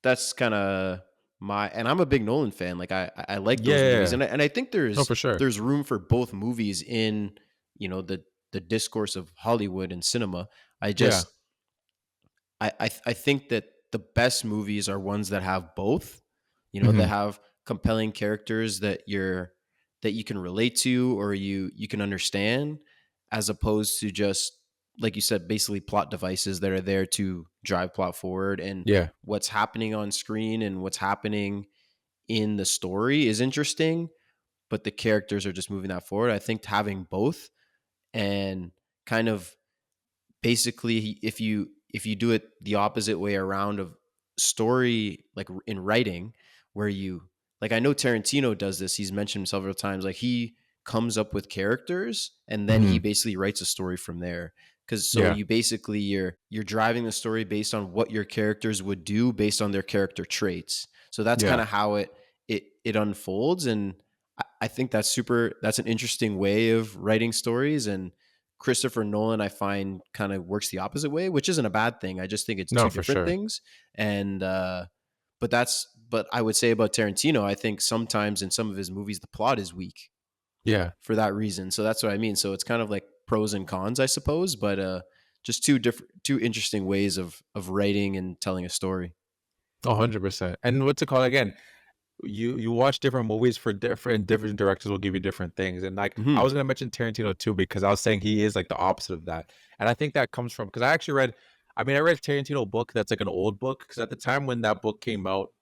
that's kind of my and I'm a big Nolan fan. Like I like those movies,
Yeah,
and I think
no, for sure.
there's room for both movies in the discourse of Hollywood and cinema. I
Yeah.
just I think that the best movies are ones that have both. That
Hmm.
have compelling characters that you can relate to or you can understand, as opposed to just like you said, basically plot devices that are there to drive plot forward. And
Yeah.
what's happening on screen and what's happening in the story is interesting, but the characters are just moving that forward. I think having both and kind of basically if you do it the opposite way around of story, like in writing, where you like I know Tarantino does this, he's mentioned several times, like he comes up with characters and then he
Hmm.
basically writes a story from there. Because so
Yeah.
you basically you're driving the story based on what your characters would do based on their character traits. So that's kind
Yeah.
of how it unfolds. And I think that's an interesting way of writing stories. And Christopher Nolan, I find, kind of works the opposite way, which isn't a bad thing. I just think it's
No,
two
for
different
sure.
things. And but I would say about Tarantino, I think sometimes in some of his movies the plot is weak
Yeah.
for that reason. So that's what I mean. So it's kind of like pros and cons, I suppose, but just two interesting ways of writing and telling a story.
100%. And what's it called again? You watch different movies for different directors will give you different things. And like I
Hmm.
was gonna mention Tarantino too because I was saying he is like the opposite of that. And I think that comes from because I actually read I read a Tarantino book that's like an old book because at the time when that book came out,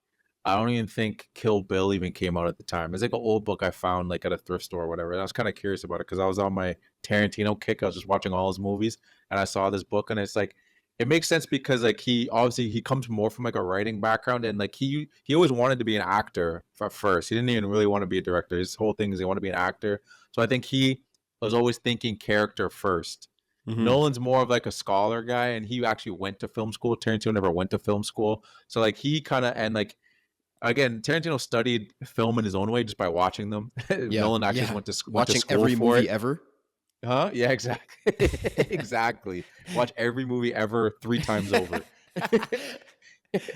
I don't even think Kill Bill even came out at the time. It's like an old book I found like at a thrift store or whatever. And I was kind of curious about it because I was on my Tarantino kick. I was just watching all his movies and I saw this book and it's like it makes sense because like he obviously he comes more from like a writing background and like he always wanted to be an actor first. He didn't even really want to be a director. His whole thing is he wanted to be an actor. So I think he was always thinking character first.
Hmm.
Nolan's more of like a scholar guy and he actually went to film school. Tarantino never went to film school. So like he kind of and like again, Tarantino studied film in his own way just by watching them.
Yeah,
Nolan actually
yeah.
went to
Watching
school
every
for
movie
it.
ever.
Huh? Yeah, exactly. Exactly. Watch every movie ever 3 times over.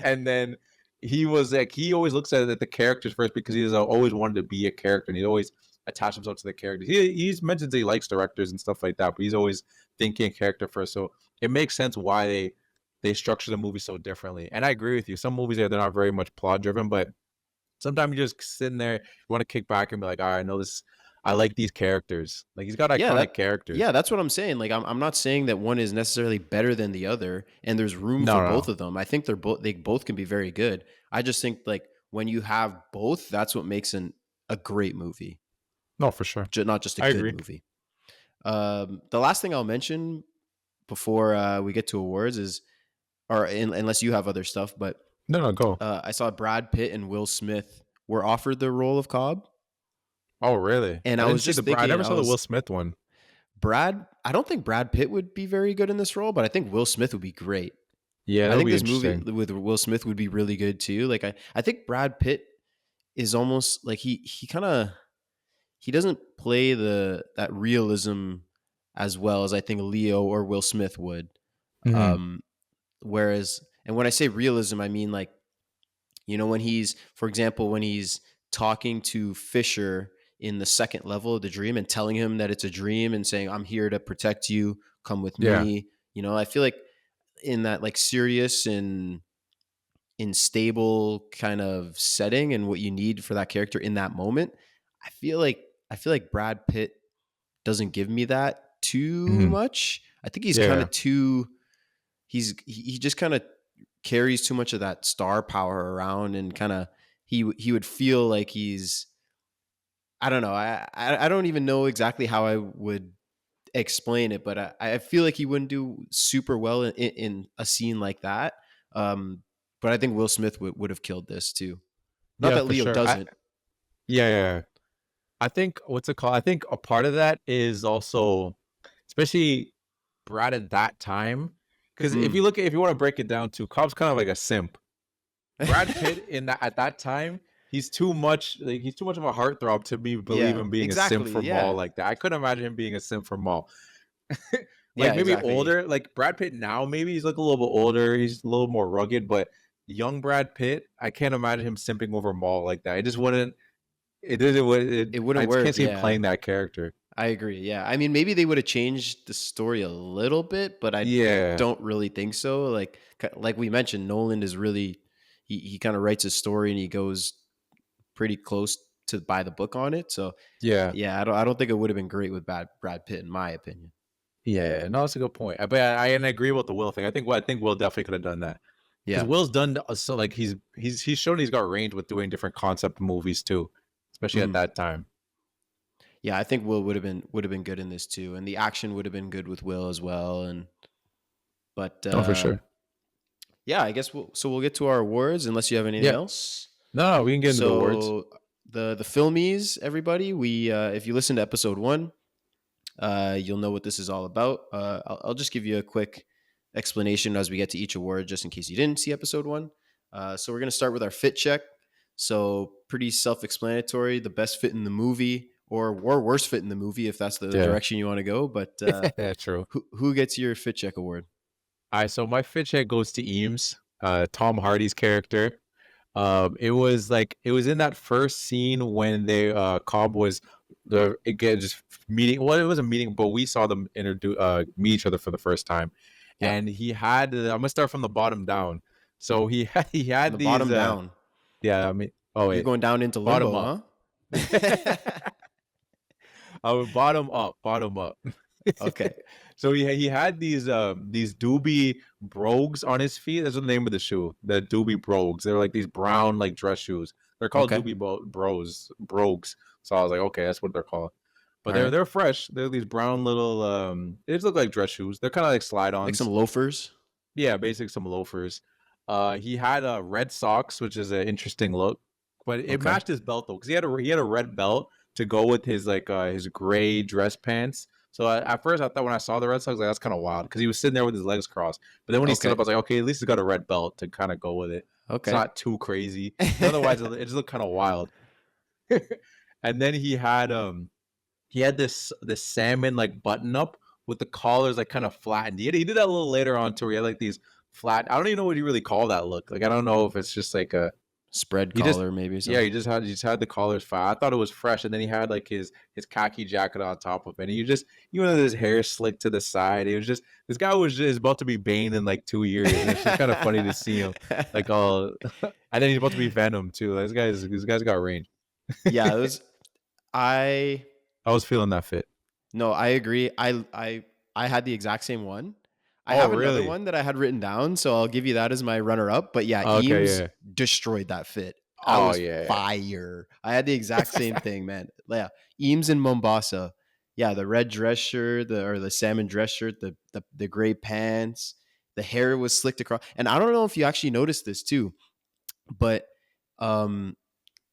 And then he was like, he always looks at it, the characters first because he's always wanted to be a character and he's always attached himself to the character. He's mentioned that he likes directors and stuff like that, but he's always thinking character first. So it makes sense why they structure the movie so differently. And I agree with you. Some movies they're not very much plot driven, but sometimes you just sitting there, you want to kick back and be like, all right, I know this. I like these characters. Like he's got
Yeah,
iconic characters.
that's what I'm saying. Like I'm not saying that one is necessarily better than the other, and there's room
No,
for
no,
both
no,
of them. I think they both can be very good. I just think like when you have both, that's what makes a great movie,
no, for sure.
not just a
I
good
agree.
movie. The last thing I'll mention before we get to awards is, unless you have other stuff, but
No, no, go.
I saw Brad Pitt and Will Smith were offered the role of Cobb,
Oh, really?
and
I
I
didn't
was
see
just
I
thinking,
never
I
saw the Will
was
Smith one.
I don't think Brad Pitt would be very good in this role, but I think Will Smith would be great.
Yeah,
I
that'll
think
be
this movie
interesting.
with Will Smith would be really good too. Like I think Brad Pitt is almost like he doesn't play that realism as well as I think Leo or Will Smith would.
Mhm.
Whereas, and when I say realism, I mean like, when he's, for example, when he's talking to Fisher in the second level of the dream and telling him that it's a dream and saying, I'm here to protect you, come with
Yeah.
me. I feel like in that like serious and stable kind of setting and what you need for that character in that moment, I feel like Brad Pitt doesn't give me that too
Mhm.
much. I think he's kind
Yeah.
of too he just kind of carries too much of that star power around, and kind of he would feel like he's, I don't know. I don't even know exactly how I would explain it, but I feel like he wouldn't do super well in a scene like that. Um, but I think Will Smith would have killed this too. Not
Yeah,
that
for
Leo
sure.
doesn't.
Yeah, yeah. I think what's it called? I think a part of that is also, especially Brad at that time, because
Mm.
if you want to break it down too, Cobb's kind of like a simp. Brad Pitt in that at that time, he's too much of a heartthrob to me believe
Yeah,
him being a simp
exactly.
for Maul
Yeah.
like that. I couldn't imagine him being a simp for Maul. Like
Yeah,
maybe
exactly.
older, like Brad Pitt now, maybe he's like a little bit older, he's a little more rugged, but young Brad Pitt, I can't imagine him simping over Maul like that. It just wouldn't.
It
I
wouldn't
just can't
work.
see him
Yeah.
playing that character.
I agree. Yeah. I mean, maybe they would have changed the story a little bit, but I
Yeah,
don't really think so. Like we mentioned, Nolan is really he kind of writes his story and he goes pretty close to by the book on it. So
yeah,
yeah, I don't think it would have been great with Brad Pitt in my opinion.
yeah. No, that's a good point. But I and I agree with the Will thing. I think Will definitely could have done that because
Yeah.
Will's done so. Like he's shown he's got range with doing different concept movies too, especially at
Mhm.
that time.
Yeah, I think Will would have been good in this too, and the action would have been good with Will as well. And but
Oh, for sure.
yeah, I guess we'll get to our awards unless you have anything
Yeah.
else.
No, we can get into the awards.
So the filmies, everybody, we if you listen to episode 1, you'll know what this is all about. I'll just give you a quick explanation as we get to each award, just in case you didn't see episode 1. So we're gonna start with our fit check. So pretty self-explanatory. The best fit in the movie, or worst fit in the movie, if that's the
Yeah,
direction you want to go. But
yeah, true.
who gets your fit check award?
All right, so my fit check goes to Eames, Tom Hardy's character. It was in that first scene when they Cobb was again just meeting. Well, it was a meeting, but we saw them introduce meet each other for the first time,
Yeah,
and he had. I'm gonna start from the bottom down. So he
from
had
the
these.
bottom down.
Yeah, I mean, oh
You're
wait,
going down into
bottom
limbo,
up.
huh?
I would bottom up, bottom up.
Okay.
So he had these Doobie Brogues on his feet. That's the name of the shoe. The Doobie Brogues. They're like these brown like dress shoes. They're called
Okay.
Doobie Brogues. So I was like, okay, that's what they're called. But
All right.
they're fresh. They're these brown little they just look like dress shoes. They're kind of like
Like some
slide-ons.
loafers.
Yeah, basically some loafers. He had red socks, which is an interesting look, but it
Okay.
matched his belt though, because he had a red belt to go with his gray dress pants. So at first I thought when I saw the red socks, like that's kind of wild because he was sitting there with his legs crossed. But then when he stood
Okay.
up, I was like, okay, at least he's got a red belt to kind of go with it. It's
Okay.
not too crazy. Otherwise, it just looked kind of wild. And then he had this salmon like button up with the collars like kind of flattened. He did that a little later on too. Where he had like these flat. I don't even know what you really call that look. Like I don't know if it's just like a
Spread
he just
collar, maybe
yeah
something.
he just had the collars flat. I thought it was fresh, and then he had like his khaki jacket on top of it. And you know his hair slicked to the side. It was just this guy was just about to be Bane in like 2 years. And it's just kind of funny to see him like all. And then he's about to be Venom too. Like, this guy's got range.
Yeah, it was. I
I was feeling that fit.
No, I agree. I had the exact same one. I
Oh
have another
really?
one that I had written down, so I'll give you that as my runner up. But yeah,
Okay,
Eames
yeah.
destroyed that fit. I
Oh
was
yeah.
fire. I had the exact same thing, man. Yeah, Eames in Mombasa. Yeah, the red dress shirt, the salmon dress shirt, the gray pants, the hair was slicked across. And I don't know if you actually noticed this too, but um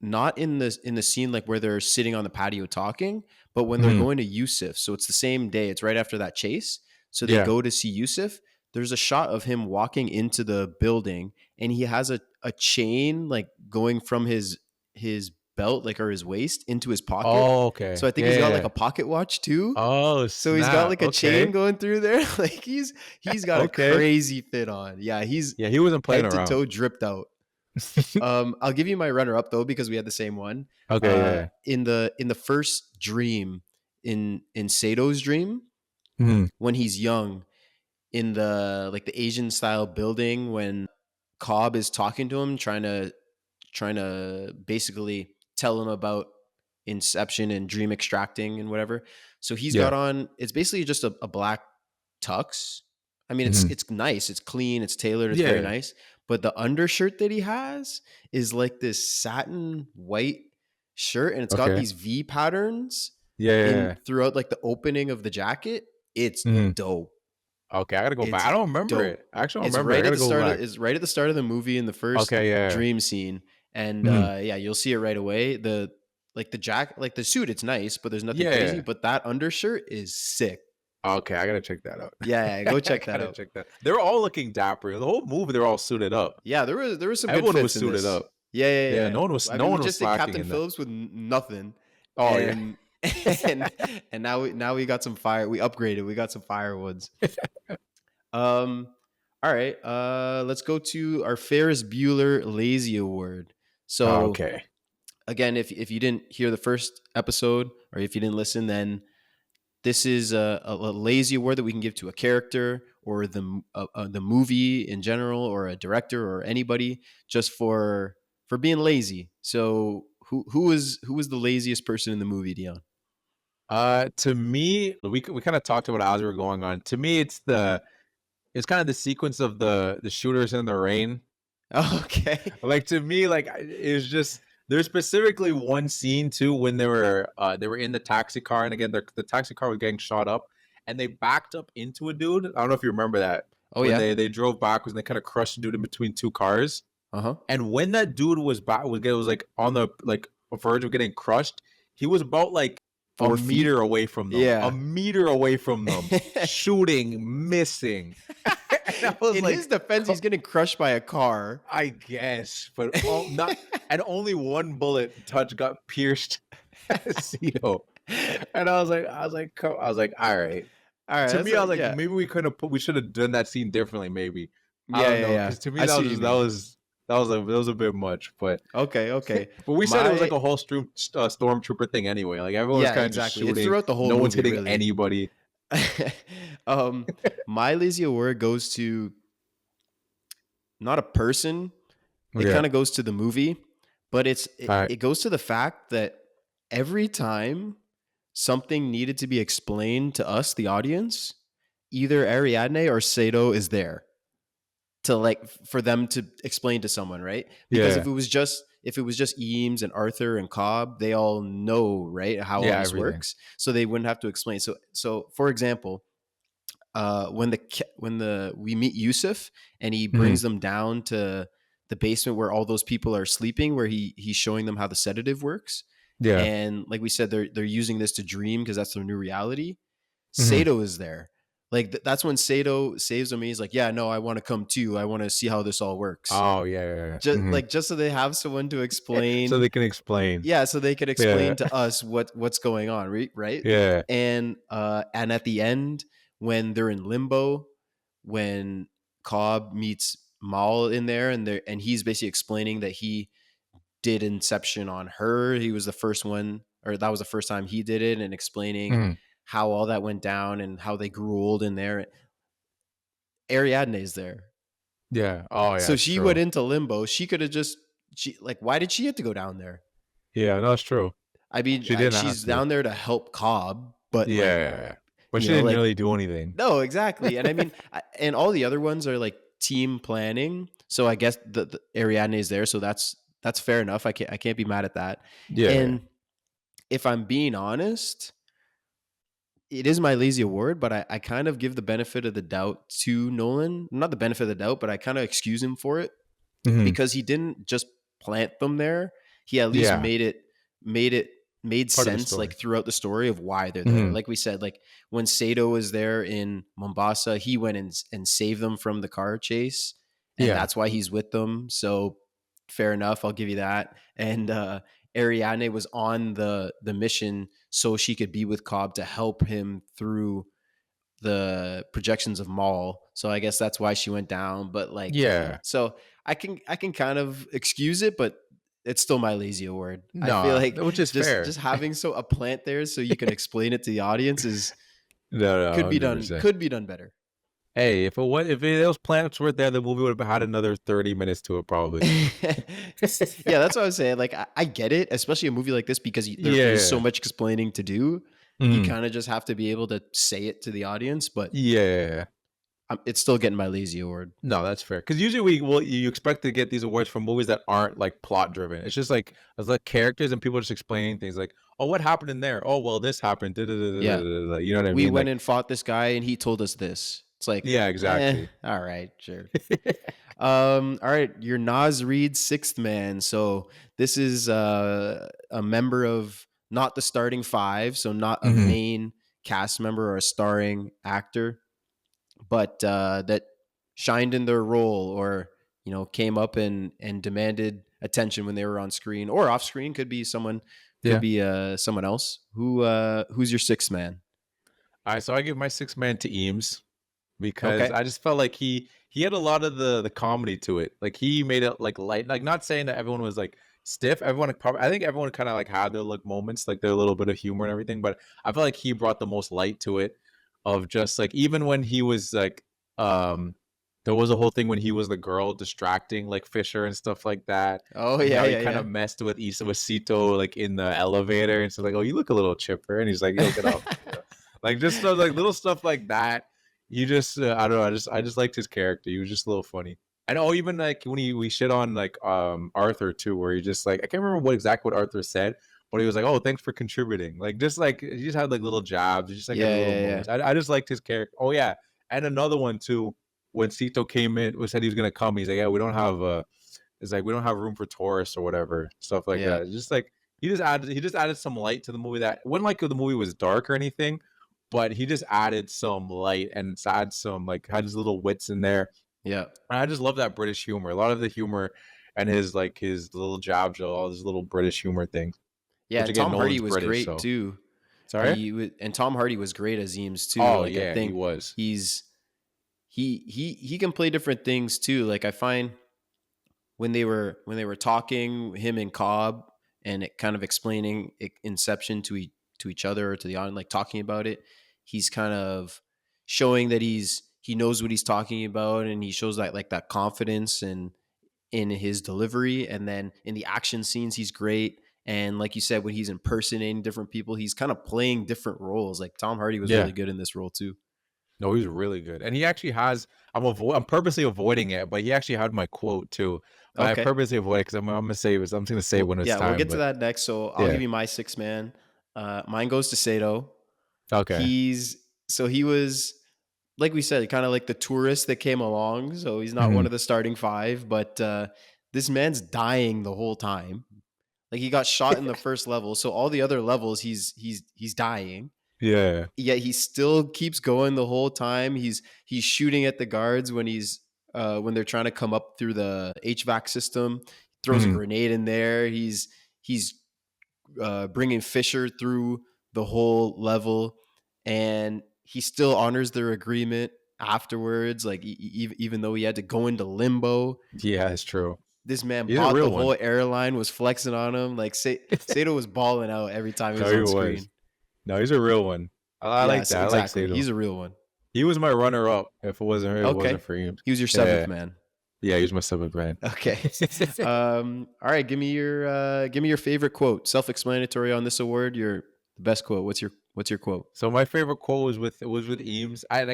not in the scene like where they're sitting on the patio talking, but when they're
Mhm.
going to Yusuf. So it's the same day. It's right after that chase. So they
Yeah.
go to see Yusuf. There's a shot of him walking into the building, and he has a chain like going from his belt, like, or his waist into his pocket.
Oh, okay.
So I think he's got like a pocket watch too.
Oh,
so he's got like a chain going through there. Like he's got a crazy fit on. Yeah,
he wasn't playing
head
around.
to toe dripped out. I'll give you my runner up though, because we had the same one.
Okay.
In the first dream, in Sato's dream, when he's young, in the like the Asian style building, when Cobb is talking to him, trying to basically tell him about Inception and dream extracting and whatever. So he's got on, it's basically just a black tux. I mean, it's nice, it's clean, it's tailored, it's very nice. But the undershirt that he has is like this satin white shirt, and it's got these V patterns throughout like the opening of the jacket. It's dope.
Okay, I gotta go back. I don't remember it. Actually, I don't remember.
Right at the start. It's right at the start of the movie in the first dream scene, and you'll see it right away. The jacket, like the suit, it's nice, but there's nothing crazy. But that undershirt is sick.
Okay, I gotta check that out.
Yeah, go check that out.
Check that. They were all looking dapper. The whole movie, they were all suited up.
Yeah, there was some.
Everyone
good
was suited up.
Yeah.
No one was.
I
no
mean,
one was slacking.
Captain Phillips with nothing.
Oh
and now we got some fire. We upgraded. We got some firewoods. All right. Let's go to our Ferris Bueller Lazy Award. So again, if you didn't hear the first episode, or if you didn't listen, then this is a lazy award that we can give to a character or the movie in general, or a director or anybody, just for being lazy. So who was the laziest person in the movie, Dion?
To me, we kind of talked about it as we were going on. To me, it's kind of the sequence of the shooters in the rain.
Okay.
Like, to me, like, it's just, there's specifically one scene too when they were in the taxi car, and again the taxi car was getting shot up, and they backed up into a dude. I don't know if you remember that.
Oh,
when
yeah.
They drove backwards and they kind of crushed the dude in between two cars.
Uh-huh.
And when that dude was like on the verge of getting crushed, he was about like
4
a meter away from them.
Yeah.
A meter away from them. Shooting, missing. And I was
in his defense, he's getting crushed by a car.
I guess, but and only one bullet got pierced Cito. And I was like, all right. To me, I was like, maybe we should have done that scene differently. Maybe. I don't know. Because to me, that was a bit much. But
okay.
But we said it was like a whole stormtrooper thing anyway. Like, everyone was kind of just shooting.
It's throughout the whole
no
movie,
one's hitting
really.
anybody.
My lazy award goes to not a person. It kind of goes to the movie, but it goes to the fact that every time something needed to be explained to us, the audience, either Ariadne or Sato is there to for them to explain to someone, right? Because if it was just Eames and Arthur and Cobb, they all know, right, how all this works, so they wouldn't have to explain. So for example, when we meet Yusuf and he brings them down to the basement where all those people are sleeping, where he's showing them how the sedative works. Yeah. And like we said, they're using this to dream because that's their new reality. Sato is there. Like that's when Sato saves them. He's like, yeah, no, I want to come too. I want to see how this all works.
Oh yeah.
Just so they have someone to explain.
So they can explain.
Yeah, so they can explain to us what's going on, right?
Yeah.
And at the end, when they're in limbo, when Cobb meets Mal in there, and he's basically explaining that he did Inception on her. He was the first one, or that was the first time he did it, and explaining how all that went down and how they grew old in there. Ariadne's there.
Yeah. Oh yeah.
So she went into limbo. She could have why did she have to go down there?
Yeah, no, that's true.
I mean, she's down there to help Cobb, but
yeah. But she didn't really do anything.
No, exactly. And I mean, and all the other ones are like team planning. So I guess the Ariadne is there. So that's fair enough. I can't be mad at that.
Yeah.
And if I'm being honest, it is my lazy award, but I kind of give the benefit of the doubt to Nolan. Not the benefit of the doubt, but I kind of excuse him for it because he didn't just plant them there. He at least made sense like throughout the story of why they're there. Like we said, like when Sato was there in Mombasa, he went and saved them from the car chase, and that's why he's with them. So fair enough, I'll give you that. And Ariadne was on the mission so she could be with Cobb to help him through the projections of Maul. So I guess that's why she went down. But like,
Yeah.
so I can kind of excuse it, but it's still my lazy award. I feel
No,
like
which is fair.
just having a plant there so you can explain it to the audience is
No,
could be done
100%.
could be done better.
Hey, if those planets were there, the movie would have had another 30 minutes to it, probably.
Yeah, that's what I was saying. Like, I get it, especially a movie like this, because there is so much explaining to do. You kind of just have to be able to say it to the audience, but
Yeah.
it's still getting my lazy award.
No, that's fair. Because usually you expect to get these awards from movies that aren't like plot driven. It's just like it's like characters and people just explaining things like, oh, what happened in there? Oh, well, this happened.
Yeah.
You know what I mean?
We went
like,
and fought this guy, and he told us this. It's like,
yeah, exactly.
All right, sure. All right, your Nas Reed Sixth Man. So this is a member of not the starting five, so not a main cast member or a starring actor, but that shined in their role, or came up and demanded attention when they were on screen or off screen. Could be someone, someone else. Who's your sixth man?
All right, so I give my sixth man to Eames because I just felt like he had a lot of the comedy to it. Like he made it like light. Like not saying that everyone was like stiff. I think everyone kind of like had their like moments, like their little bit of humor and everything. But I feel like he brought the most light to it. Of just like even when he was like there was a whole thing when he was the girl distracting like Fisher and stuff like that.
Oh
And
yeah,
how he
yeah,
kind
yeah.
of messed with Sito like in the elevator and so like, oh, you look a little chipper, and he's like, yo, get up. Like just stuff like little stuff like that. You just I don't know. I just liked his character. He was just a little funny. And even like when we shit on like Arthur too, where he just like I can't remember what Arthur said, but he was like, oh, thanks for contributing. Like just like he just had like little jobs, just like little moments. I just liked his character. Oh yeah, and another one too. When Sito came in, said he was gonna come. He's like, yeah, we don't have it's like we don't have room for tourists or whatever stuff like that. It's just like he just added some light to the movie that wasn't like the movie was dark or anything, but he just added some light and had some like had his little wits in there.
Yeah.
And I just love that British humor. A lot of the humor and his little jabs, all his little British humor things.
Yeah,
Which, again,
Tom Hardy
Nolan's
was
British,
great
so.
too.
Sorry?
And Tom Hardy was great as Eames too.
Oh
Like,
yeah,
I think
he was.
he can play different things too. Like I find when they were talking, him and Cobb, and it kind of explaining Inception to each other or to the audience, like talking about it, he's kind of showing that he knows what he's talking about, and he shows that confidence and in his delivery. And then in the action scenes, he's great. And like you said, when he's impersonating different people, he's kind of playing different roles. Like Tom Hardy was really good in this role too.
No, he's really good, and he actually has. I'm purposely avoiding it, but he actually had my quote too. I purposely avoid it because I'm gonna say it. I'm gonna say it when it's time.
We'll get to that next. So I'll give you my sixth man. Mine goes to Sato.
Okay.
He was, like we said, kind of like the tourist that came along. So he's not one of the starting five, but this man's dying the whole time. Like he got shot in the first level, so all the other levels he's dying.
Yeah.
Yet he still keeps going the whole time. He's shooting at the guards when they're trying to come up through the HVAC system. Throws a grenade in there. He's bringing Fisher through the whole level, and he still honors their agreement afterwards. Like even though he had to go into limbo.
Yeah, it's true.
This man bought the whole airline, was flexing on him. Like Sato was balling out every time he was on screen.
No, he's a real one. I like that.
Exactly.
I like Sato.
He's a real one.
He was my runner-up. If it wasn't for him.
He was your seventh man.
Yeah, he was my seventh man.
Okay. All right. Give me your favorite quote. Self-explanatory on this award. Your best quote. What's your quote?
So my favorite quote was with Eames. I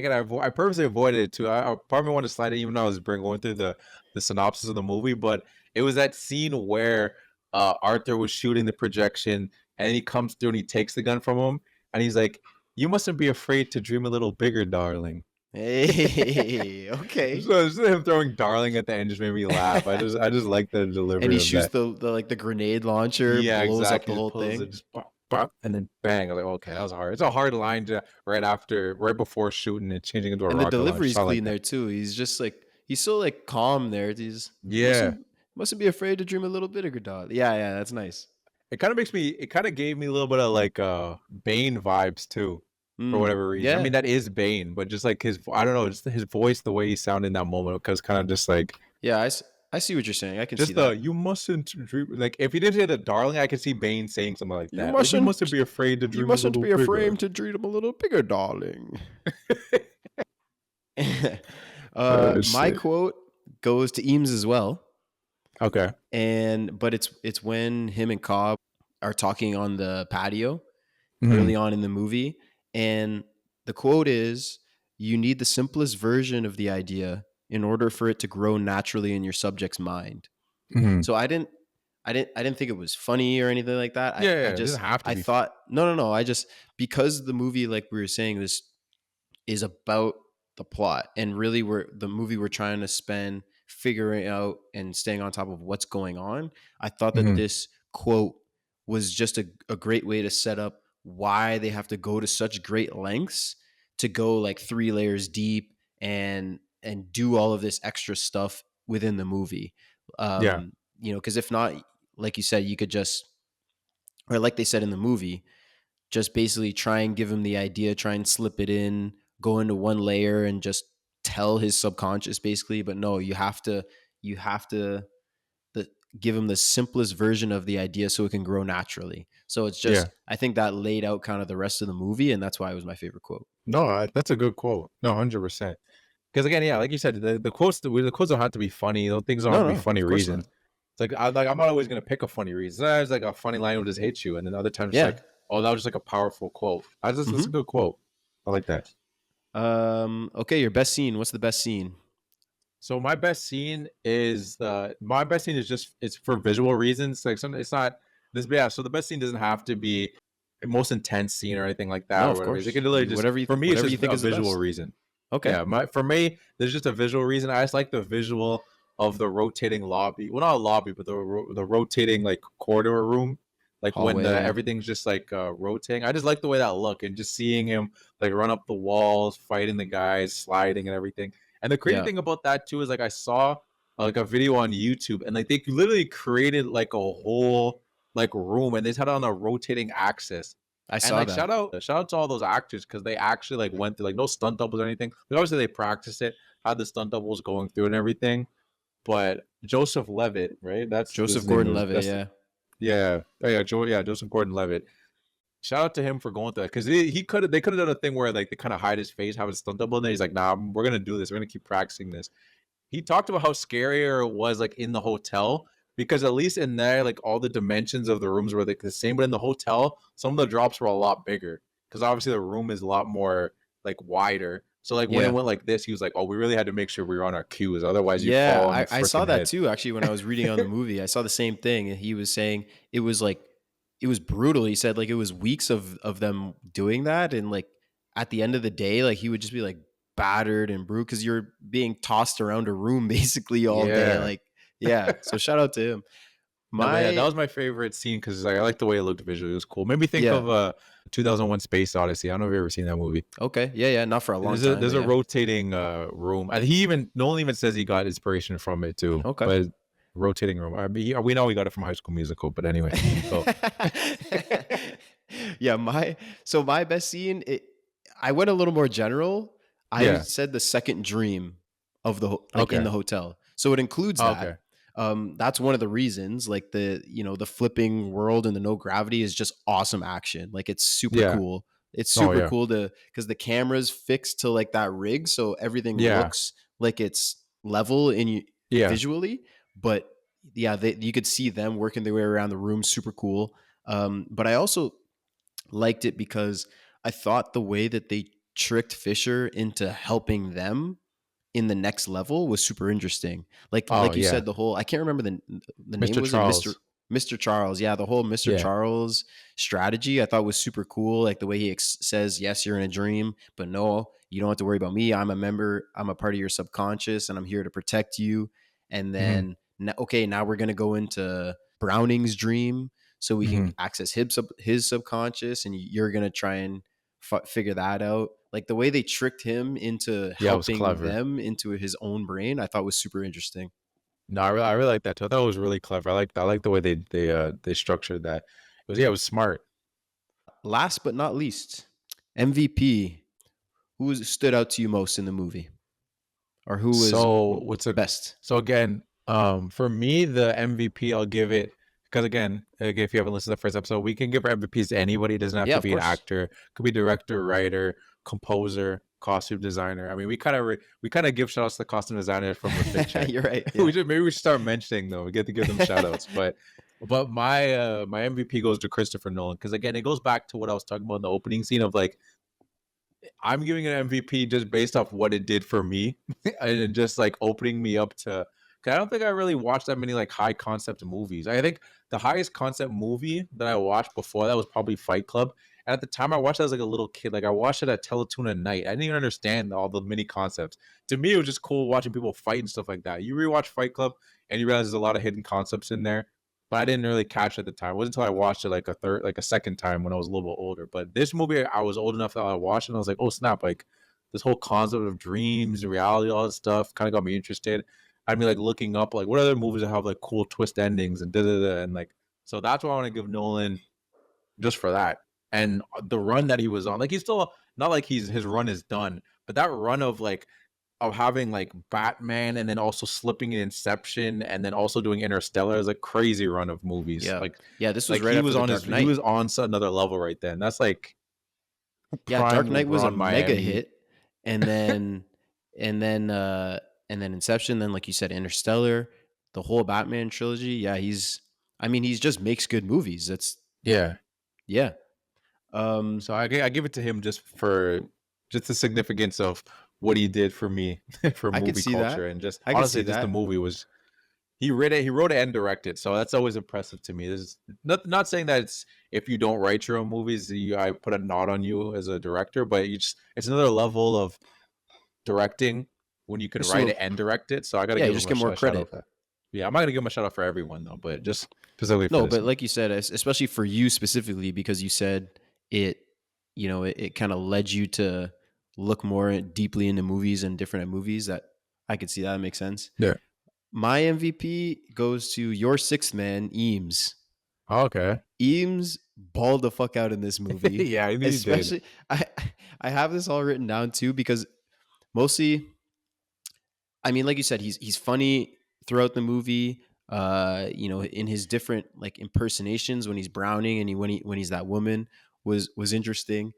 purposely avoided it too. I probably want to slide it even though I was going through the synopsis of the movie, but it was that scene where Arthur was shooting the projection and he comes through and he takes the gun from him and he's like, "You mustn't be afraid to dream a little bigger, darling."
Hey, okay.
So just him throwing "darling" at the end just made me laugh. I just like the delivery.
And he
of
shoots
that.
the grenade launcher, blows up the whole thing.
It, just bop, and then bang. I'm like, okay, that was hard. It's a hard line to right before shooting and changing into a rocket.
And the delivery's
launch.
clean there too. He's just like he's so calm there. He's
mustn't
be afraid to dream a little bigger, dog. Yeah, that's nice.
It kind of makes me. It kind of gave me a little bit of like Bane vibes too, for whatever reason. I
Yeah.
mean, that is Bane, but just like his, I don't know, just his voice, the way he sounded in that moment, because kind of just like
Yeah, I see what you're saying. I can see
just the
that.
you mustn't dream. Like if he didn't say the darling, I could see Bane saying something like
You
that. Like, you
mustn't
mustn't be afraid to
you
dream a
mustn't
little
be
bigger.
afraid to dream a little bigger, darling. My
Shit.
quote goes to Eames as well.
Okay.
But it's when him and Cobb are talking on the patio
Mhm.
early on in the movie, and the quote is, "You need the simplest version of the idea in order for it to grow naturally in your subject's mind."
Mhm.
So I didn't think it was funny or anything like that.
Yeah, yeah,
I
it
just
doesn't have to
I
be.
thought no. I just, because the movie, like we were saying, this is about the plot, and really we're trying to spend figuring out and staying on top of what's going on. I thought that
Mhm.
this quote was just a great way to set up why they have to go to such great lengths to go like 3 layers deep and do all of this extra stuff within the movie.
Yeah.
Because if not, like you said, you could just, or like they said in the movie, just basically try and give him the idea, try and slip it in, go into one layer and just tell his subconscious basically. But no, you have to the, give him the simplest version of the idea so it can grow naturally. So it's
Yeah.
just, I think that laid out kind of the rest of the movie, and that's why it was my favorite quote.
No, that's a good quote. No, 100%. Because again, yeah, like you said, the quotes don't have to be funny. Those things don't have
No,
to be
no,
funny
of course not.
reasons. It's I'm not always gonna pick a funny reason. Sometimes like a funny line will just hit you, and then other times it's
Yeah.
like, oh, that was just like a powerful quote. That's a
hmm
good quote. I like that.
Okay, your best scene. What's the best scene?
So my best scene is just it's for visual reasons. Like it's not this, yeah. So the best scene doesn't have to be the most intense scene or anything like that
No,
or
of
whatever it is. It
course.
could literally just for me it's
Whatever you
just
think
a
is the
visual
best.
reason.
Okay.
Yeah, for me, there's just a visual reason. I just like the visual of the rotating lobby. Well, not a lobby, but the rotating like corridor room. Like when
Hallway,
the
yeah.
everything's just like rotating. I just like the way that look and just seeing him like run up the walls, fighting the guys, sliding and everything. And the crazy
Yeah.
thing about that too is like I saw like a video on YouTube and like they literally created like a whole like room and they just had it on a rotating axis.
I
And
saw
like
that.
shout out to all those actors because they actually like went through like no stunt doubles or anything. But obviously they practiced it, had the stunt doubles going through and everything. But Joseph Levitt, right? That's his
Joseph
name.
Gordon-Levitt,
That's
yeah.
yeah, oh, yeah, Joseph Gordon Levitt. Shout out to him for going through that because they could have done a thing where like they kind of hide his face, have a stunt double, and then he's like, nah, we're gonna do this. We're gonna keep practicing this. He talked about how scarier it was like in the hotel because at least in there, like all the dimensions of the rooms were like the same, but in the hotel, some of the drops were a lot bigger because obviously the room is a lot more like wider. So like when it
Yeah.
went like this, he was like, "Oh, we really had to make sure we were on our cues, otherwise you'd
Yeah,
fall on your
I saw
freaking
that
head."
too. Actually, when I was reading on the movie, I saw the same thing, and he was saying it was like, it was brutal. He said like it was weeks of them doing that, and like at the end of the day, like he would just be like battered and bruised because you're being tossed around a room basically all day.
Yeah.
Like, yeah. So shout out to him.
No, but yeah, that
My
was my favorite scene because like, I like the way it looked visually. It was cool. Made me think
Yeah.
of 2001 Space Odyssey. I don't know if you've ever seen that movie.
Okay. Yeah. Not for a long
There's a
time.
there's
But
a
yeah.
rotating room, and Nolan even says he got inspiration from it too.
Okay.
But rotating room. I mean, we know he got it from High School Musical, but anyway. So
Yeah, my best scene, I went a little more general. I
yeah.
said the second dream of like in
Okay.
the hotel. So it includes
Oh,
that.
okay.
That's one of the reasons, like the flipping world and the no gravity is just awesome action. Like it's super
Yeah.
cool. It's
Oh
super
yeah.
cool because the camera's fixed to like that rig, so everything
Yeah.
looks like it's level
Yeah.
visually. But yeah, you could see them working their way around the room, super cool. But I also liked it because I thought the way that they tricked Fisher into helping them in the next level was super interesting. Like
Oh
you
yeah.
said, the whole, I can't remember the name,
Mr.
was it
Charles.
Mr. Charles? Yeah, the whole Mr.
Yeah.
Charles strategy I thought was super cool. Like the way he says, "Yes, you're in a dream, but no, you don't have to worry about me. I'm a part of your subconscious, and I'm here to protect you." And
Mhm.
then, okay, now we're gonna go into Browning's dream, so we can
Mhm.
access his subconscious, and you're gonna try and figure that out. Like the way they tricked him into
Yeah, it was
helping
clever.
them into his own brain, I thought was super interesting.
No, I really like that too. I thought it was really clever. I like the way they structured that. It was smart.
Last but not least, MVP. Who stood out to you most in the movie, or who was
So what's a
best?
so again, for me the MVP I'll give it because again, if you haven't listened to the first episode, we can give our MVPs to anybody. It doesn't have
Yeah,
to
of
be an
course.
actor. It could be director, writer, composer, costume designer. I mean, we kind of give shout outs to the costume designer from Fit Check.
You're right. Yeah.
Maybe we should start mentioning them. We get to give them shout outs. But my MVP goes to Christopher Nolan because again, it goes back to what I was talking about in the opening scene of like I'm giving it an MVP just based off what it did for me and just like opening me up to. Cause I don't think I really watched that many like high concept movies. I think the highest concept movie that I watched before that was probably Fight Club. And at the time, I watched it as like a little kid. Like I watched it at Teletoon at night. I didn't even understand all the mini concepts. To me, it was just cool watching people fight and stuff like that. You rewatch Fight Club and you realize there's a lot of hidden concepts in there but I didn't really catch it at the time. It wasn't until I watched it like a second time when I was a little bit older. But this movie, I was old enough that I watched it and I was like, oh snap! Like this whole concept of dreams, reality, all this stuff, kind of got me interested. I'd be like looking up like what other movies that have like cool twist endings and da da da, and like so that's why I want to give Nolan just for that. And the run that he was on, like he's still not like his run is done, but that run of having like Batman and then also slipping in Inception and then also doing Interstellar is a crazy run of movies.
Yeah.
Like
Yeah, this was
like
right
he
after
was
the
on
Dark
his
Knight.
he was on another level right then. That's like
Yeah, Dark
prime
Knight was a
LeBron
mega
Miami.
hit, and then and then and then Inception, then like you said, Interstellar, the whole Batman trilogy. Yeah, he's just makes good movies. That's
Yeah.
yeah.
So I give it to him just for just the significance of what he did for me for
I could
movie
see
culture
that.
and just
I could
honestly
see
just the
that.
movie was he wrote it and directed, so that's always impressive to me. This not saying that it's if you don't write your own movies, I put a nod on you as a director, but it's another level of directing when you can
Just
write
so
it and direct it. So I got to
yeah, you
give
just
him a
get more
shout out
credit.
for that. Yeah, I'm not gonna give him a shout out for everyone though, but just specifically for
No,
this
but
one.
like you said, especially for you specifically, because you said it, it kind of led you to look more deeply into movies and different movies. That I could see that makes sense.
Yeah.
My MVP goes to your sixth man, Eames.
Okay.
Eames balled the fuck out in this movie.
Yeah, I knew you did.
Especially, I have this all written down too because mostly, I mean, like you said, he's funny throughout the movie. In his different like impersonations when he's Browning and when he's that woman was interesting,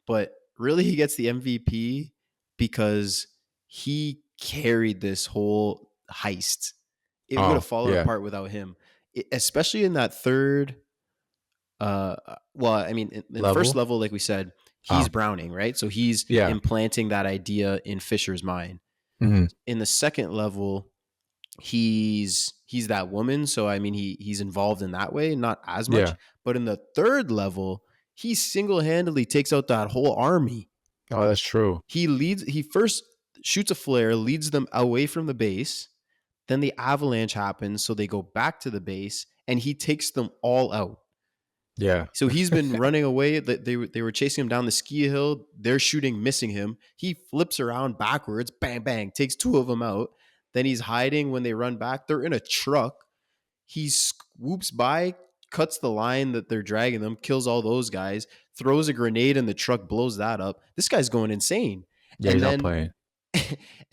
but really he gets the MVP because he carried this whole heist. It would have
Oh,
fallen
yeah.
apart without him, especially in that third. Well, I mean, in the first level, like we said, he's Browning, right? So he's implanting that idea in Fisher's mind.
Mm-hmm.
In the second level, he's that woman, so I mean he's involved in that way, not as much.
Yeah.
But in the third level, he single-handedly takes out that whole army.
Oh, that's true.
He first shoots a flare, leads them away from the base, then the avalanche happens, so they go back to the base, and he takes them all out.
Yeah.
So he's been running away. They were chasing him down the ski hill. They're shooting, missing him. He flips around backwards, bang, bang, takes two of them out. Then he's hiding when they run back. They're in a truck. He swoops by, cuts the line that they're dragging them, kills all those guys, throws a grenade in the truck, blows that up. This guy's going insane.
Yeah, he's not playing.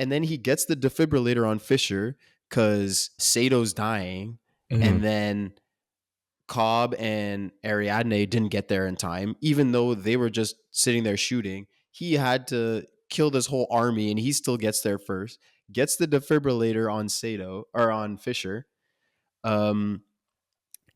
And then he gets the defibrillator on Fisher because Sato's dying.
Mm-hmm.
And then Cobb and Ariadne didn't get there in time, even though they were just sitting there shooting. He had to kill this whole army, and he still gets there first. Gets the defibrillator on Sato or on Fisher, and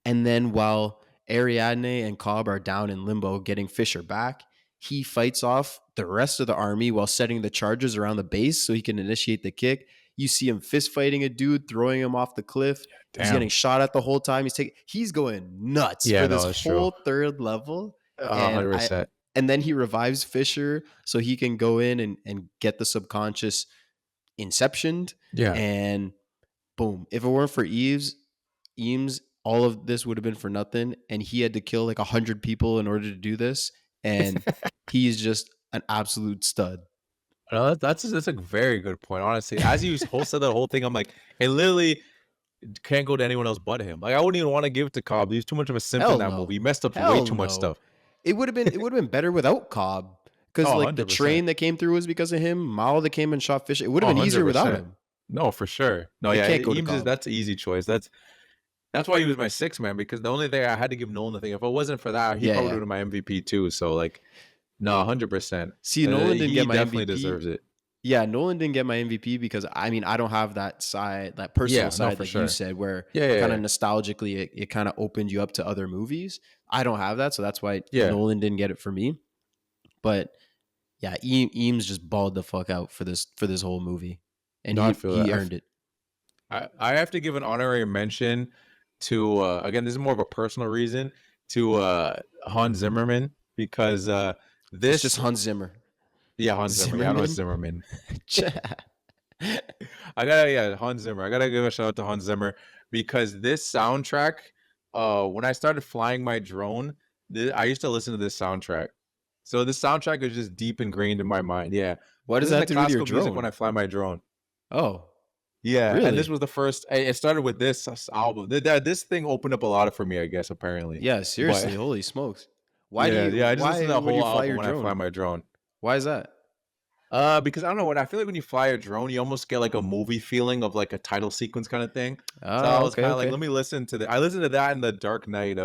then while Ariadne and Cobb are down in limbo, getting Fisher back, he fights off the rest of the army while setting the charges around the base so he can initiate the kick. You see him fist fighting a dude, throwing him off the cliff.
Damn.
He's getting shot at the whole time. He's going nuts for this whole third level.
100%.
And then he revives Fisher so he can go in and get the subconscious inceptioned.
Yeah.
And boom. If it weren't for Eames, all of this would have been for nothing. And he had to kill like 100 people in order to do this. And he's just an absolute stud.
No, that's a very good point. Honestly, as you said the whole thing, I'm like, it literally can't go to anyone else but him. Like I wouldn't even want to give it to Cobb. He's too much of a simp
Hell
in that
no.
movie. He messed up way
Hell
too much
no.
stuff.
It would have been better without Cobb. Because
Oh,
like the
100%.
train that came through was because of him. Mao that came and shot fish. It would have been easier without
100%.
him.
No, for sure. No,
They
yeah,
can't go to
Eames
Cobb.
that's an easy choice. That's why he was my sixth man, because the only thing I had to give Nolan the thing. If it wasn't for that, he probably would have been my MVP too. So like, no, 100%.
See, Nolan didn't get my
definitely
MVP.
deserves it.
Yeah, Nolan didn't get my MVP because I mean I don't have that side, that personal side,
for
like
sure.
you said, where
Yeah,
kind of nostalgically it kind of opened you up to other movies. I don't have that, so that's why Nolan didn't get it for me. But yeah, Eames just balled the fuck out for this whole movie, and he earned it.
I have to give an honorary mention to again, this is more of a personal reason, to Hans Zimmerman, because this
It's just Hans Zimmer.
Yeah, Hans Zimmer. Yeah, I know it's Zimmerman. Hans Zimmer. I gotta give a shout out to Hans Zimmer, because this soundtrack, when I started flying my drone, I used to listen to this soundtrack. So this soundtrack is just deep ingrained in my mind. Yeah.
What does that have to do with your
music
drone?
when I fly my drone?
Oh,
yeah.
really?
And this was the first. It started with this album. This thing opened up a lot for me, I guess. Apparently.
Yeah. Seriously. Holy smokes. Why do you?
I just listen to the whole
fly
album when I fly my drone.
Why is that?
Because I don't know what I feel like when you fly a drone, you almost get like a movie feeling of like a title sequence kind of thing.
Oh,
so I was kind of like, let me listen to that. I listened to that in the Dark Knight,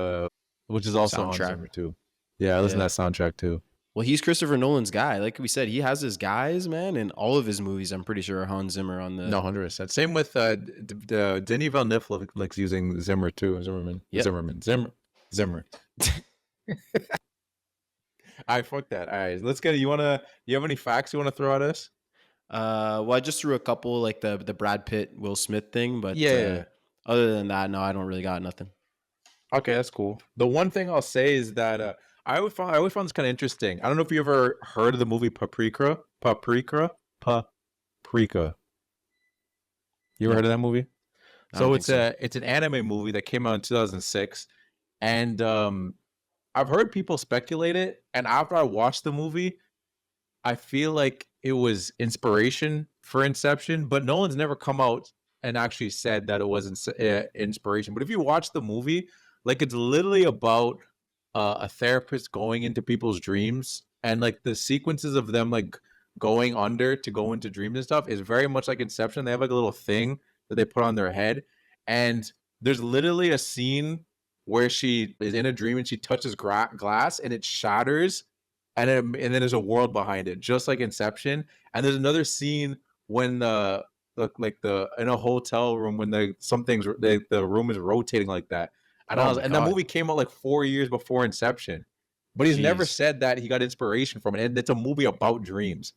which is also on Zimmer too. Yeah, I listened to that soundtrack too.
Well, he's Christopher Nolan's guy. Like we said, he has his guys, man, and all of his movies, I'm pretty sure, are Hans Zimmer on the.
No, 100%. Same with Denis Villeneuve likes using Zimmer too. Zimmerman. Zimmer. I fuck that. All right, let's get it. You have any facts you want to throw at us?
Well, I just threw a couple, like the Brad Pitt, Will Smith thing, but other than that, no, I don't really got nothing.
Okay, that's cool. The one thing I'll say is that I always found this kind of interesting. I don't know if you ever heard of the movie Paprika. You ever heard of that movie? So it's an anime movie that came out in 2006, and I've heard people speculate it, and after I watched the movie, I feel like it was inspiration for Inception, but Nolan's never come out and actually said that it was inspiration. But if you watch the movie, like it's literally about a therapist going into people's dreams, and like the sequences of them like going under to go into dreams and stuff is very much like Inception. They have like a little thing that they put on their head, and there's literally a scene where she is in a dream and she touches glass and it shatters, and then there's a world behind it, just like Inception. And there's another scene when in a hotel room when the room is rotating like that. And that movie came out like 4 years before Inception, but he's never said that he got inspiration from it. And it's a movie about dreams.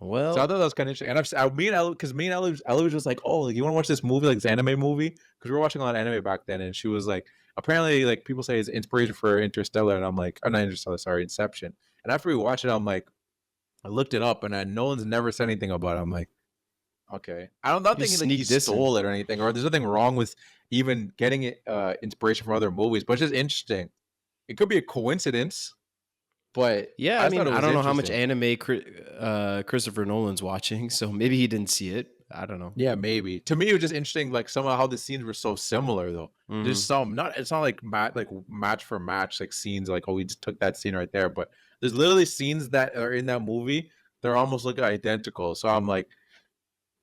Well,
so I thought that was kind of interesting. And me and Ellie was just like, oh, like, you want to watch this movie, like this anime movie? Because we were watching a lot of anime back then, and she was like, apparently, like people say it's inspiration for Interstellar, and I'm like, oh, not Interstellar, sorry, Inception. And after we watched it, I'm like, I looked it up, and no one's never said anything about it. I'm like, okay, I don't think he stole it or anything, or there's nothing wrong with even getting it inspiration from other movies, but it's just interesting. It could be a coincidence. But
yeah, I mean, I don't know how much anime Christopher Nolan's watching, so maybe he didn't see it. I don't know.
Yeah, maybe. To me, it was just interesting, like somehow how the scenes were so similar, though. There's some it's not like match for match, like scenes like, oh, we just took that scene right there. But there's literally scenes that are in that movie, they're almost like identical. So I'm like,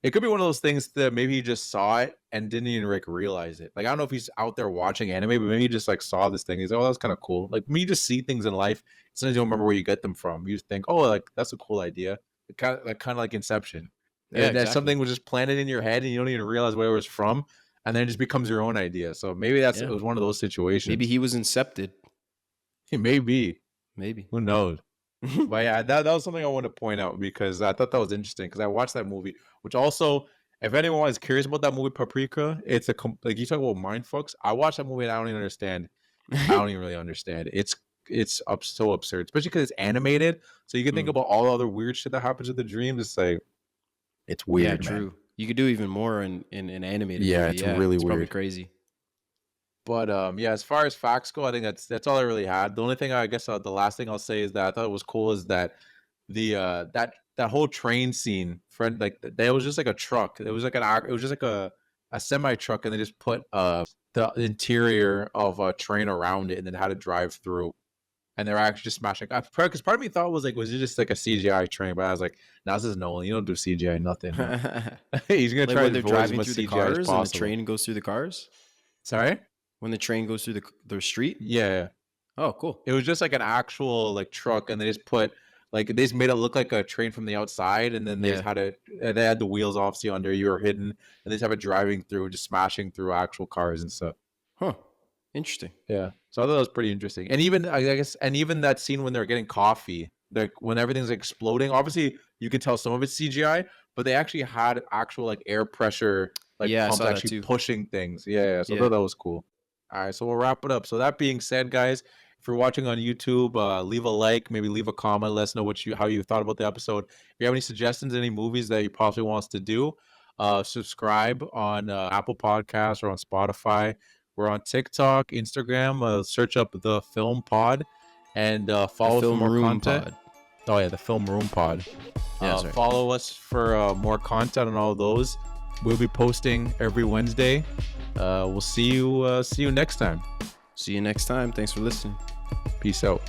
it could be one of those things that maybe he just saw it and didn't even like realize it. Like I don't know if he's out there watching anime, but maybe he just like saw this thing. He's like, oh, that's kind of cool. Like when you just see things in life, sometimes you don't remember where you get them from. You just think, oh, like that's a cool idea. Kind of like Inception. Yeah, and that something was just planted in your head and you don't even realize where it was from, and then it just becomes your own idea. So maybe it was one of those situations.
Maybe he was incepted.
Maybe.
Who
knows? But yeah, that was something I wanted to point out because I thought that was interesting because I watched that movie, which also, if anyone is curious about that movie Paprika, it's like you talk about mind fucks. I watched that movie and I don't even understand. I don't even really understand. It's so absurd, especially because it's animated. So you can think about all the other weird shit that happens in the dreams. It's like, it's weird.
Yeah, true. Man. You could do even more in animated.
Yeah,
movie.
It's really weird.
Probably crazy.
But as far as facts go, I think that's all I really had. The only thing I guess the last thing I'll say is that I thought it was cool is that the that whole train scene, friend, like that was just like a truck. It was like a a semi truck and they just put the interior of a train around it and then had to drive through. And they're actually just smashing. Because part of me thought was was it just like a CGI train? But I was like, no, this is Nolan. You don't do CGI nothing. He's gonna try
when
to
they're driving through the cars and the train goes through the cars.
Sorry,
when the train goes through the street.
Yeah.
Oh, cool.
It was just like an actual truck, and they just put they just made it look like a train from the outside, and then they just had they had the wheels obviously under. You were hidden, and they just have it driving through, just smashing through actual cars and stuff.
Huh. Interesting.
Yeah. So I thought that was pretty interesting. And even I guess that scene when they're getting coffee, when everything's exploding, obviously you can tell some of it's CGI, but they actually had actual air pressure pumps actually pushing things. Yeah. So I thought that was cool. All right, so we'll wrap it up. So that being said, guys, if you're watching on YouTube, leave a like, maybe leave a comment, let us know how you thought about the episode. If you have any suggestions, any movies that you possibly want us to do, subscribe on Apple Podcasts or on Spotify. We're on TikTok, Instagram. Search up The Film Pod and follow us for more content. Pod. Oh yeah, The Film Room Pod. Yeah, right. Follow us for more content on all of those. We'll be posting every Wednesday. We'll see you next time.
See you next time. Thanks for listening.
Peace out.